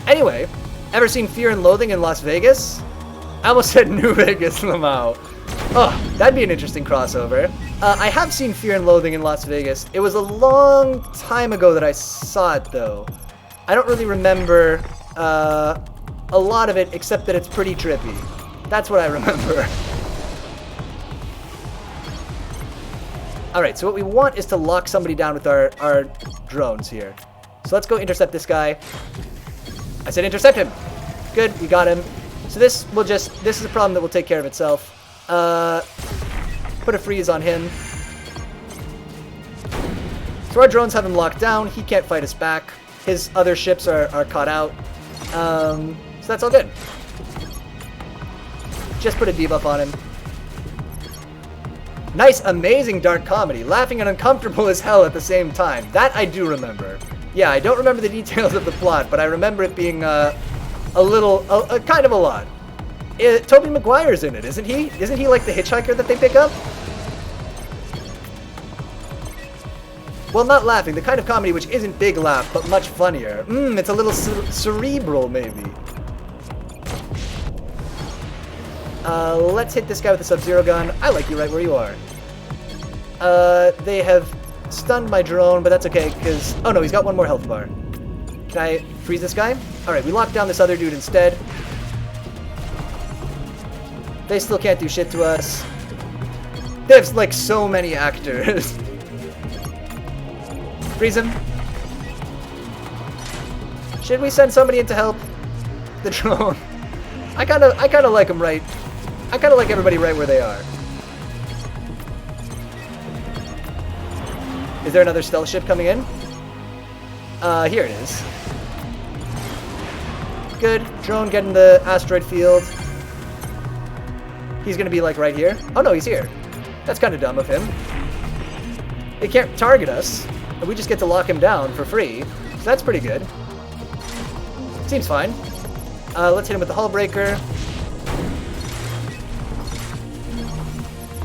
Anyway, ever seen Fear and Loathing in Las Vegas? I almost said New Vegas, Lamau. Oh, that'd be an interesting crossover. I have seen Fear and Loathing in Las Vegas. It was a long time ago that I saw it, though. I don't really remember a lot of it, except that it's pretty trippy. That's what I remember. Alright, so what we want is to lock somebody down with our drones here. So let's go intercept this guy. I said intercept him. Good, we got him. So this is a problem that will take care of itself. Put a freeze on him. So our drones have him locked down. He can't fight us back. His other ships are caught out. So that's all good. Just put a debuff on him. Nice, amazing dark comedy. Laughing and uncomfortable as hell at the same time. That I do remember. Yeah, I don't remember the details of the plot, but I remember it being a little, kind of a lot. Tobey Maguire's in it, isn't he? Isn't he like the hitchhiker that they pick up? Well, not laughing, the kind of comedy which isn't big laugh, but much funnier. It's a little cerebral, maybe. Let's hit this guy with the Sub-Zero gun. I like you right where you are. They have stunned my drone, but that's okay, because... Oh no, he's got one more health bar. Can I freeze this guy? Alright, we locked down this other dude instead. They still can't do shit to us. They have, like, so many actors. Freeze him. Should we send somebody in to help the drone? I kind of like them right. I kind of like everybody right where they are. Is there another stealth ship coming in? Here it is. Good. Drone getting the asteroid field. He's gonna be like right here. Oh no, he's here. That's kind of dumb of him. He can't target us, and we just get to lock him down for free. So that's pretty good. Seems fine. Let's hit him with the hull breaker.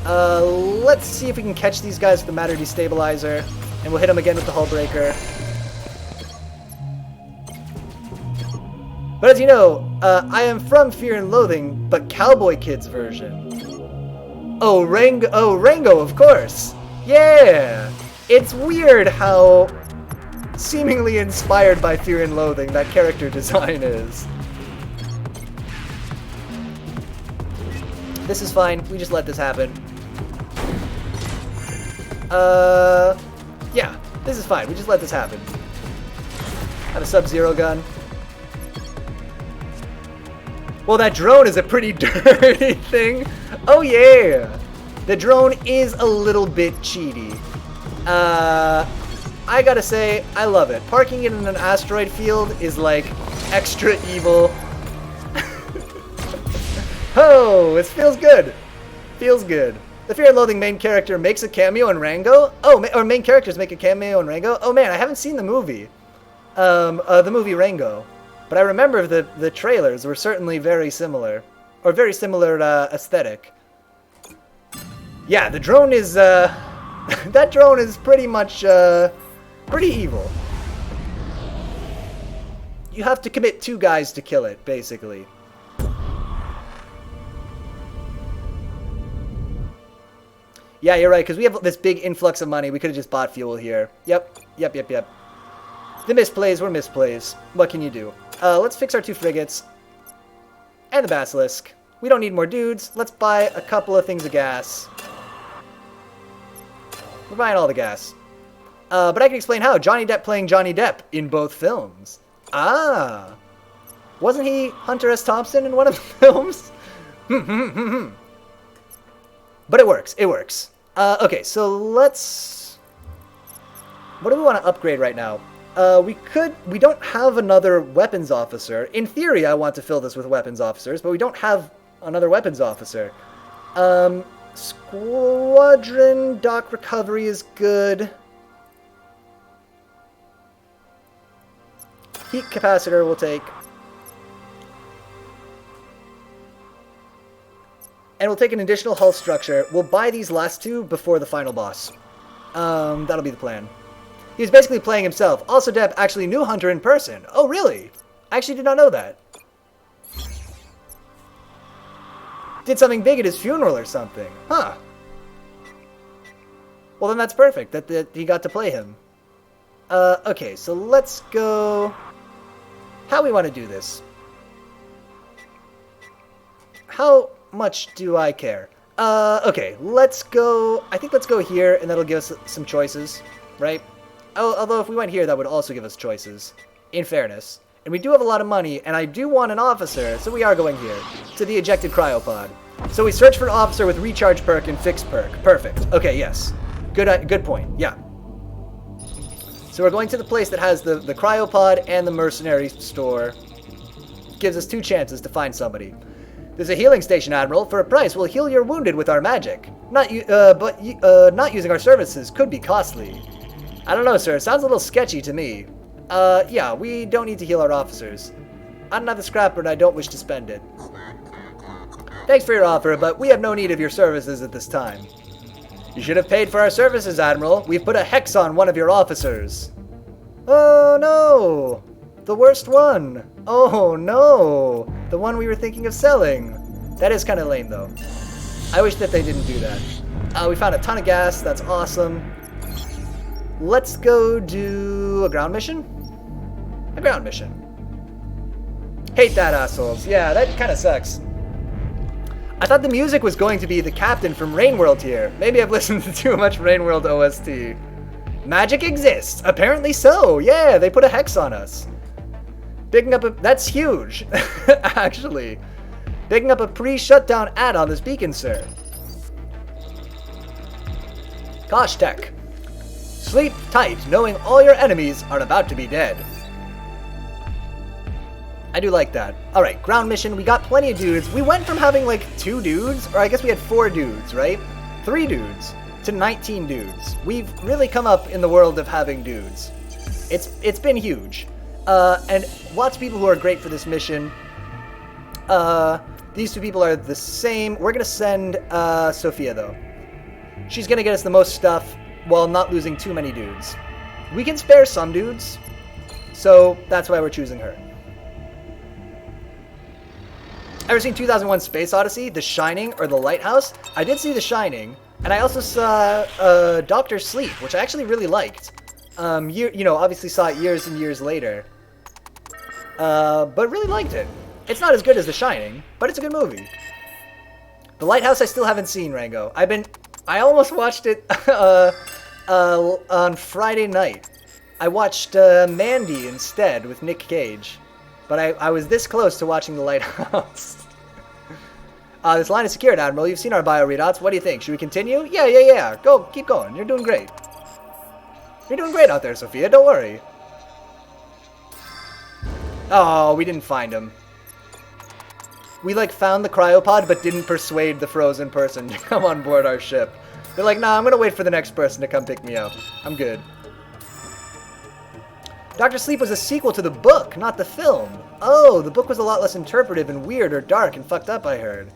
Let's see if we can catch these guys with the matter destabilizer, and we'll hit him again with the hull breaker. But as you know, I am from Fear and Loathing, but Cowboy Kids version. Oh, Rango, of course. Yeah! It's weird how seemingly inspired by Fear and Loathing that character design is. This is fine. We just let this happen. Yeah, this is fine. We just let this happen. Have a Sub-Zero gun. Well, that drone is a pretty dirty thing. Oh, yeah. The drone is a little bit cheaty. I gotta say, I love it. Parking it in an asteroid field is like extra evil. Oh, it feels good. Feels good. The Fear and Loathing main character makes a cameo in Rango. Oh, or main characters make a cameo in Rango. Oh man, I haven't seen the movie. The movie Rango. But I remember the trailers were certainly very similar. Or very similar aesthetic. Yeah, the drone is, that drone is pretty much, pretty evil. You have to commit 2 guys to kill it, basically. Yeah, you're right, because we have this big influx of money. We could have just bought fuel here. Yep. The misplays were misplays. What can you do? Let's fix our 2 frigates. And the basilisk. We don't need more dudes. Let's buy a couple of things of gas. We're buying all the gas. But I can explain how. Johnny Depp playing Johnny Depp in both films. Ah. Wasn't he Hunter S. Thompson in one of the films? But it works. It works. Okay, so let's... What do we want to upgrade right now? We don't have another weapons officer. In theory, I want to fill this with weapons officers, but we don't have another weapons officer. Squadron dock recovery is good. Heat capacitor we'll take. And we'll take an additional hull structure. We'll buy these last 2 before the final boss. That'll be the plan. He was basically playing himself. Also, Depp actually knew Hunter in person. Oh, really? I actually did not know that. Did something big at his funeral or something. Huh. Well, then that's perfect that he got to play him. Okay, so let's go... How we want to do this? How much do I care? Okay, let's go... I think let's go here, and that'll give us some choices, right? Although if we went here, that would also give us choices, in fairness. And we do have a lot of money, and I do want an officer, so we are going here, to the ejected cryopod. So we search for an officer with recharge perk and fixed perk. Perfect. Okay, yes. Good point. Yeah. So we're going to the place that has the cryopod and the mercenary store. Gives us 2 chances to find somebody. There's a healing station, Admiral. For a price, we'll heal your wounded with our magic. Not using our services could be costly. I don't know, sir. It sounds a little sketchy to me. Yeah, we don't need to heal our officers. I don't have the scrapper and I don't wish to spend it. Thanks for your offer, but we have no need of your services at this time. You should have paid for our services, Admiral. We've put a hex on one of your officers. Oh, no. The worst one. Oh, no. The one we were thinking of selling. That is kind of lame, though. I wish that they didn't do that. We found a ton of gas. That's awesome. Let's go do a ground mission? A ground mission. Hate that, assholes. Yeah, that kind of sucks. I thought the music was going to be the captain from Rainworld here. Maybe I've listened to too much Rainworld OST. Magic exists. Apparently so. Yeah, they put a hex on us. Picking up a... That's huge. Actually. Picking up a pre-shutdown ad on this beacon, sir. Gosh, Tech. Sleep tight, knowing all your enemies are about to be dead. I do like that. Alright, ground mission. We got plenty of dudes. We went from having like 2 dudes, or I guess we had 4 dudes, right? 3 dudes to 19 dudes. We've really come up in the world of having dudes. It's been huge. And lots of people who are great for this mission. These 2 people are the same. We're going to send Sophia, though. She's going to get us the most stuff while not losing too many dudes. We can spare some dudes, so that's why we're choosing her. Ever seen 2001 Space Odyssey, The Shining, or The Lighthouse? I did see The Shining, and I also saw Dr. Sleep, which I actually really liked. You know, obviously saw it years and years later. But really liked it. It's not as good as The Shining, but it's a good movie. The Lighthouse I still haven't seen, Rango. I almost watched it on Friday night. I watched Mandy instead with Nick Cage. But I was this close to watching The Lighthouse. This line is secured, Admiral. You've seen our bio readouts. What do you think? Should we continue? Yeah. Go. Keep going. You're doing great. You're doing great out there, Sophia. Don't worry. Oh, we didn't find him. We, like, found the cryopod, but didn't persuade the frozen person to come on board our ship. They're like, nah, I'm gonna wait for the next person to come pick me up. I'm good. Dr. Sleep was a sequel to the book, not the film. Oh, the book was a lot less interpretive and weird or dark and fucked up, I heard.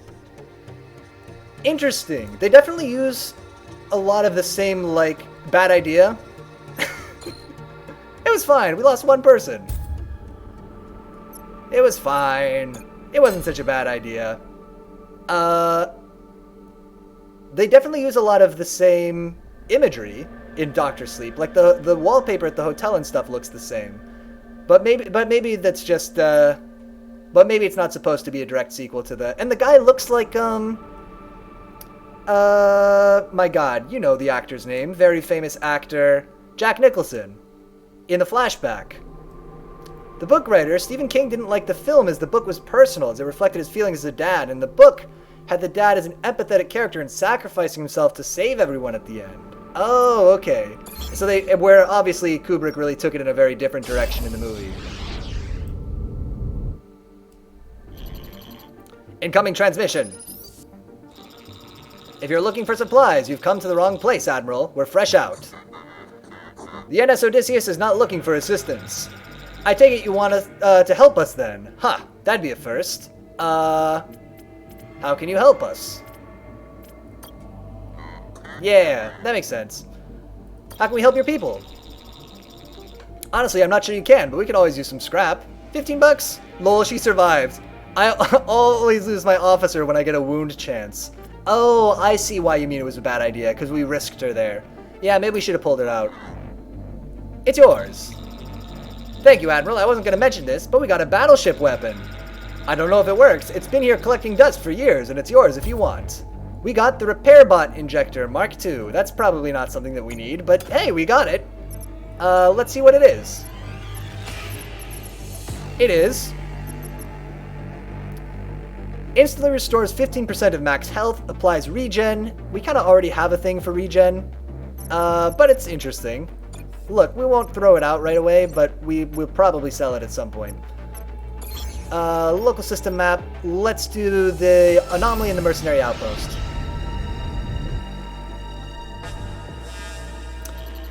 Interesting. They definitely use a lot of the same, like, bad idea. It was fine. We lost one person. It was fine. It wasn't such a bad idea. They definitely use a lot of the same imagery in Dr. Sleep. Like the wallpaper at the hotel and stuff looks the same. But maybe that's just but maybe it's not supposed to be a direct sequel to the. And the guy looks like my God, you know the actor's name, very famous actor Jack Nicholson in the flashback. The book writer, Stephen King, didn't like the film as the book was personal, as it reflected his feelings as a dad, and the book had the dad as an empathetic character and sacrificing himself to save everyone at the end. Oh, okay. So where obviously Kubrick really took it in a very different direction in the movie. Incoming transmission. If you're looking for supplies, you've come to the wrong place, Admiral. We're fresh out. The NS Odysseus is not looking for assistance. I take it you want to help us then. Huh, that'd be a first. How can you help us? Yeah, that makes sense. How can we help your people? Honestly, I'm not sure you can, but we could always use some scrap. 15 bucks? Lol, she survived. I always lose my officer when I get a wound chance. Oh, I see why you mean it was a bad idea, because we risked her there. Yeah, maybe we should have pulled her out. It's yours. Thank you, Admiral. I wasn't going to mention this, but we got a battleship weapon. I don't know if it works. It's been here collecting dust for years, and it's yours if you want. We got the Repair Bot Injector Mark II. That's probably not something that we need, but hey, we got it. Let's see what it is. It is. Instantly restores 15% of max health, applies regen. We kind of already have a thing for regen, but it's interesting. Look, we won't throw it out right away, but we'll probably sell it at some point. Local system map. Let's do the anomaly in the mercenary outpost.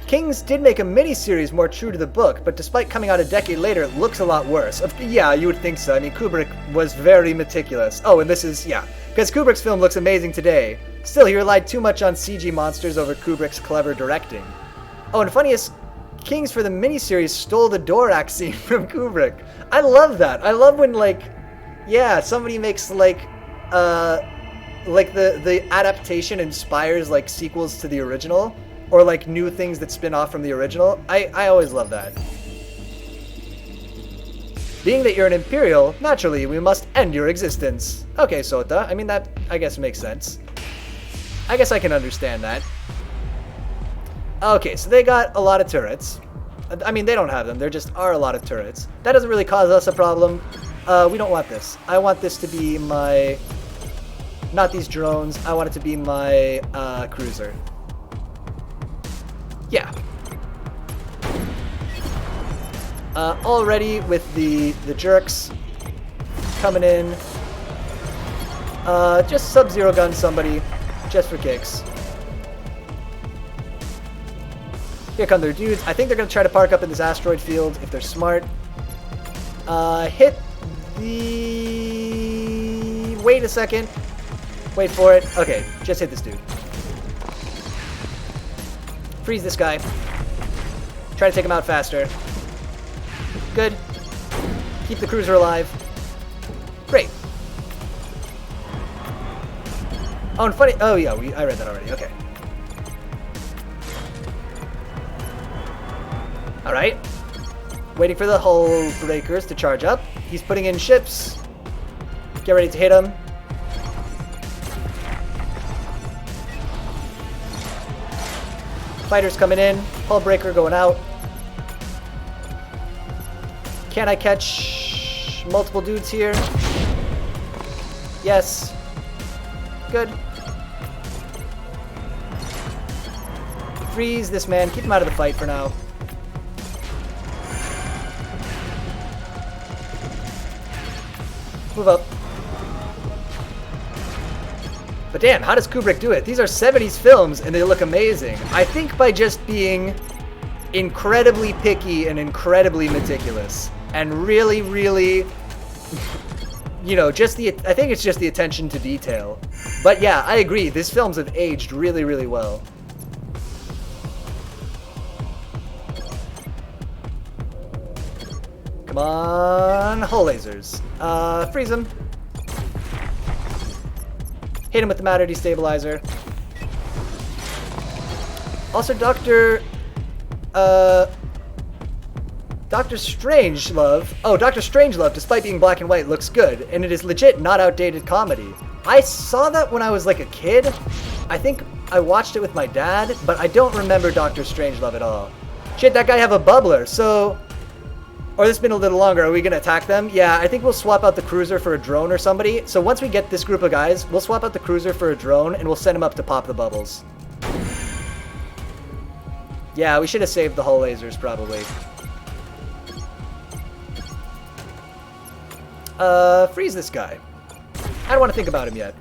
Kings did make a mini-series more true to the book, but despite coming out a decade later, it looks a lot worse. Yeah, you would think so. I mean, Kubrick was very meticulous. Oh, and this is, yeah, because Kubrick's film looks amazing today. Still, he relied too much on CG monsters over Kubrick's clever directing. Oh, and funniest, Kings for the miniseries stole the Dvorak scene from Kubrick. I love that. I love when, like, yeah, somebody makes, like the adaptation inspires, like, sequels to the original, or, like, new things that spin off from the original. I always love that. Being that you're an Imperial, naturally, we must end your existence. Okay, Sota. I mean, that, I guess, makes sense. I guess I can understand that. Okay, so they got a lot of turrets. I mean, they don't have them. There just are a lot of turrets. That doesn't really cause us a problem. We don't want this. I want this to be my... Not these drones. I want it to be my cruiser. Yeah. Already with the jerks coming in. Just Sub-Zero gun somebody, just for kicks. Here come their dudes. I think they're going to try to park up in this asteroid field if they're smart. Hit the... Wait a second. Wait for it. Okay, just hit this dude. Freeze this guy. Try to take him out faster. Good. Keep the cruiser alive. Great. Oh, and funny... Oh, yeah, I read that already. Okay. Alright. Waiting for the hull breakers to charge up. He's putting in ships. Get ready to hit him. Fighters coming in. Hull breaker going out. Can I catch multiple dudes here? Yes. Good. freeze this man. Keep him out of the fight for now. Move up. But damn, how does Kubrick do it? These are 70s films and they look amazing. I think by just being incredibly picky and incredibly meticulous. And really, really, you know, I think it's just the attention to detail. But yeah, I agree. These films have aged really, really well. Come on, hull lasers. Freeze him. Hit him with the matter destabilizer. Also, Dr. Strangelove. Oh, Dr. Strangelove, despite being black and white, looks good, and it is legit not outdated comedy. I saw that when I was like a kid. I think I watched it with my dad, but I don't remember Dr. Strangelove at all. Shit, that guy have a bubbler, so... Or this has been a little longer. Are we going to attack them? Yeah, I think we'll swap out the cruiser for a drone or somebody. So once we get this group of guys, we'll swap out the cruiser for a drone, and we'll send him up to pop the bubbles. Yeah, we should have saved the hull lasers, probably. Freeze this guy. I don't want to think about him yet.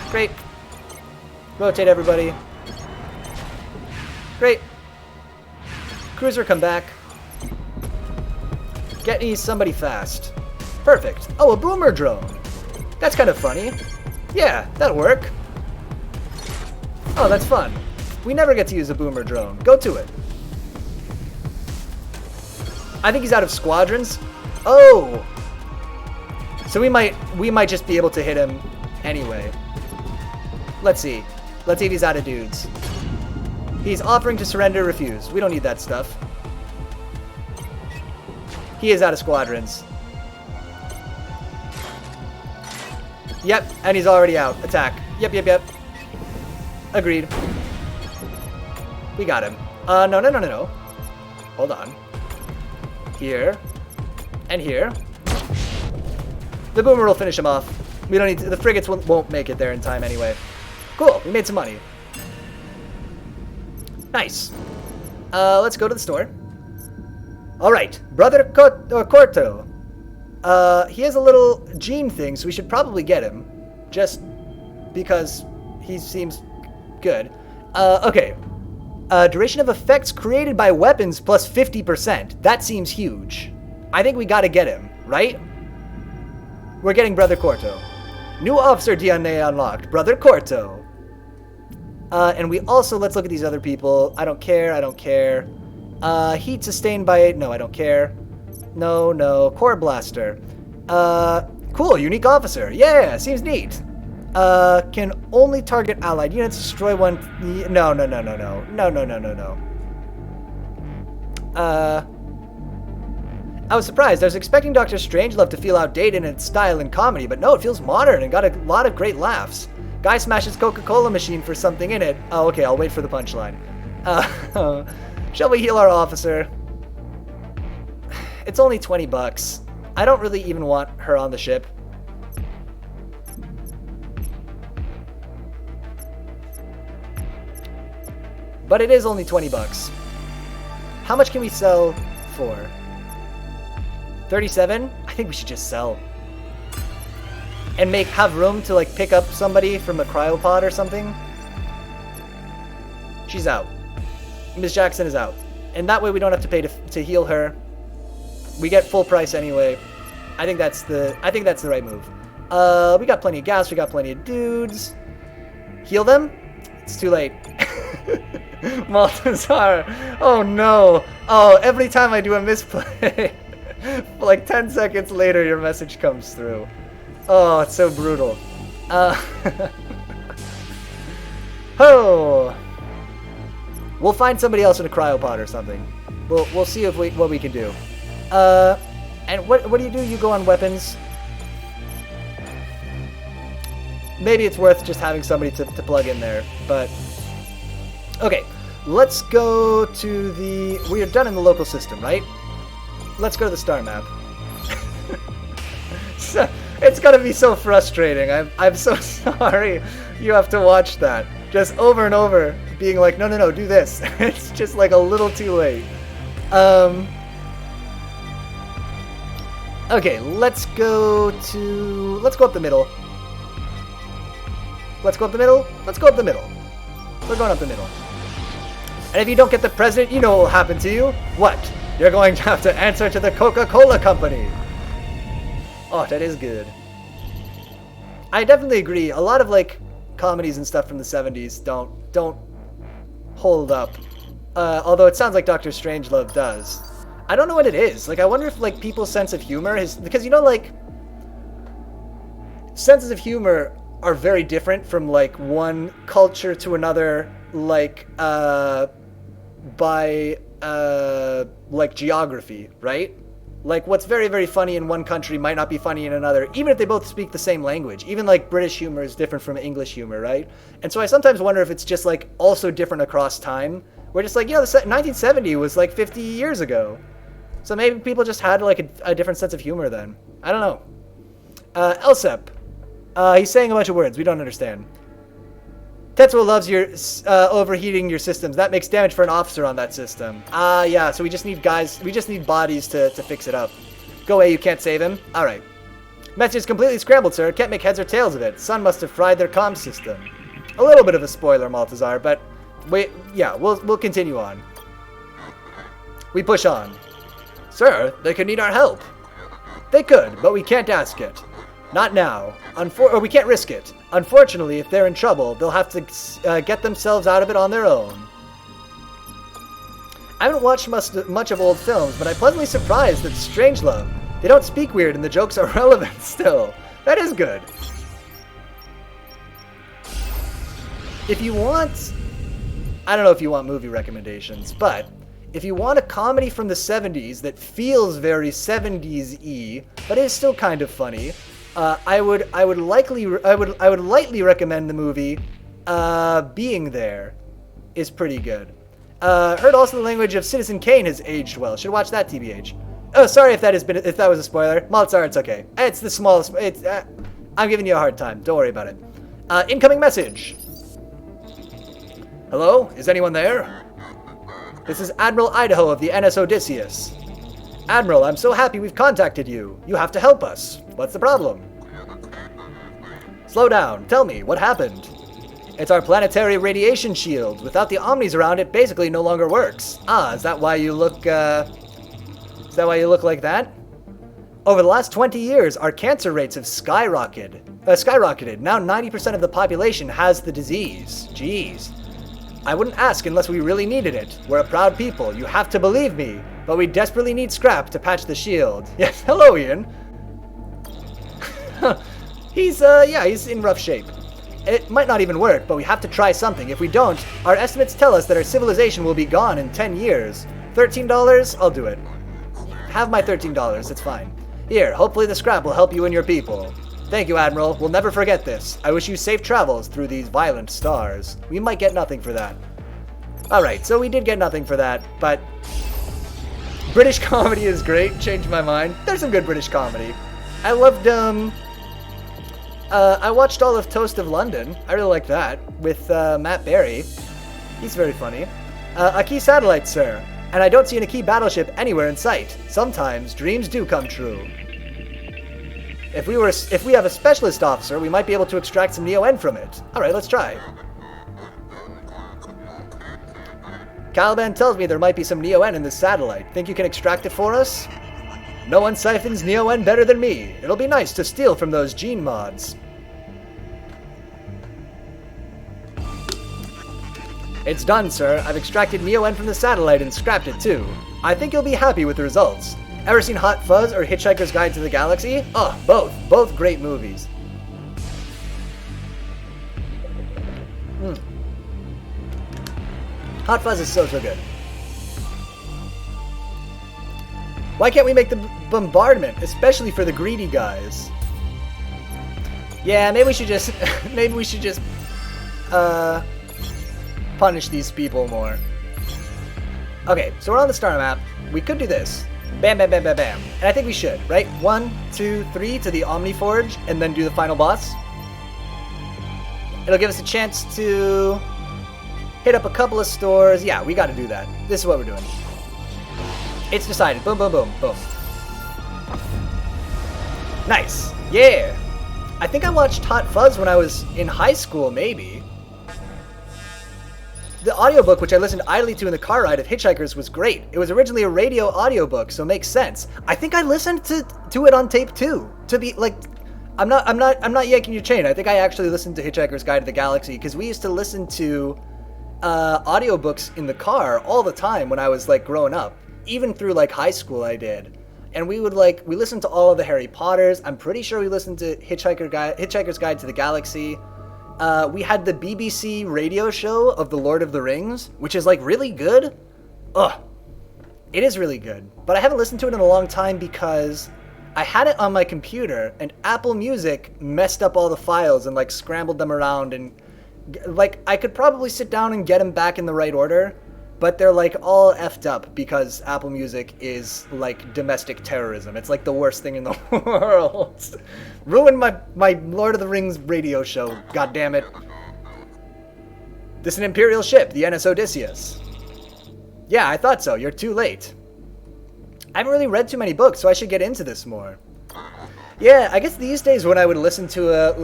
Great. Rotate everybody. Great. Cruiser, come back. Get me somebody fast. Perfect. Oh, a boomer drone. That's kind of funny. Yeah, that'll work. Oh, that's fun. We never get to use a boomer drone. Go to it. I think he's out of squadrons. Oh! So we might just be able to hit him anyway. Let's see. Let's see if he's out of dudes. He's offering to surrender, refuse. We don't need that stuff. He is out of squadrons. Yep, and he's already out. Attack. Yep. Agreed. We got him. No. Hold on. Here. And here. The boomer will finish him off. We don't need to, the frigates won't make it there in time anyway. Cool, we made some money. Nice. Let's go to the store. Alright, Brother Corto. He has a little gene thing, so we should probably get him. Just because he seems good. Okay. Duration of effects created by weapons plus 50%. That seems huge. I think we gotta get him, right? We're getting Brother Corto. New officer DNA unlocked. Brother Corto. And we also, let's look at these other people. I don't care. Heat sustained by, no, I don't care. No. Core blaster. Cool, unique officer. Yeah, seems neat. Can only target allied units, destroy one. No. I was surprised. I was expecting Dr. Strangelove to feel outdated in its style and comedy, but no, it feels modern and got a lot of great laughs. Guy smashes Coca-Cola machine for something in it. Oh, okay, I'll wait for the punchline. Shall we heal our officer? It's only 20 bucks. I don't really even want her on the ship. But it is only 20 bucks. How much can we sell for? 37? I think we should just sell. And have room to like pick up somebody from a cryopod or something. She's out. Ms. Jackson is out. And that way we don't have to pay to heal her. We get full price anyway. I think that's the right move. We got plenty of gas, we got plenty of dudes. Heal them? It's too late. Maltazar. Oh no. Oh, every time I do a misplay, like 10 seconds later your message comes through. Oh, it's so brutal. Oh. We'll find somebody else in a cryopod or something. We'll see what we can do. And what do you do? You go on weapons. Maybe it's worth just having somebody to plug in there, but okay. Let's go to the. We are done in the local system, right? Let's go to the star map. It's gonna be so frustrating. I'm so sorry you have to watch that. Just over and over, being like, no, no, no, do this. It's just like a little too late. Okay, let's go up the middle. Let's go up the middle. Let's go up the middle. We're going up the middle. And if you don't get the president, you know what will happen to you. What? You're going to have to answer to the Coca-Cola company. Oh, that is good. I definitely agree. A lot of like comedies and stuff from the 70s don't hold up. Although it sounds like Dr. Strangelove does. I don't know what it is. Like, I wonder if like people's sense of humor is because, you know, like senses of humor are very different from like one culture to another, like by like geography, right? Like what's very, very funny in one country might not be funny in another, even if they both speak the same language. Even like British humor is different from English humor, right? And so I sometimes wonder if it's just like also different across time. We're just like, you know, 1970 was like 50 years ago. So maybe people just had like a different sense of humor then. I don't know. Elsep. He's saying a bunch of words we don't understand. Tetsuo loves your overheating your systems. That makes damage for an officer on that system. Yeah, so we just need bodies to fix it up. Go away, you can't save him. Alright. Message is completely scrambled, sir. Can't make heads or tails of it. Sun must have fried their comm system. A little bit of a spoiler, Maltazar, but we'll continue on. We push on. Sir, they could need our help. They could, but we can't ask it. Not now. Or we can't risk it. Unfortunately, if they're in trouble, they'll have to get themselves out of it on their own. I haven't watched much of old films, but I'm pleasantly surprised that Strangelove. They don't speak weird and the jokes are relevant still. That is good. If you want... I don't know if you want movie recommendations, but if you want a comedy from the 70s that feels very 70s-y, but is still kind of funny, I would lightly recommend the movie Being There. Is pretty good. Heard also the language of Citizen Kane has aged well. Should watch that, TBH. Oh, sorry if that was a spoiler. Maltzar, it's okay. It's the smallest. I'm giving you a hard time. Don't worry about it. Incoming message. Hello? Is anyone there? This is Admiral Idaho of the NS Odysseus. Admiral, I'm so happy we've contacted you. You have to help us. What's the problem? Slow down. Tell me, what happened? It's our planetary radiation shield. Without the Omnis around, it basically no longer works. Ah, is that why you look like that? Over the last 20 years, our cancer rates have skyrocketed. Now 90% of the population has the disease. Jeez. I wouldn't ask unless we really needed it. We're a proud people. You have to believe me. But we desperately need scrap to patch the shield. Yes, hello, Ian. He's in rough shape. It might not even work, but we have to try something. If we don't, our estimates tell us that our civilization will be gone in 10 years. $13? I'll do it. Have my $13. It's fine. Here, hopefully the scrap will help you and your people. Thank you, Admiral. We'll never forget this. I wish you safe travels through these violent stars. We might get nothing for that. Alright, so we did get nothing for that, but... British comedy is great. Changed my mind. There's some good British comedy. I loved, I watched all of Toast of London. I really like that. With, Matt Berry. He's very funny. A key satellite, sir. And I don't see a key battleship anywhere in sight. Sometimes dreams do come true. If we have a specialist officer, we might be able to extract some Neo-N from it. Alright, let's try. Caliban tells me there might be some Neo-N in this satellite. Think you can extract it for us? No one siphons Neo-N better than me. It'll be nice to steal from those gene mods. It's done, sir. I've extracted Neo-N from the satellite and scrapped it too. I think you'll be happy with the results. Ever seen Hot Fuzz or Hitchhiker's Guide to the Galaxy? Oh, both. Both great movies. Hot Fuzz is so good. Why can't we make the bombardment, especially for the greedy guys? Yeah, maybe we should just punish these people more. Okay, so we're on the star map. We could do this. Bam, bam, bam, bam, bam. And I think we should, right? 1, 2, 3 to the Omniforge, and then do the final boss. And It'll give us a chance to hit up a couple of stores. Yeah, we gotta do that. This is what we're doing. It's decided. Boom, boom, boom, boom. Nice. Yeah. I think I watched Hot Fuzz when I was in high school, maybe. The audiobook, which I listened idly to in the car ride of Hitchhikers, was great. It was originally a radio audiobook, so it makes sense. I think I listened to it on tape too. To be like, I'm not yanking your chain. I think I actually listened to Hitchhiker's Guide to the Galaxy because we used to listen to audiobooks in the car all the time when I was like growing up. Even through like high school, I did. And we listened to all of the Harry Potters. I'm pretty sure we listened to Hitchhiker's Guide to the Galaxy. We had the BBC radio show of The Lord of the Rings, which is like really good. Ugh. It is really good. But I haven't listened to it in a long time because I had it on my computer and Apple Music messed up all the files and like scrambled them around, and like I could probably sit down and get them back in the right order, but they're like all effed up because Apple Music is like domestic terrorism. It's like the worst thing in the world. Ruined my Lord of the Rings radio show. God damn it. This is an Imperial ship, the NS Odysseus. Yeah, I thought so. You're too late. I haven't really read too many books, so I should get into this more. Yeah, I guess these days when I would listen to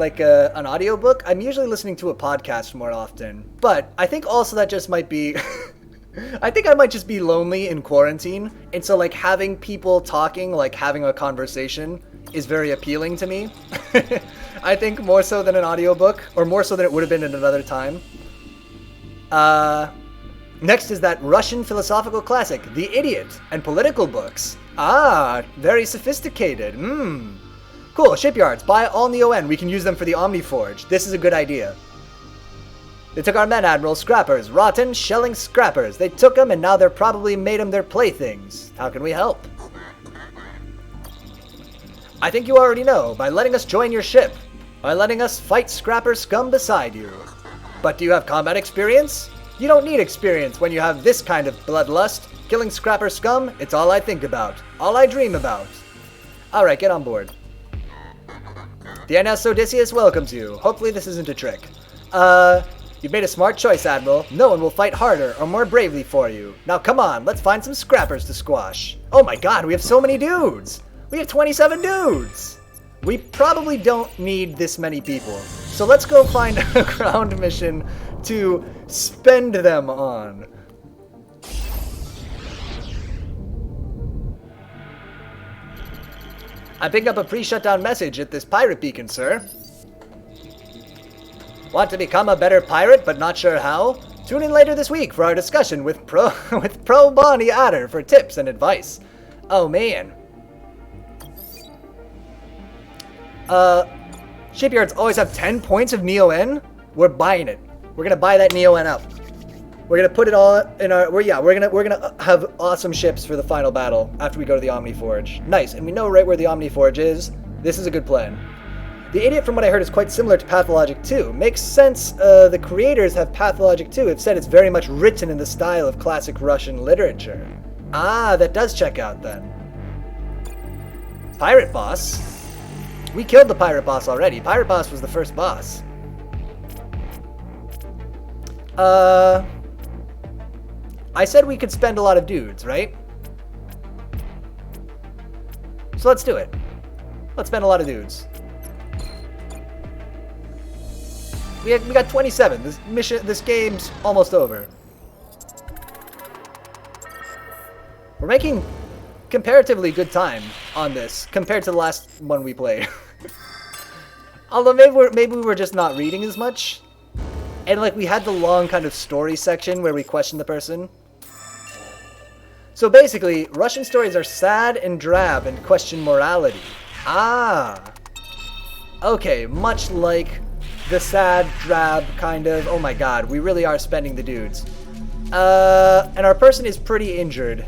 an audiobook, I'm usually listening to a podcast more often. But I think also that just might be... I think I might just be lonely in quarantine, and so like having people talking, like having a conversation, is very appealing to me. I think more so than an audiobook, or more so than it would have been at another time. Next is that Russian philosophical classic, The Idiot, and political books. Ah, very sophisticated. Cool, shipyards, buy all Neo-N, we can use them for the Omniforge. This is a good idea. They took our men, Admiral, scrappers, rotten, shelling scrappers. They took them, and now they're probably made them their playthings. How can we help? I think you already know, by letting us join your ship. By letting us fight scrapper scum beside you. But do you have combat experience? You don't need experience when you have this kind of bloodlust. Killing scrapper scum, it's all I think about. All I dream about. Alright, get on board. The NS Odysseus welcomes you. Hopefully this isn't a trick. You've made a smart choice, Admiral. No one will fight harder or more bravely for you. Now come on, let's find some scrappers to squash. Oh my god, we have so many dudes! We have 27 dudes! We probably don't need this many people. So let's go find a ground mission to spend them on. I'm picking up a pre-shutdown message at this pirate beacon, sir. Want to become a better pirate, but not sure how? Tune in later this week for our discussion with Pro Bonnie Adder for tips and advice. Oh, man. Shipyards always have 10 points of Neo-N? We're buying it. We're gonna buy that Neo-N up. We're gonna put it all in our... We're gonna have awesome ships for the final battle after we go to the Omniforge. Nice, and we know right where the Omniforge is. This is a good plan. The Idiot, from what I heard, is quite similar to Pathologic 2. Makes sense, the creators have Pathologic 2. Have said it's very much written in the style of classic Russian literature. Ah, that does check out then. Pirate Boss? We killed the Pirate Boss already. Pirate Boss was the first boss. I said we could spend a lot of dudes, right? So let's do it. Let's spend a lot of dudes. We got 27. This game's almost over. We're making comparatively good time on this compared to the last one we played. Although maybe we were just not reading as much. And like we had the long kind of story section where we questioned the person. So basically, Russian stories are sad and drab and question morality. Ah. Okay, much like the sad, drab kind of, oh my god, we really are spending the dudes. And our person is pretty injured.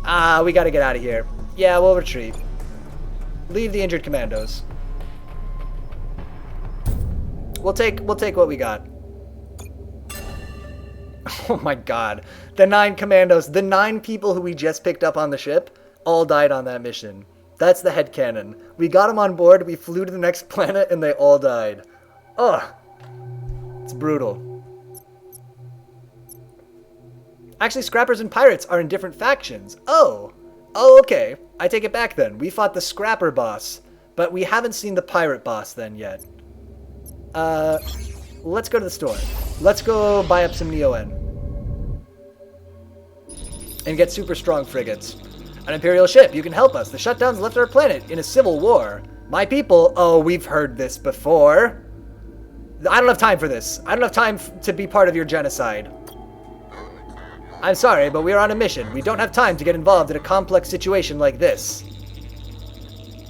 Ah, we gotta get out of here. Yeah, we'll retreat. Leave the injured commandos. We'll take what we got. Oh my god. The 9 commandos, the 9 people who we just picked up on the ship, all died on that mission. That's the headcanon. We got them on board, we flew to the next planet, and they all died. Ugh. It's brutal. Actually, scrappers and pirates are in different factions. Oh. Oh, okay. I take it back then. We fought the scrapper boss, but we haven't seen the pirate boss then yet. Let's go to the store. Let's go buy up some Neo-N. And get super strong frigates. An Imperial ship, you can help us. The shutdowns left our planet in a civil war. My people, oh, we've heard this before. I don't have time for this. I don't have time to be part of your genocide. I'm sorry, but we are on a mission. We don't have time to get involved in a complex situation like this.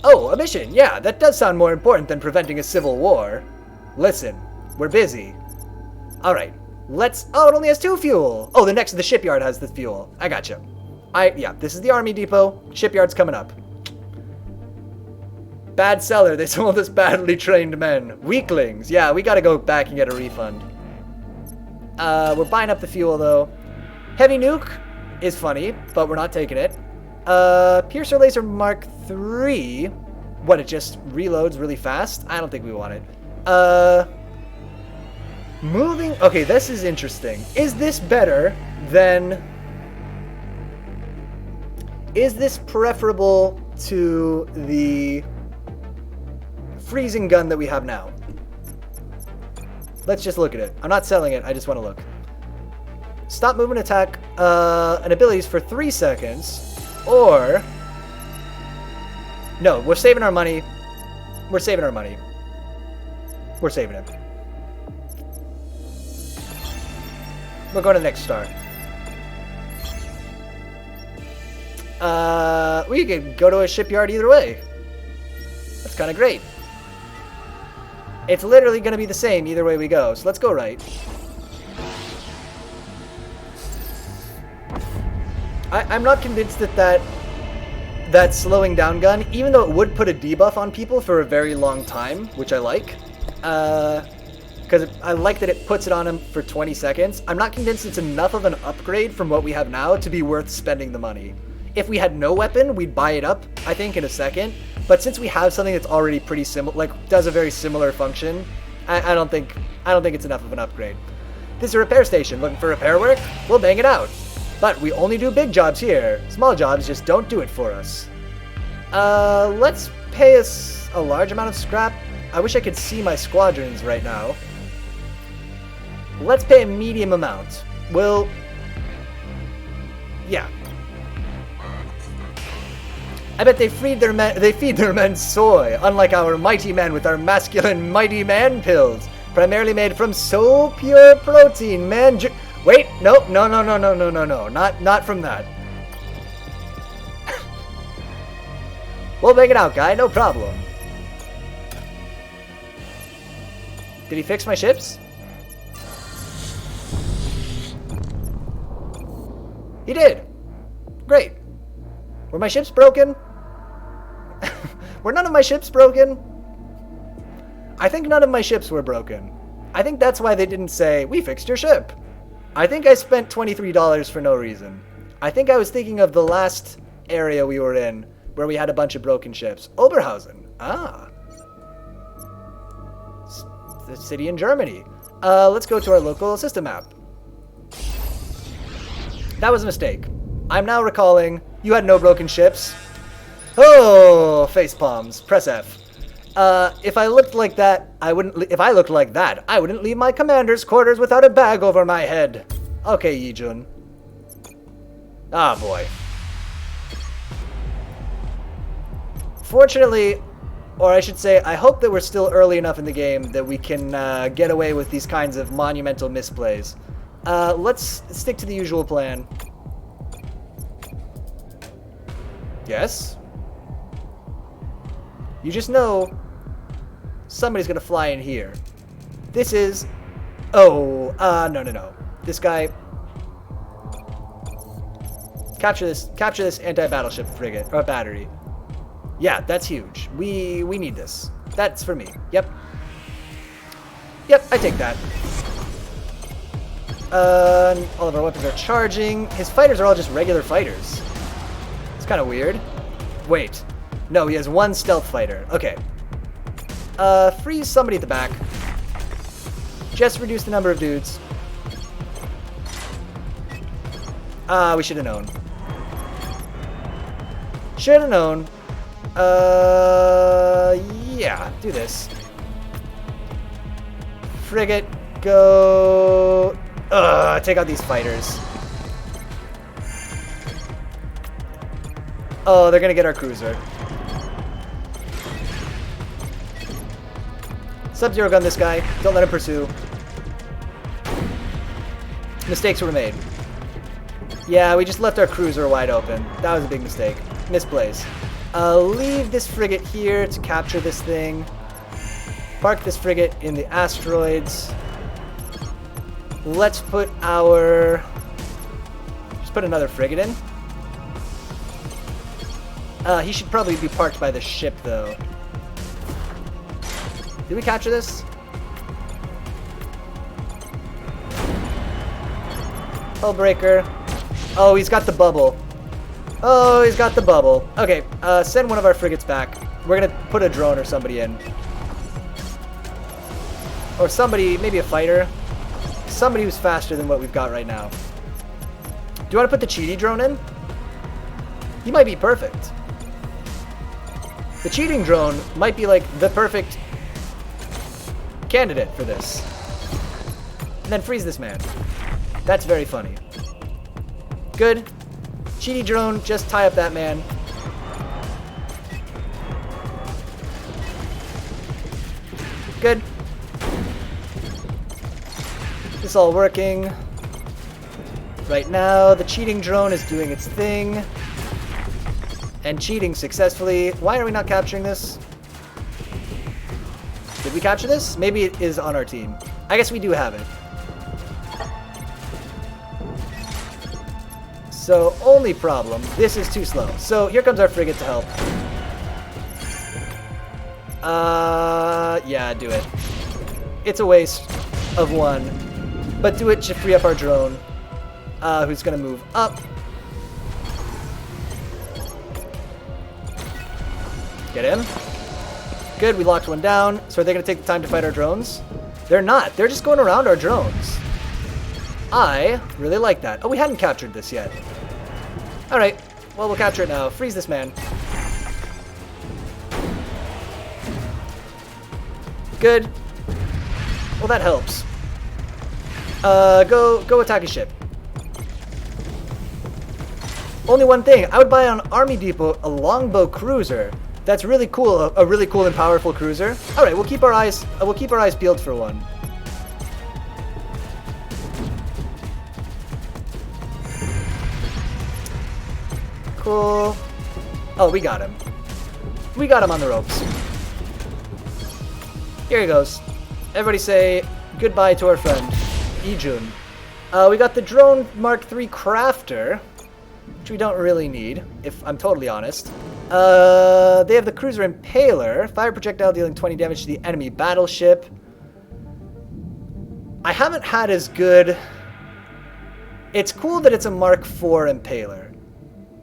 Oh, a mission. Yeah, that does sound more important than preventing a civil war. Listen, we're busy. All right, let's... Oh, it only has 2 fuel. Oh, the shipyard has the fuel. I gotcha. Yeah, this is the army depot. Shipyard's coming up. Bad seller. They sold us badly trained men. Weaklings. Yeah, we gotta go back and get a refund. We're buying up the fuel, though. Heavy nuke is funny, but we're not taking it. Piercer laser Mark III. What, it just reloads really fast? I don't think we want it. Moving... Okay, this is interesting. Is this better than... Is this preferable to the freezing gun that we have now? Let's just look at it. I'm not selling it, I just want to look. Stop movement attack and abilities for 3 seconds. Or... No, we're saving our money. We're saving our money. We're saving it. We're going to the next star. We could go to a shipyard either way. That's kind of great. It's literally going to be the same either way we go, so let's go right. I'm not convinced that slowing down gun, even though it would put a debuff on people for a very long time, which I like, because I like that it puts it on them for 20 seconds. I'm not convinced it's enough of an upgrade from what we have now to be worth spending the money. If we had no weapon, we'd buy it up, I think, in a second. But since we have something that's already pretty similar, like does a very similar function, I don't think it's enough of an upgrade. This is a repair station. Looking for repair work? We'll bang it out. But we only do big jobs here. Small jobs just don't do it for us. Let's pay us a large amount of scrap. I wish I could see my squadrons right now. Let's pay a medium amount. Yeah. I bet they feed their men soy, unlike our mighty men with our masculine mighty man pills, primarily made from so pure protein, man. Wait, no, not from that. We'll make it out, guy, no problem. Did he fix my ships? He did. Great. Were my ships broken? Were none of my ships broken? I think none of my ships were broken. I think that's why they didn't say, we fixed your ship. I think I spent $23 for no reason. I think I was thinking of the last area we were in, where we had a bunch of broken ships. Oberhausen. Ah. The city in Germany. Let's go to our local system map. That was a mistake. I'm now recalling you had no broken ships. Oh, face palms. Press F. If I looked like that, I wouldn't. If I looked like that, I wouldn't leave my commander's quarters without a bag over my head. Okay, Yijun. Ah, boy. Fortunately, or I should say, I hope that we're still early enough in the game that we can get away with these kinds of monumental misplays. Let's stick to the usual plan. Yes? You just know somebody's gonna fly in here. This is... Oh, no. This guy... Capture this anti-battleship frigate, or battery. Yeah, that's huge. We need this. That's for me. Yep. Yep, I take that. All of our weapons are charging. His fighters are all just regular fighters. It's kind of weird. Wait. No, he has one stealth fighter. Okay. Freeze somebody at the back. Just reduce the number of dudes. We should have known. Should have known. Yeah, do this. Frigate, go. Take out these fighters. Oh, they're gonna get our cruiser. Sub-Zero gun this guy. Don't let him pursue. Mistakes were made. Yeah, we just left our cruiser wide open. That was a big mistake. Misplace. Leave this frigate here to capture this thing. Park this frigate in the asteroids. Let's put our... Just put another frigate in. He should probably be parked by the ship, though. Did we capture this? Hullbreaker. Oh, he's got the bubble. Oh, he's got the bubble. Okay, send one of our frigates back. We're gonna put a drone or somebody in. Or somebody, maybe a fighter. Somebody who's faster than what we've got right now. Do you want to put the cheaty drone in? He might be perfect. The cheating drone might be like the perfect candidate for this. And then freeze this man. That's very funny. Good. Cheaty drone, just tie up that man. Good. This all working. Right now, the cheating drone is doing its thing. And cheating successfully. Why are we not capturing this? Did we capture this? Maybe it is on our team. I guess we do have it. So, only problem, this is too slow. So, here comes our frigate to help. Yeah, do it. It's a waste of one. But do it to free up our drone, who's gonna move up. Get him. Good, we locked one down. So are they gonna take the time to fight our drones? They're not. They're just going around our drones. I really like that. Oh, we hadn't captured this yet. Alright, well, we'll capture it now. Freeze this man. Good. Well, that helps. Go attack his ship. Only one thing. I would buy on Army Depot a longbow cruiser. That's really cool. A really cool and powerful cruiser. All right, we'll keep our eyes peeled for one. Cool. Oh, we got him. We got him on the ropes. Here he goes. Everybody say goodbye to our friend, Ijun. We got the drone Mark III crafter, which we don't really need, if I'm totally honest. They have the cruiser Impaler, fire projectile dealing 20 damage to the enemy battleship. I haven't had as good... It's cool that it's a Mark IV Impaler.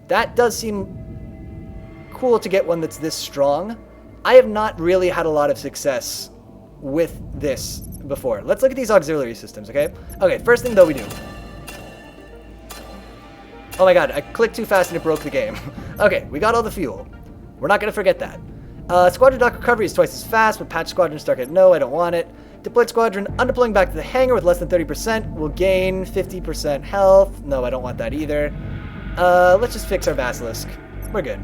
That does seem cool to get one that's this strong. I have not really had a lot of success with this before. Let's look at these auxiliary systems, okay? Okay, first thing though we do. Oh my god, I clicked too fast and it broke the game. Okay, we got all the fuel. We're not going to forget that. Squadron dock recovery is twice as fast, but patch squadron start at no, I don't want it. Deployed squadron undeploying back to the hangar with less than 30% will gain 50% health. No, I don't want that either. Let's just fix our Basilisk. We're good.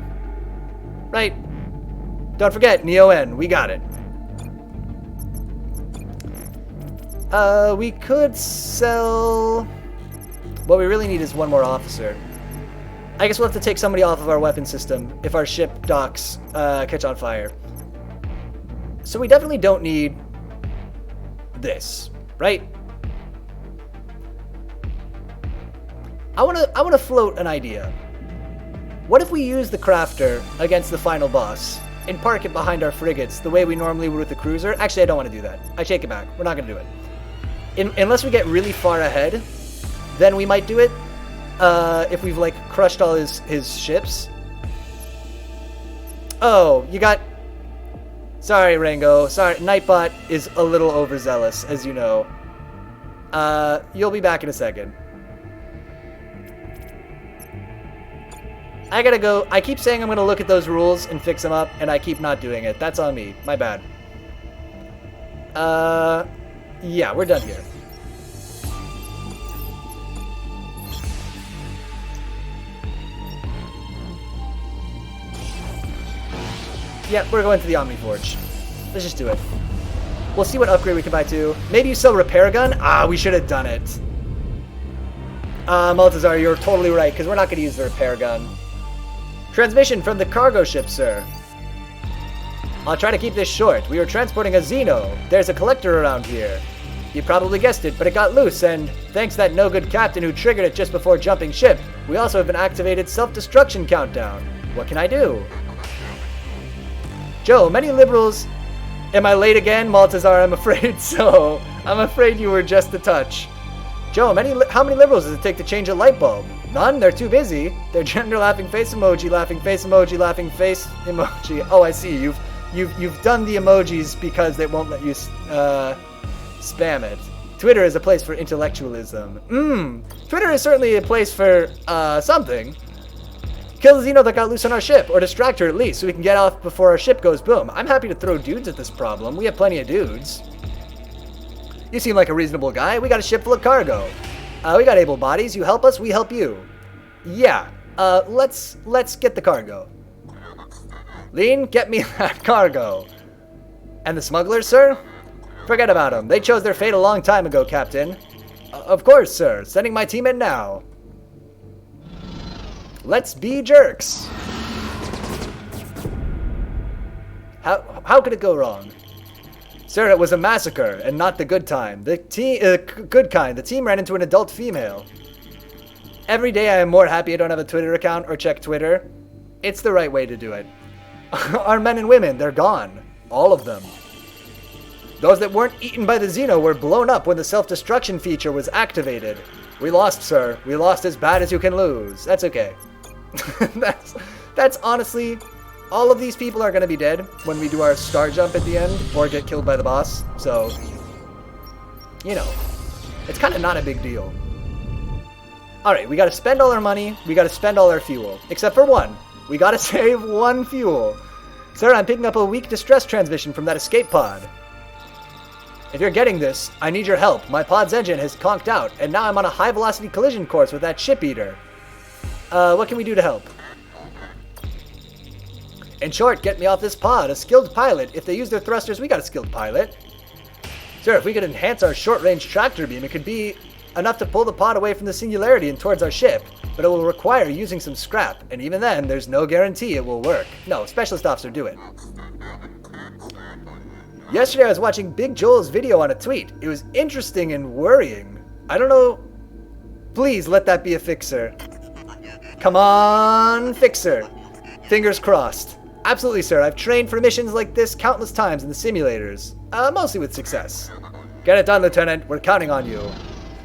Right. Don't forget, Neo-N, we got it. We could sell... What we really need is one more officer. I guess we'll have to take somebody off of our weapon system if our ship docks catch on fire. So we definitely don't need this, right? I wanna float an idea. What if we use the crafter against the final boss and park it behind our frigates the way we normally would with the cruiser? Actually, I don't want to do that. I take it back. We're not gonna do it. Unless we get really far ahead, then we might do it. If we've like crushed all his ships. Oh, you got... Sorry, Rango. Sorry, Nightbot is a little overzealous, as you know. You'll be back in a second. I gotta go. I keep saying I'm gonna look at those rules and fix them up, and I keep not doing it. That's on me. My bad. Yeah, we're done here. Yeah, we're going to the Omniforge. Let's just do it. We'll see what upgrade we can buy too. Maybe you sell repair gun? Ah, we should have done it. Maltazar, you're totally right, because we're not going to use the repair gun. Transmission from the cargo ship, sir. I'll try to keep this short. We were transporting a Xeno. There's a collector around here. You probably guessed it, but it got loose, and thanks to that no-good captain who triggered it just before jumping ship, we also have an activated self-destruction countdown. What can I do? Joe, many liberals... Am I late again, Maltazar? I'm afraid so. I'm afraid you were just a touch. Joe, how many liberals does it take to change a light bulb? None? They're too busy. They're gender laughing face emoji, laughing face emoji, laughing face emoji. Oh, I see. You've done the emojis because they won't let you spam it. Twitter is a place for intellectualism. Twitter is certainly a place for something. Kill the Xeno that got loose on our ship, or distract her at least, so we can get off before our ship goes boom. I'm happy to throw dudes at this problem. We have plenty of dudes. You seem like a reasonable guy. We got a ship full of cargo. We got able bodies. You help us, we help you. Yeah. Let's get the cargo. Lean, get me that cargo. And the smugglers, sir? Forget about them. They chose their fate a long time ago, Captain. Of course, sir. Sending my team in now. Let's be jerks. How could it go wrong? Sir, it was a massacre, and not the good time. The good kind. The team ran into an adult female. Every day I am more happy I don't have a Twitter account or check Twitter. It's the right way to do it. Our men and women, they're gone. All of them. Those that weren't eaten by the Xeno were blown up when the self-destruction feature was activated. We lost, sir. We lost as bad as you can lose. That's okay. That's honestly... All of these people are going to be dead when we do our star jump at the end, or get killed by the boss, so... You know. It's kind of not a big deal. Alright, we got to spend all our money, we got to spend all our fuel. Except for one. We got to save one fuel. Sir, I'm picking up a weak distress transmission from that escape pod. If you're getting this, I need your help. My pod's engine has conked out, and now I'm on a high-velocity collision course with that ship eater. What can we do to help? In short, get me off this pod. A skilled pilot. If they use their thrusters, we got a skilled pilot. Sir, if we could enhance our short-range tractor beam, it could be enough to pull the pod away from the singularity and towards our ship. But it will require using some scrap, and even then, there's no guarantee it will work. No, specialist officer, do it. Yesterday I was watching Big Joel's video on a tweet. It was interesting and worrying. I don't know. Please let that be a fixer. Come on, fixer. Fingers crossed. Absolutely, sir. I've trained for missions like this countless times in the simulators. Mostly with success. Get it done, Lieutenant. We're counting on you.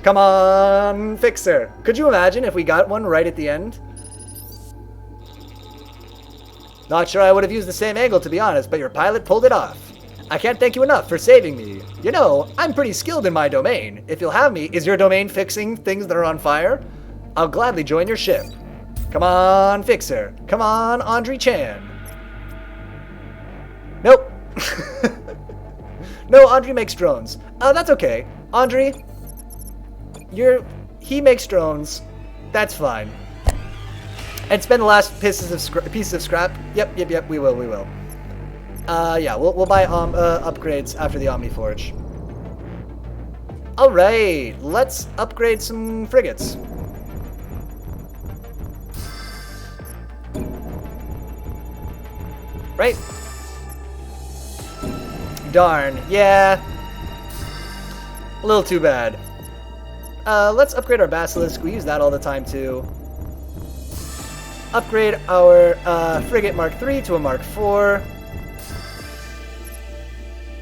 Come on, fixer. Could you imagine if we got one right at the end? Not sure I would have used the same angle, to be honest, but your pilot pulled it off. I can't thank you enough for saving me. You know, I'm pretty skilled in my domain. If you'll have me, is your domain fixing things that are on fire? I'll gladly join your ship. Come on, fixer. Come on, Andre Chan. Nope. No, Andre makes drones. That's okay. Andre, he makes drones. That's fine. And spend the last pieces of scrap. Yep, we will. Yeah, we'll buy upgrades after the Omniforge. Alright, let's upgrade some frigates. Right? Darn, yeah. A little too bad. Let's upgrade our Basilisk. We use that all the time too. Upgrade our Frigate Mark III to a Mark IV.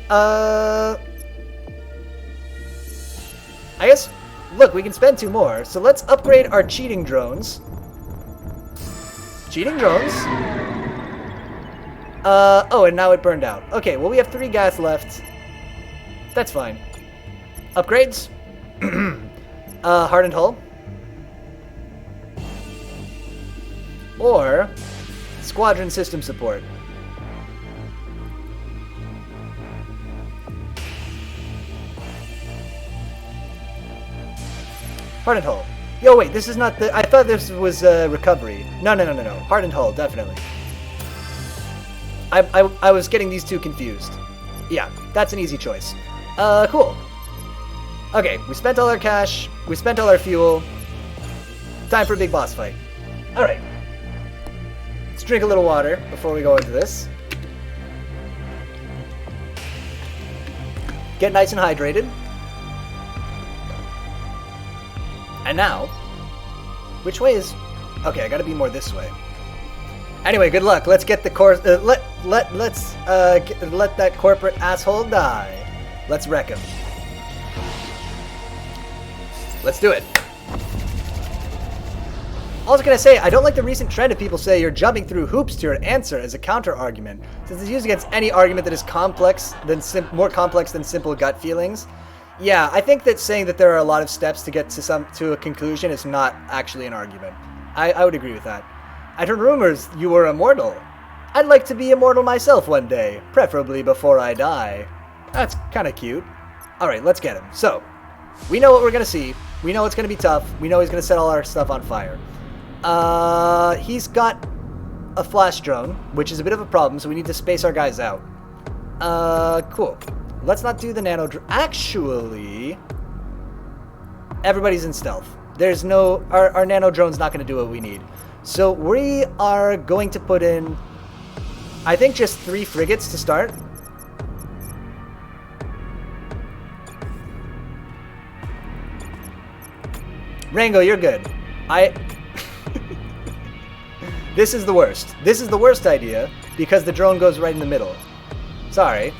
I guess, look, we can spend 2 more. So let's upgrade our cheating drones. Cheating drones? Oh, and now it burned out. Okay, well, we have 3 gas left. That's fine. Upgrades? Hardened hull. Or squadron system support. Hardened hull. Yo, wait, this is not the... I thought this was recovery. No. Hardened hull, definitely. I was getting these two confused. Yeah, that's an easy choice. Cool. Okay, we spent all our cash. We spent all our fuel. Time for a big boss fight. Alright. Let's drink a little water before we go into this. Get nice and hydrated. And now, which way is... Okay, I gotta be more this way. Anyway, good luck. Let's get the course... let that corporate asshole die. Let's wreck him. Let's do it. I was gonna say, I don't like the recent trend of people say you're jumping through hoops to your answer as a counter-argument, since it's used against any argument that is more complex than simple gut feelings. Yeah, I think that saying that there are a lot of steps to get to a conclusion is not actually an argument. I would agree with that. I heard rumors you were immortal. I'd like to be immortal myself one day, preferably before I die. That's kind of cute. Alright, let's get him. So, we know what we're going to see. We know it's going to be tough. We know he's going to set all our stuff on fire. He's got a flash drone, which is a bit of a problem, so we need to space our guys out. Cool. Let's not do the nano drone. Actually, everybody's in stealth. There's no... Our nano drone's not going to do what we need. So we are going to put in, I think, just 3 frigates to start. Rango, you're good. This is the worst. This is the worst idea because the drone goes right in the middle. Sorry.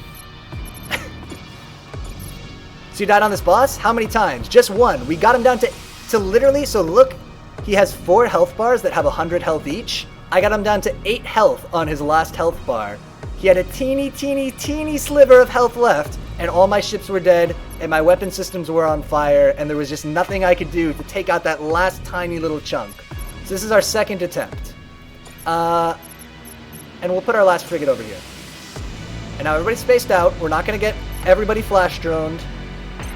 So you died on this boss? How many times? Just one. We got him down to literally, so look, he has 4 health bars that have 100 health each. I got him down to 8 health on his last health bar. He had a teeny sliver of health left, and all my ships were dead, and my weapon systems were on fire, and there was just nothing I could do to take out that last tiny little chunk. So this is our second attempt. And we'll put our last frigate over here. And now everybody's spaced out. We're not going to get everybody flash droned.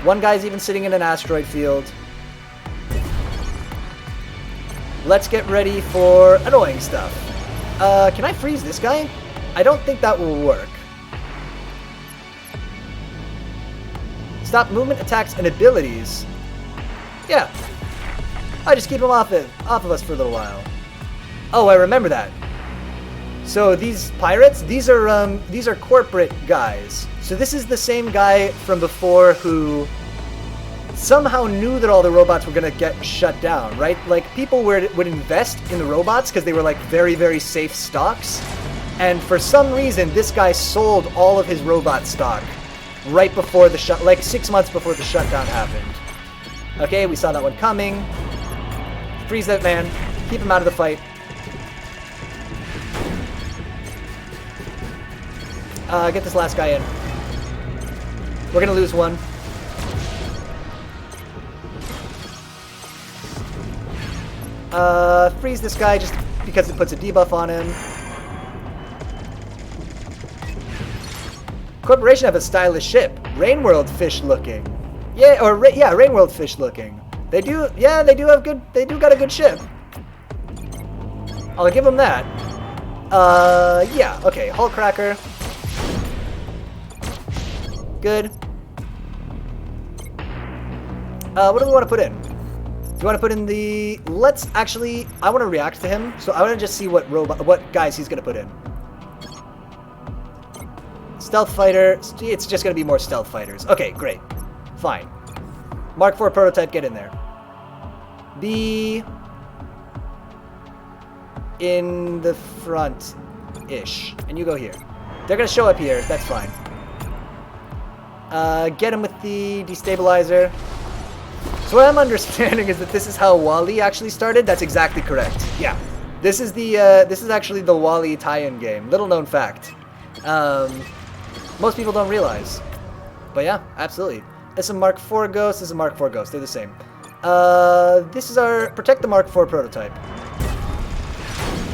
One guy's even sitting in an asteroid field. Let's get ready for annoying stuff. Can I freeze this guy? I don't think that will work. Stop movement, attacks, and abilities. Yeah. I just keep him off of us for a little while. Oh, I remember that. So these pirates, these are corporate guys. So this is the same guy from before who somehow knew that all the robots were going to get shut down, right? Like, people would invest in the robots because they were, like, very, very safe stocks. And for some reason, this guy sold all of his robot stock right before the like 6 months before the shutdown happened. Okay, we saw that one coming. Freeze that man. Keep him out of the fight. Get this last guy in. We're gonna lose one. Freeze this guy just because it puts a debuff on him. Corporation have a stylish ship. Rainworld fish looking. Yeah, or yeah, Rainworld fish looking. They do, yeah, they do got a good ship. I'll give them that. Yeah, okay, hull cracker. Good. What do we want to put in? Do you want to put in the... Let's actually... I want to react to him, so I want to just see what guys he's going to put in. Stealth fighter. It's just going to be more stealth fighters. Okay, great. Fine. Mark IV prototype, get in there. Be... in the front-ish. And you go here. They're going to show up here. That's fine. Get him with the destabilizer. So what I'm understanding is that this is how Wall-E actually started. That's exactly correct. Yeah. This is actually the Wall-E tie-in game. Little known fact. Most people don't realize. But yeah, absolutely. It's a Mark IV Ghost. This is a Mark IV Ghost. They're the same. This is our protect the Mark IV prototype.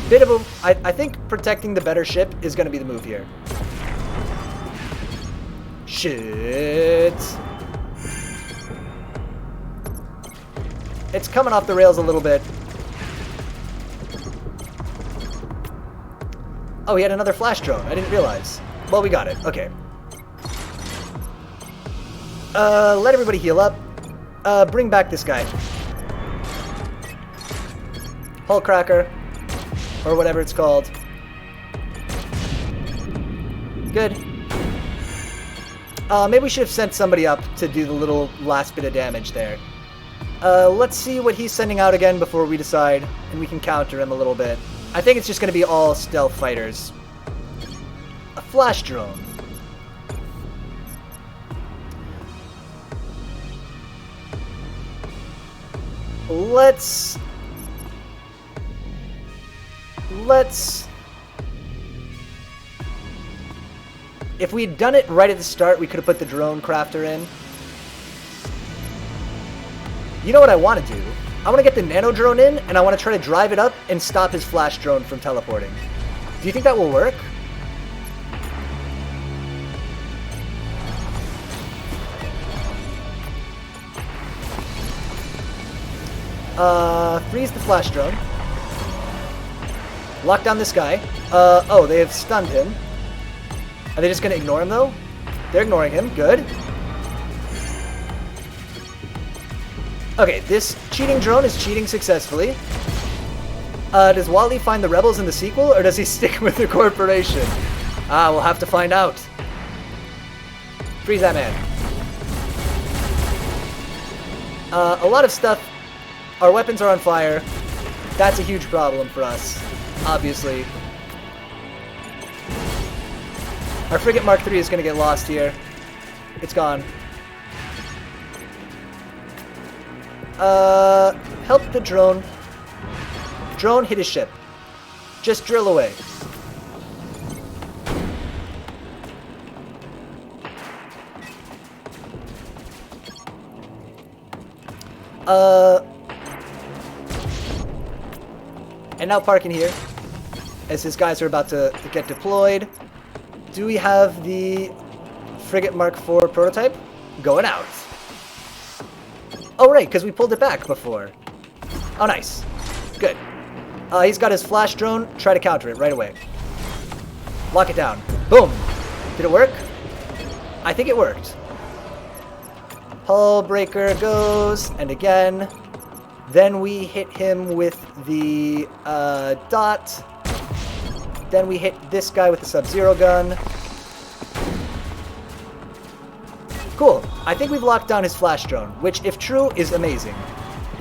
Bit of a... I think protecting the better ship is going to be the move here. Shit. It's coming off the rails a little bit. Oh, he had another flash drone. I didn't realize. Well, we got it. Okay. Let everybody heal up. Bring back this guy. Hull Cracker. Or whatever it's called. Good. Maybe we should have sent somebody up to do the little last bit of damage there. Let's see what he's sending out again before we decide, and we can counter him a little bit. I think it's just going to be all stealth fighters. A flash drone. Let's... If we had done it right at the start, we could have put the drone crafter in. You know what I want to do? I want to get the nano drone in, and I want to try to drive it up and stop his flash drone from teleporting. Do you think that will work? Freeze the flash drone. Lock down this guy. Oh, they have stunned him. Are they just going to ignore him, though? They're ignoring him. Good. Okay, this cheating drone is cheating successfully. Does Wally find the rebels in the sequel, or does he stick with the corporation? Ah, we'll have to find out. Freeze that man. A lot of stuff. Our weapons are on fire. That's a huge problem for us, obviously. Our Frigate Mark III is going to get lost here. It's gone. Help the drone. Drone, hit his ship. Just drill away. And now park in here, as his guys are about to get deployed. Do we have the Frigate Mark IV prototype? Going out. Oh, right, because we pulled it back before. Oh, nice. Good. He's got his flash drone. Try to counter it right away. Lock it down. Boom. Did it work? I think it worked. Hull breaker goes, and again. Then we hit him with the dot. Then we hit this guy with the Sub-Zero gun. Cool. I think we've locked down his flash drone, which, if true, is amazing.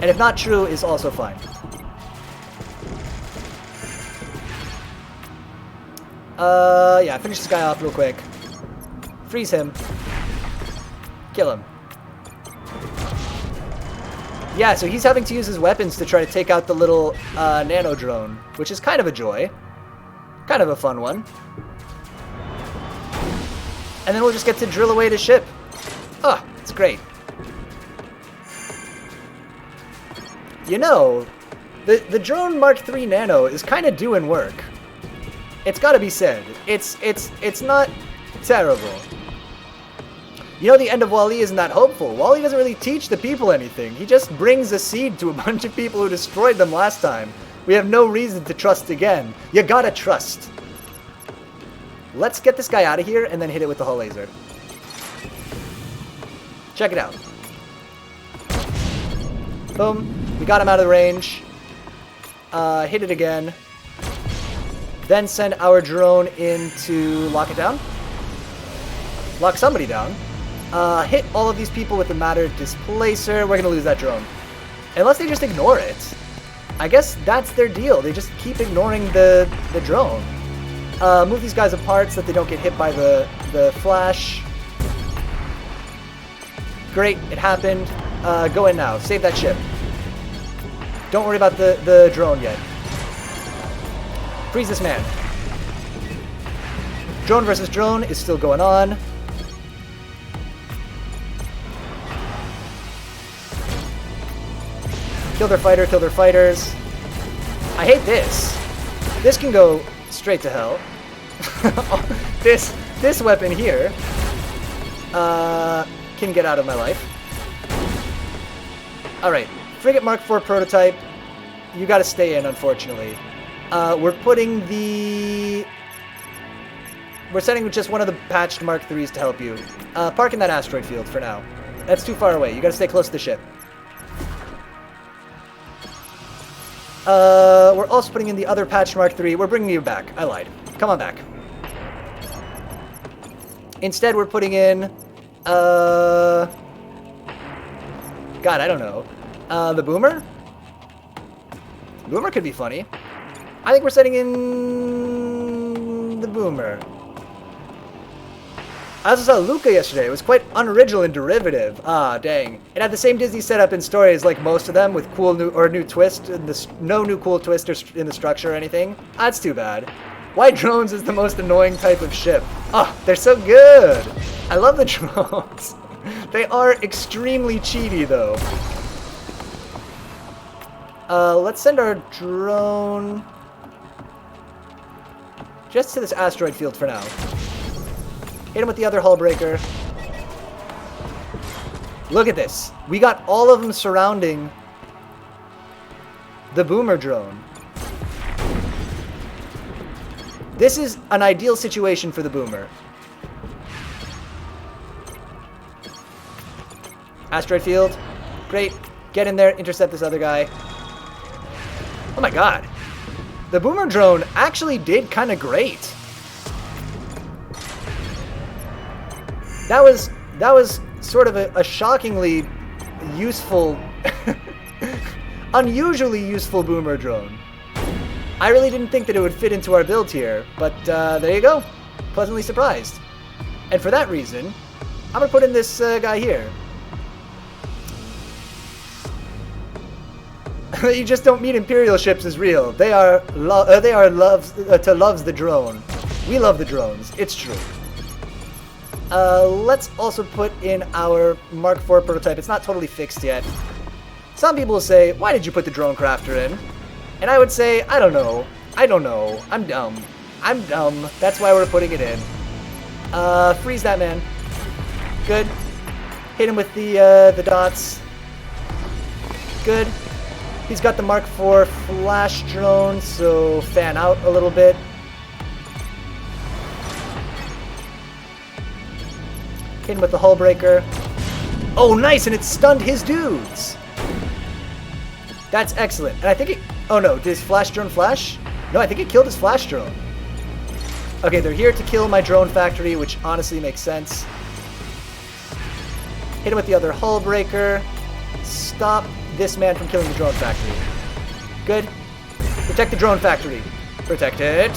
And if not true, is also fine. Yeah, finish this guy off real quick. Freeze him. Kill him. Yeah, so he's having to use his weapons to try to take out the little nano drone, which is kind of a joy. Kind of a fun one. And then we'll just get to drill away the ship. Oh, it's great. You know, the drone Mark III Nano is kind of doing work. It's got to be said. It's not terrible. You know, the end of Wall-E isn't that hopeful. Wall-E doesn't really teach the people anything. He just brings a seed to a bunch of people who destroyed them last time. We have no reason to trust again. You gotta trust. Let's get this guy out of here and then hit it with the hull laser. Check it out. Boom. We got him out of the range. Hit it again. Then send our drone in to lock it down. Lock somebody down. Hit all of these people with the matter displacer. We're going to lose that drone. Unless they just ignore it. I guess that's their deal. They just keep ignoring the drone. Move these guys apart so that they don't get hit by the flash. Great, it happened. Go in now. Save that ship. Don't worry about the drone yet. Freeze this man. Drone versus drone is still going on. Kill their fighter, kill their fighters. I hate this. This can go straight to hell. This weapon here can get out of my life. Alright, Frigate Mark IV prototype. You gotta stay in, unfortunately. We're putting the... We're sending just one of the patched Mark IIIs to help you. Park in that asteroid field for now. That's too far away. You gotta stay close to the ship. We're also putting in the other patched Mark III. We're bringing you back. I lied. Come on back. Instead, we're putting in... God, I don't know. The Boomer? Boomer could be funny. I think we're setting in... the Boomer. I also saw Luca yesterday. It was quite unoriginal and derivative. Ah, dang. It had the same Disney setup and story as like most of them, with cool new twist. No new cool twist in the structure or anything. That's too bad. Why drones is the most annoying type of ship? Oh, they're so good. I love the drones. They are extremely cheaty though. Let's send our drone just to this asteroid field for now. Hit him with the other hull breaker. Look at this. We got all of them surrounding the Boomer drone. This is an ideal situation for the Boomer. Asteroid field. Great. Get in there, intercept this other guy. Oh my god. The Boomer drone actually did kind of great. That was sort of a shockingly useful, unusually useful Boomer drone. I really didn't think that it would fit into our build here, but there you go. Pleasantly surprised. And for that reason, I'm going to put in this guy here. You just don't meet Imperial ships as real. They are loves the drone. We love the drones. It's true. Let's also put in our Mark IV prototype. It's not totally fixed yet. Some people will say, why did you put the drone crafter in? And I would say, I don't know. I don't know. I'm dumb. I'm dumb. That's why we're putting it in. Freeze that man. Good. Hit him with the dots. Good. He's got the Mark IV flash drone, so fan out a little bit. Hit him with the hull breaker. Oh, nice, and it stunned his dudes. That's excellent. And I think it... Oh, no. Did his flash drone flash? No, I think it killed his flash drone. Okay, they're here to kill my drone factory, which honestly makes sense. Hit him with the other hull breaker. Stop this man from killing the drone factory. Good. Protect the drone factory. Protect it.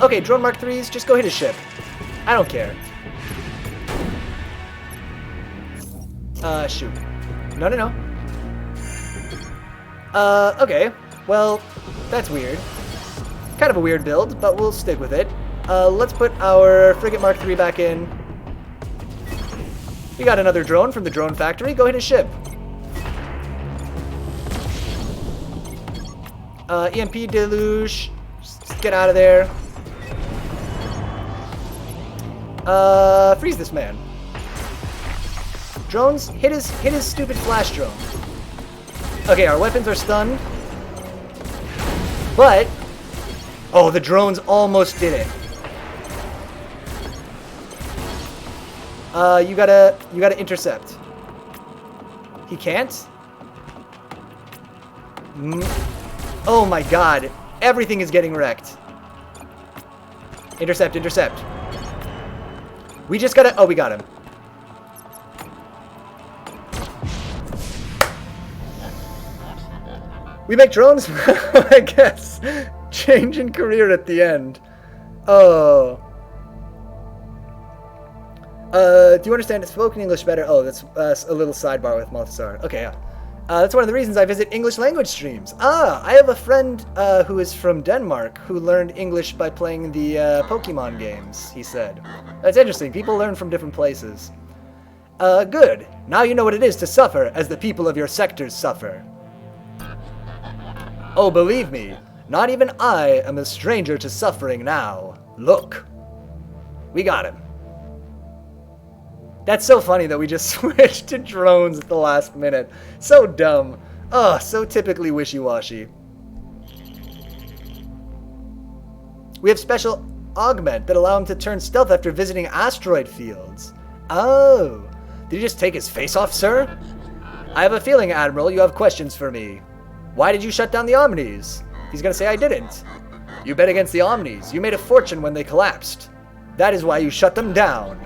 Okay, drone Mark IIIs, just go hit his ship. I don't care. Shoot. No. Okay. Well, that's weird. Kind of a weird build, but we'll stick with it. Let's put our Frigate Mark III back in. We got another drone from the drone factory. Go hit his ship. EMP deluge. Just get out of there. Freeze this man. Drones, hit his stupid flash drone. Okay, our weapons are stunned. But oh, the drones almost did it. You gotta intercept. He can't? Oh my god. Everything is getting wrecked. Intercept. We just gotta... Oh, we got him. We make drones? I guess. Change in career at the end. Oh. Do you understand? It's spoken English better. Oh, that's a little sidebar with Malthasar. Okay, yeah. That's one of the reasons I visit English language streams. I have a friend who is from Denmark who learned English by playing the Pokemon games, he said. That's interesting. People learn from different places. Good. Now you know what it is to suffer as the people of your sectors suffer. Oh, believe me, not even I am a stranger to suffering now. Look. We got him. That's so funny that we just switched to drones at the last minute. So dumb. Oh, so typically wishy-washy. We have special augment that allow him to turn stealth after visiting asteroid fields. Oh. Did he just take his face off, sir? I have a feeling, Admiral, you have questions for me. Why did you shut down the Omnis? He's gonna say I didn't. You bet against the Omnis. You made a fortune when they collapsed. That is why you shut them down.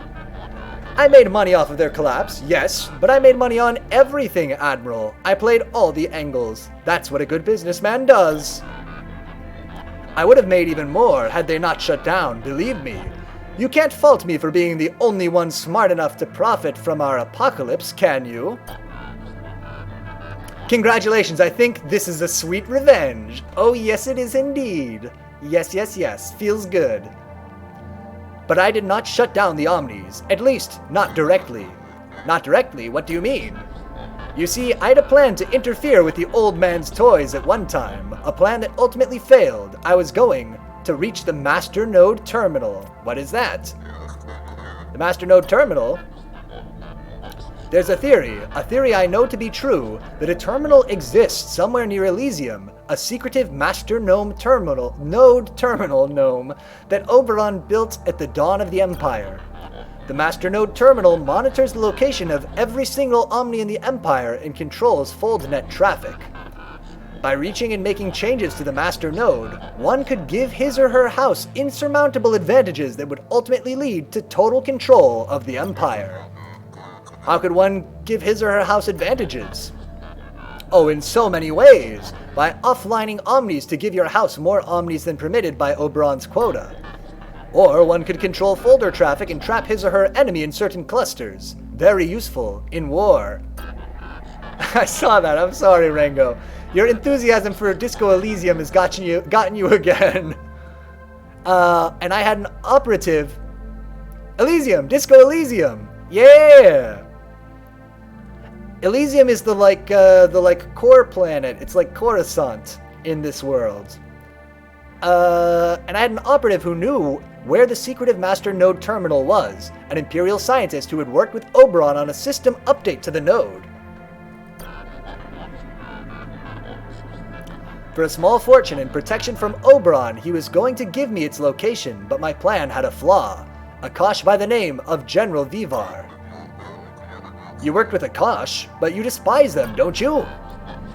I made money off of their collapse, yes, but I made money on everything, Admiral. I played all the angles. That's what a good businessman does. I would have made even more had they not shut down, believe me. You can't fault me for being the only one smart enough to profit from our apocalypse, can you? Congratulations, I think this is a sweet revenge. Oh yes it is indeed. Yes, yes, yes, feels good. But I did not shut down the Omnis, at least not directly. Not directly? What do you mean? You see, I had a plan to interfere with the old man's toys at one time, a plan that ultimately failed. I was going to reach the Master Node Terminal. What is that? The Master Node Terminal? There's a theory I know to be true, that a terminal exists somewhere near Elysium, a secretive Master Node Terminal gnome that Oberon built at the dawn of the Empire. The Master Node Terminal monitors the location of every single Omni in the Empire and controls FoldNet traffic. By reaching and making changes to the Master Node, one could give his or her house insurmountable advantages that would ultimately lead to total control of the Empire. How could one give his or her house advantages? Oh, in so many ways. By offlining Omnis to give your house more Omnis than permitted by Oberon's quota. Or one could control folder traffic and trap his or her enemy in certain clusters. Very useful in war. I saw that. I'm sorry, Rango. Your enthusiasm for Disco Elysium has gotten you again. And I had an operative. Elysium! Disco Elysium! Yeah! Elysium is the core planet. It's like Coruscant in this world. And I had an operative who knew where the secretive Master Node Terminal was, an Imperial scientist who had worked with Oberon on a system update to the node. For a small fortune and protection from Oberon, he was going to give me its location, but my plan had a flaw. A Kosh by the name of General Vivar. You worked with a Kosh, but you despise them, don't you?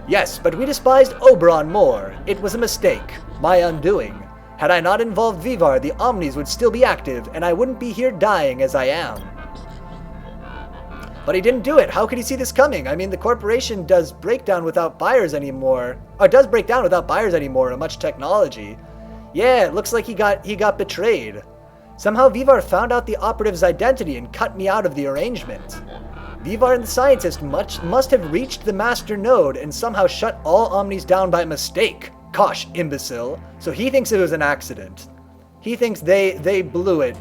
Yes, but we despised Oberon more. It was a mistake. My undoing. Had I not involved Vivar, the Omnis would still be active, and I wouldn't be here dying as I am. But he didn't do it. How could he see this coming? I mean, the corporation does break down without buyers anymore. Or does break down without buyers anymore, and much technology. Yeah, it looks like he got betrayed. Somehow Vivar found out the operative's identity and cut me out of the arrangement. Vivar and the scientist must have reached the Master Node and somehow shut all Omnis down by mistake. Kosh, imbecile. So he thinks it was an accident. He thinks they blew it.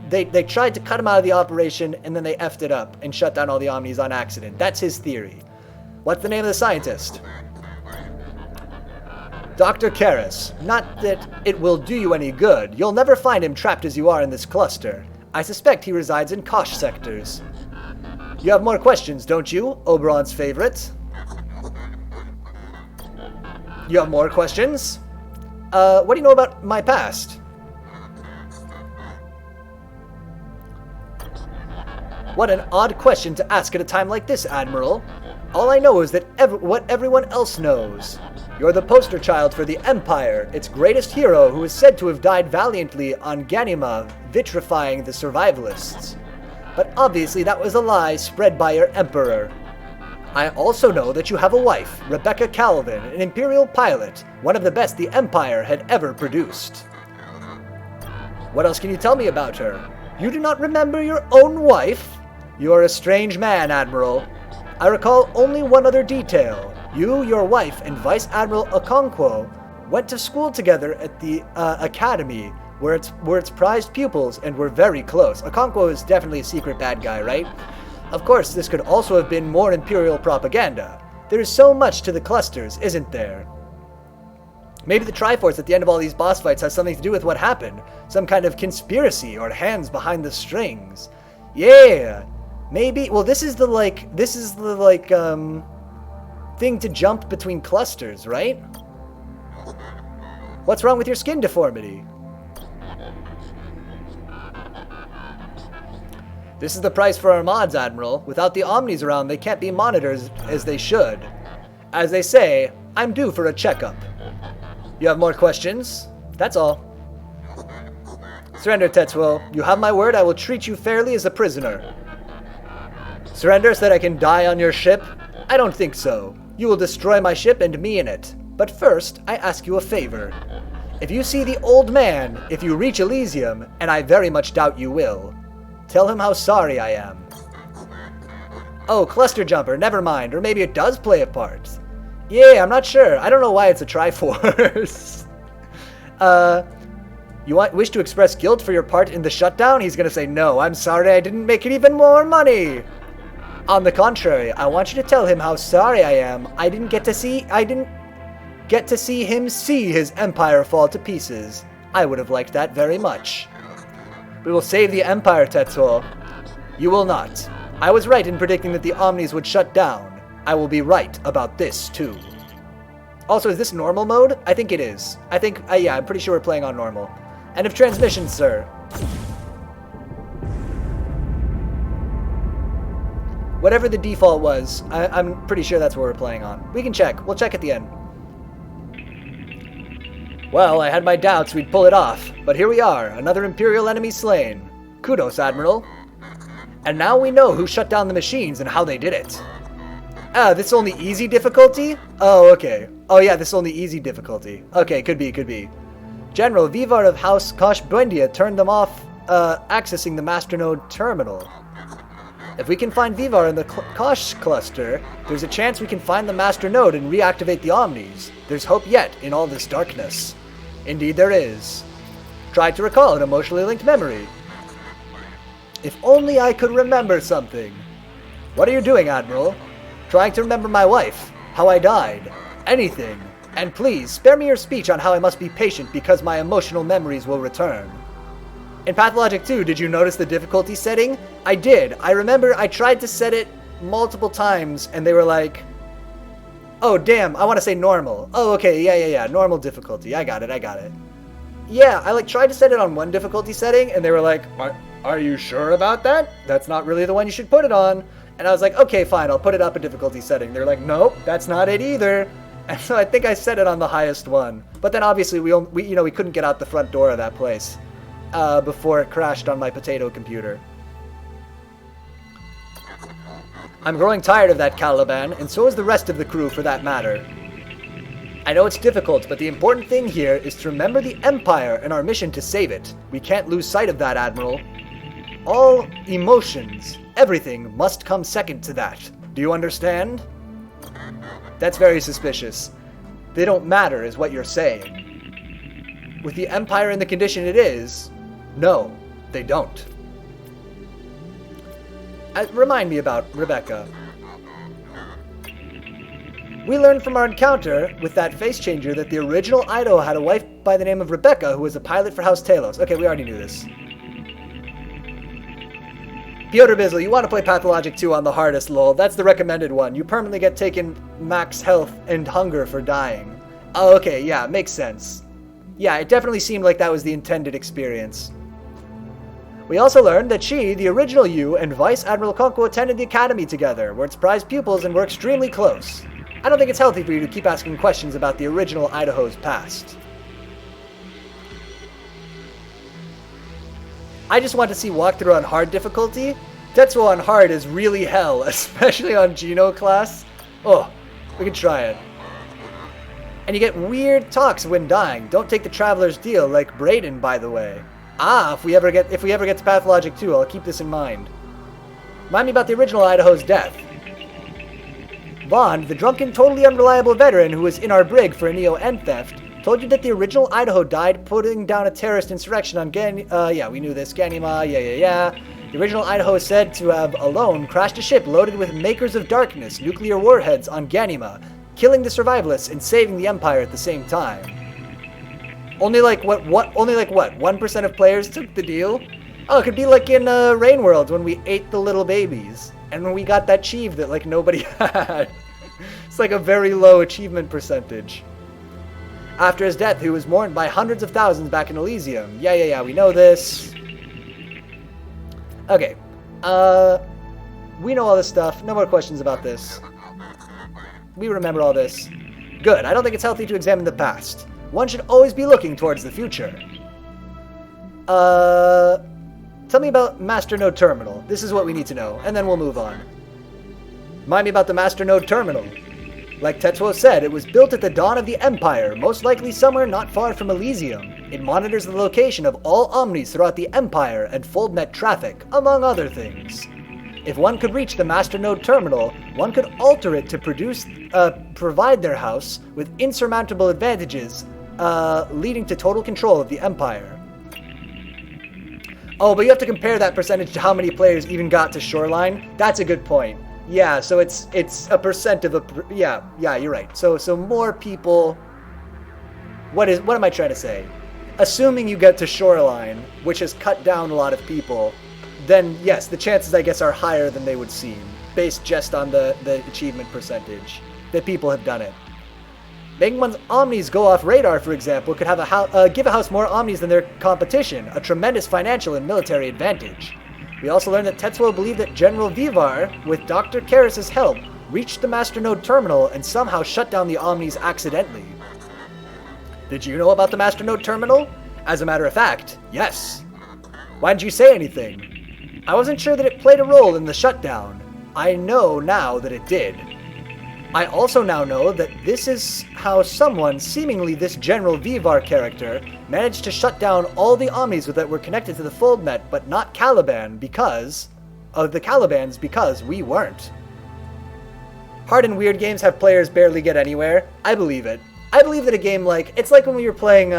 They tried to cut him out of the operation and then they effed it up and shut down all the Omnis on accident. That's his theory. What's the name of the scientist? Dr. Karras. Not that it will do you any good. You'll never find him trapped as you are in this cluster. I suspect he resides in Kosh sectors. You have more questions, don't you, Oberon's favorite? You have more questions? What do you know about my past? What an odd question to ask at a time like this, Admiral. All I know is that what everyone else knows. You're the poster child for the Empire, its greatest hero who is said to have died valiantly on Ganima, vitrifying the survivalists. But obviously that was a lie spread by your Emperor. I also know that you have a wife, Rebecca Calvin, an Imperial pilot, one of the best the Empire had ever produced. What else can you tell me about her? You do not remember your own wife? You are a strange man, Admiral. I recall only one other detail. You, your wife, and Vice Admiral Okonkwo went to school together at the academy, where its prized pupils, and were very close. Okonkwo is definitely a secret bad guy, right? Of course, this could also have been more Imperial propaganda. There is so much to the clusters, isn't there? Maybe the Triforce at the end of all these boss fights has something to do with what happened. Some kind of conspiracy or hands behind the strings. Yeah! Maybe, well, this is the thing to jump between clusters, right? What's wrong with your skin deformity? This is the price for our mods, Admiral. Without the Omnis around, they can't be monitored as they should. As they say, I'm due for a checkup. You have more questions? That's all. Surrender, Tetsuo. You have my word, I will treat you fairly as a prisoner. Surrender so that I can die on your ship? I don't think so. You will destroy my ship and me in it. But first, I ask you a favor. If you see the old man, if you reach Elysium, and I very much doubt you will, tell him how sorry I am. Oh, cluster jumper, never mind. Or maybe it does play a part. Yeah, I'm not sure. I don't know why it's a Triforce. You wish to express guilt for your part in the shutdown? He's gonna say, no, I'm sorry I didn't make it even more money. On the contrary, I want you to tell him how sorry I am. I didn't get to see him see his empire fall to pieces. I would have liked that very much. We will save the empire, Tetsuo. You will not. I was right in predicting that the Omnis would shut down. I will be right about this, too. Also, is this normal mode? I think it is. Yeah, I'm pretty sure we're playing on normal. End of transmission, sir. Whatever the default was, I'm pretty sure that's what we're playing on. We can check. We'll check at the end. Well, I had my doubts we'd pull it off, but here we are, another Imperial enemy slain. Kudos, Admiral. And now we know who shut down the machines and how they did it. Ah, this is only easy difficulty? Oh, okay. Oh yeah, this is only easy difficulty. Okay, could be. General, Vivar of House Kosh Buendia turned them off, accessing the Masternode terminal. If we can find Vivar in the Kosh cluster, there's a chance we can find the Masternode and reactivate the Omnis. There's hope yet in all this darkness. Indeed there is. Try to recall an emotionally linked memory. If only I could remember something. What are you doing, Admiral? Trying to remember my wife, how I died, anything. And please, spare me your speech on how I must be patient because my emotional memories will return. In Pathologic 2, did you notice the difficulty setting? I did. I remember I tried to set it multiple times and they were like, oh damn, I want to say normal. Oh okay, yeah, normal difficulty. I got it. Yeah, I tried to set it on one difficulty setting and they were like, are you sure about that? That's not really the one you should put it on. And I was like, okay, fine, I'll put it up a difficulty setting. They're like, nope, that's not it either. And so I think I set it on the highest one. But then obviously we couldn't get out the front door of that place before it crashed on my potato computer. I'm growing tired of that Caliban, and so is the rest of the crew for that matter. I know it's difficult, but the important thing here is to remember the Empire and our mission to save it. We can't lose sight of that, Admiral. All emotions, everything must come second to that. Do you understand? That's very suspicious. They don't matter, is what you're saying. With the Empire in the condition it is, no, they don't. Remind me about Rebecca. We learned from our encounter with that face changer that the original Idaho had a wife by the name of Rebecca who was a pilot for House Talos. Okay, we already knew this. Piotr Bizzle, you want to play Pathologic 2 on the hardest, lol. That's the recommended one. You permanently get taken max health and hunger for dying. Oh, okay, yeah, makes sense. Yeah, it definitely seemed like that was the intended experience. We also learned that she, the original you, and Vice Admiral Konko attended the academy together, were its prized pupils and were extremely close. I don't think it's healthy for you to keep asking questions about the original Idaho's past. I just want to see walkthrough on hard difficulty. Tetsuo on hard is really hell, especially on Geno class. Oh, we can try it. And you get weird talks when dying. Don't take the Traveler's deal, like Brayden, by the way. Ah, if we ever get to Pathologic 2, I'll keep this in mind. Remind me about the original Idaho's death. Bond, the drunken, totally unreliable veteran who was in our brig for a Neo and theft, told you that the original Idaho died putting down a terrorist insurrection on yeah, we knew this. Ganima, yeah. The original Idaho is said to have alone crashed a ship loaded with Makers of Darkness, nuclear warheads on Ganima, killing the survivalists and saving the Empire at the same time. Only like what? 1% of players took the deal? Oh, it could be like in Rain World when we ate the little babies. And when we got that Chief that like nobody had. It's like a very low achievement percentage. After his death, he was mourned by hundreds of thousands back in Elysium. Yeah, we know this. Okay. We know all this stuff. No more questions about this. We remember all this. Good. I don't think it's healthy to examine the past. One should always be looking towards the future. Tell me about Masternode Terminal. This is what we need to know, and then we'll move on. Remind me about the Masternode Terminal. Like Tetsuo said, it was built at the dawn of the Empire, most likely somewhere not far from Elysium. It monitors the location of all Omnis throughout the Empire and FoldNet traffic, among other things. If one could reach the Masternode Terminal, one could alter it to provide their house with insurmountable advantages, leading to total control of the Empire. Oh, but you have to compare that percentage to how many players even got to Shoreline. That's a good point. Yeah, so it's a percent of a... Yeah, you're right. So more people... What am I trying to say? Assuming you get to Shoreline, which has cut down a lot of people, then yes, the chances, I guess, are higher than they would seem, based just on the achievement percentage that people have done it. Making one's Omnis go off radar, for example, could have give a house more Omnis than their competition, a tremendous financial and military advantage. We also learned that Tetsuo believed that General Vivar, with Dr. Karras' help, reached the Masternode Terminal and somehow shut down the Omnis accidentally. Did you know about the Masternode Terminal? As a matter of fact, yes. Why didn't you say anything? I wasn't sure that it played a role in the shutdown. I know now that it did. I also now know that this is how someone, seemingly this General Vivar character, managed to shut down all the Omnis that were connected to the FoldNet, but not Caliban because we weren't. Hard and weird games have players barely get anywhere. I believe it. I believe that a game like... It's like when we were playing,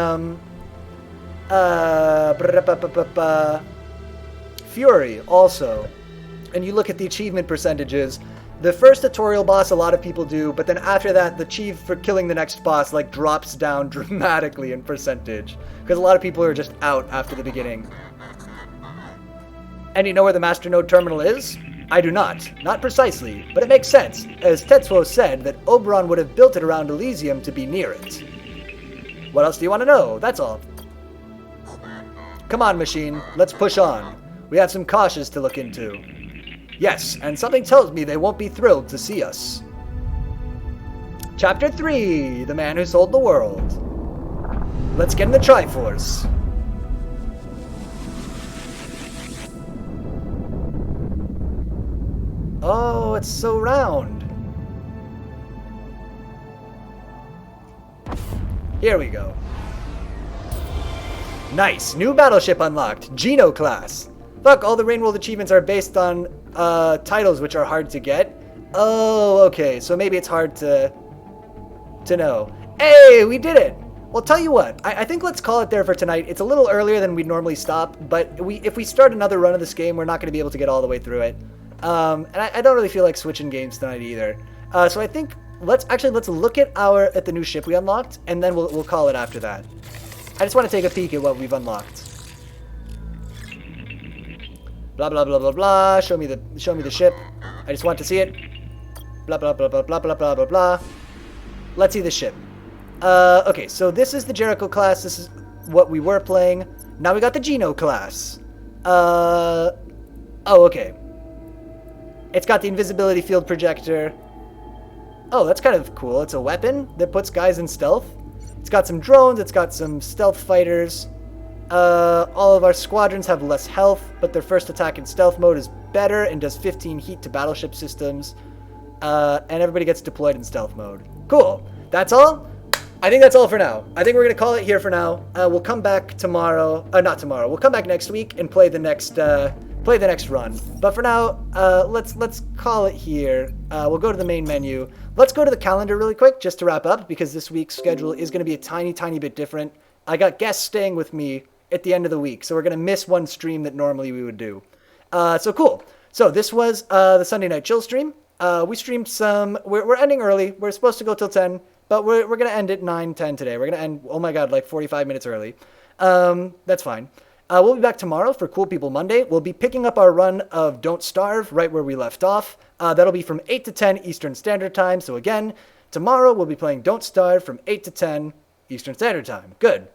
Fury, also. And you look at the achievement percentages... The first tutorial boss a lot of people do, but then after that, the achieve for killing the next boss like drops down dramatically in percentage. Because a lot of people are just out after the beginning. And you know where the Masternode Terminal is? I do not. Not precisely, but it makes sense, as Tetsuo said that Oberon would have built it around Elysium to be near it. What else do you want to know? That's all. Come on, machine. Let's push on. We have some cautious to look into. Yes, and something tells me they won't be thrilled to see us. Chapter 3, The Man Who Sold the World. Let's get in the Triforce. Oh, it's so round. Here we go. Nice, new battleship unlocked, Geno class. Look, all the Rainworld achievements are based on titles which are hard to get. Oh, okay, so maybe it's hard to know. Hey, we did it! Well, tell you what, I think let's call it there for tonight. It's a little earlier than we'd normally stop, but if we start another run of this game, we're not going to be able to get all the way through it. And I don't really feel like switching games tonight either. So I think let's look at the new ship we unlocked, and then we'll call it after that. I just want to take a peek at what we've unlocked. Blah blah blah blah blah. Show me the ship. I just want to see it. Blah blah blah blah blah blah blah blah blah. Let's see the ship. Okay, so this is the Jericho class. This is what we were playing. Now we got the Geno class. Oh, okay. It's got the invisibility field projector. Oh, that's kind of cool. It's a weapon that puts guys in stealth. It's got some drones. It's got some stealth fighters. All of our squadrons have less health, but their first attack in stealth mode is better and does 15 heat to battleship systems. And everybody gets deployed in stealth mode. Cool. That's all? I think that's all for now. I think we're going to call it here for now. We'll come back tomorrow. Not tomorrow. We'll come back next week and play the next play the next run. But for now, let's call it here. We'll go to the main menu. Let's go to the calendar really quick just to wrap up, because this week's schedule is going to be a tiny bit different. I got guests staying with me at the end of the week, so we're going to miss one stream that normally we would do. So cool. So this was the Sunday Night Chill stream. We streamed some. We're ending early. We're supposed to go till 10, but we're going to end at 9:10 today. We're going to end, oh my god, like 45 minutes early. That's fine. We'll be back tomorrow for Cool People Monday. We'll be picking up our run of Don't Starve right where we left off. That'll be from 8 to 10 Eastern Standard Time. So again, tomorrow we'll be playing Don't Starve from 8 to 10 Eastern Standard Time. Good.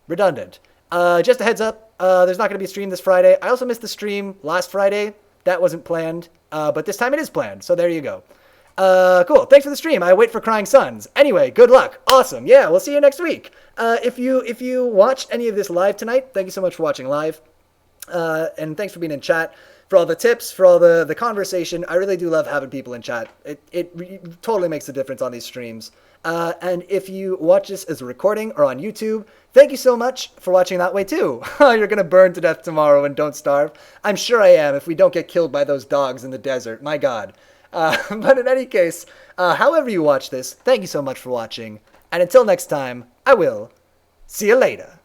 Redundant. Just a heads up, there's not going to be a stream this Friday. I also missed the stream last Friday. That wasn't planned, but this time it is planned. So there you go. Cool. Thanks for the stream. I wait for Crying Suns. Anyway, good luck. Awesome. Yeah, we'll see you next week. If you watched any of this live tonight, thank you so much for watching live. And thanks for being in chat, for all the tips, for all the conversation. I really do love having people in chat. It totally makes a difference on these streams. And if you watch this as a recording or on YouTube, thank you so much for watching that way too. You're going to burn to death tomorrow and Don't Starve. I'm sure I am if we don't get killed by those dogs in the desert. My God. But in any case, however you watch this, thank you so much for watching. And until next time, I will see you later.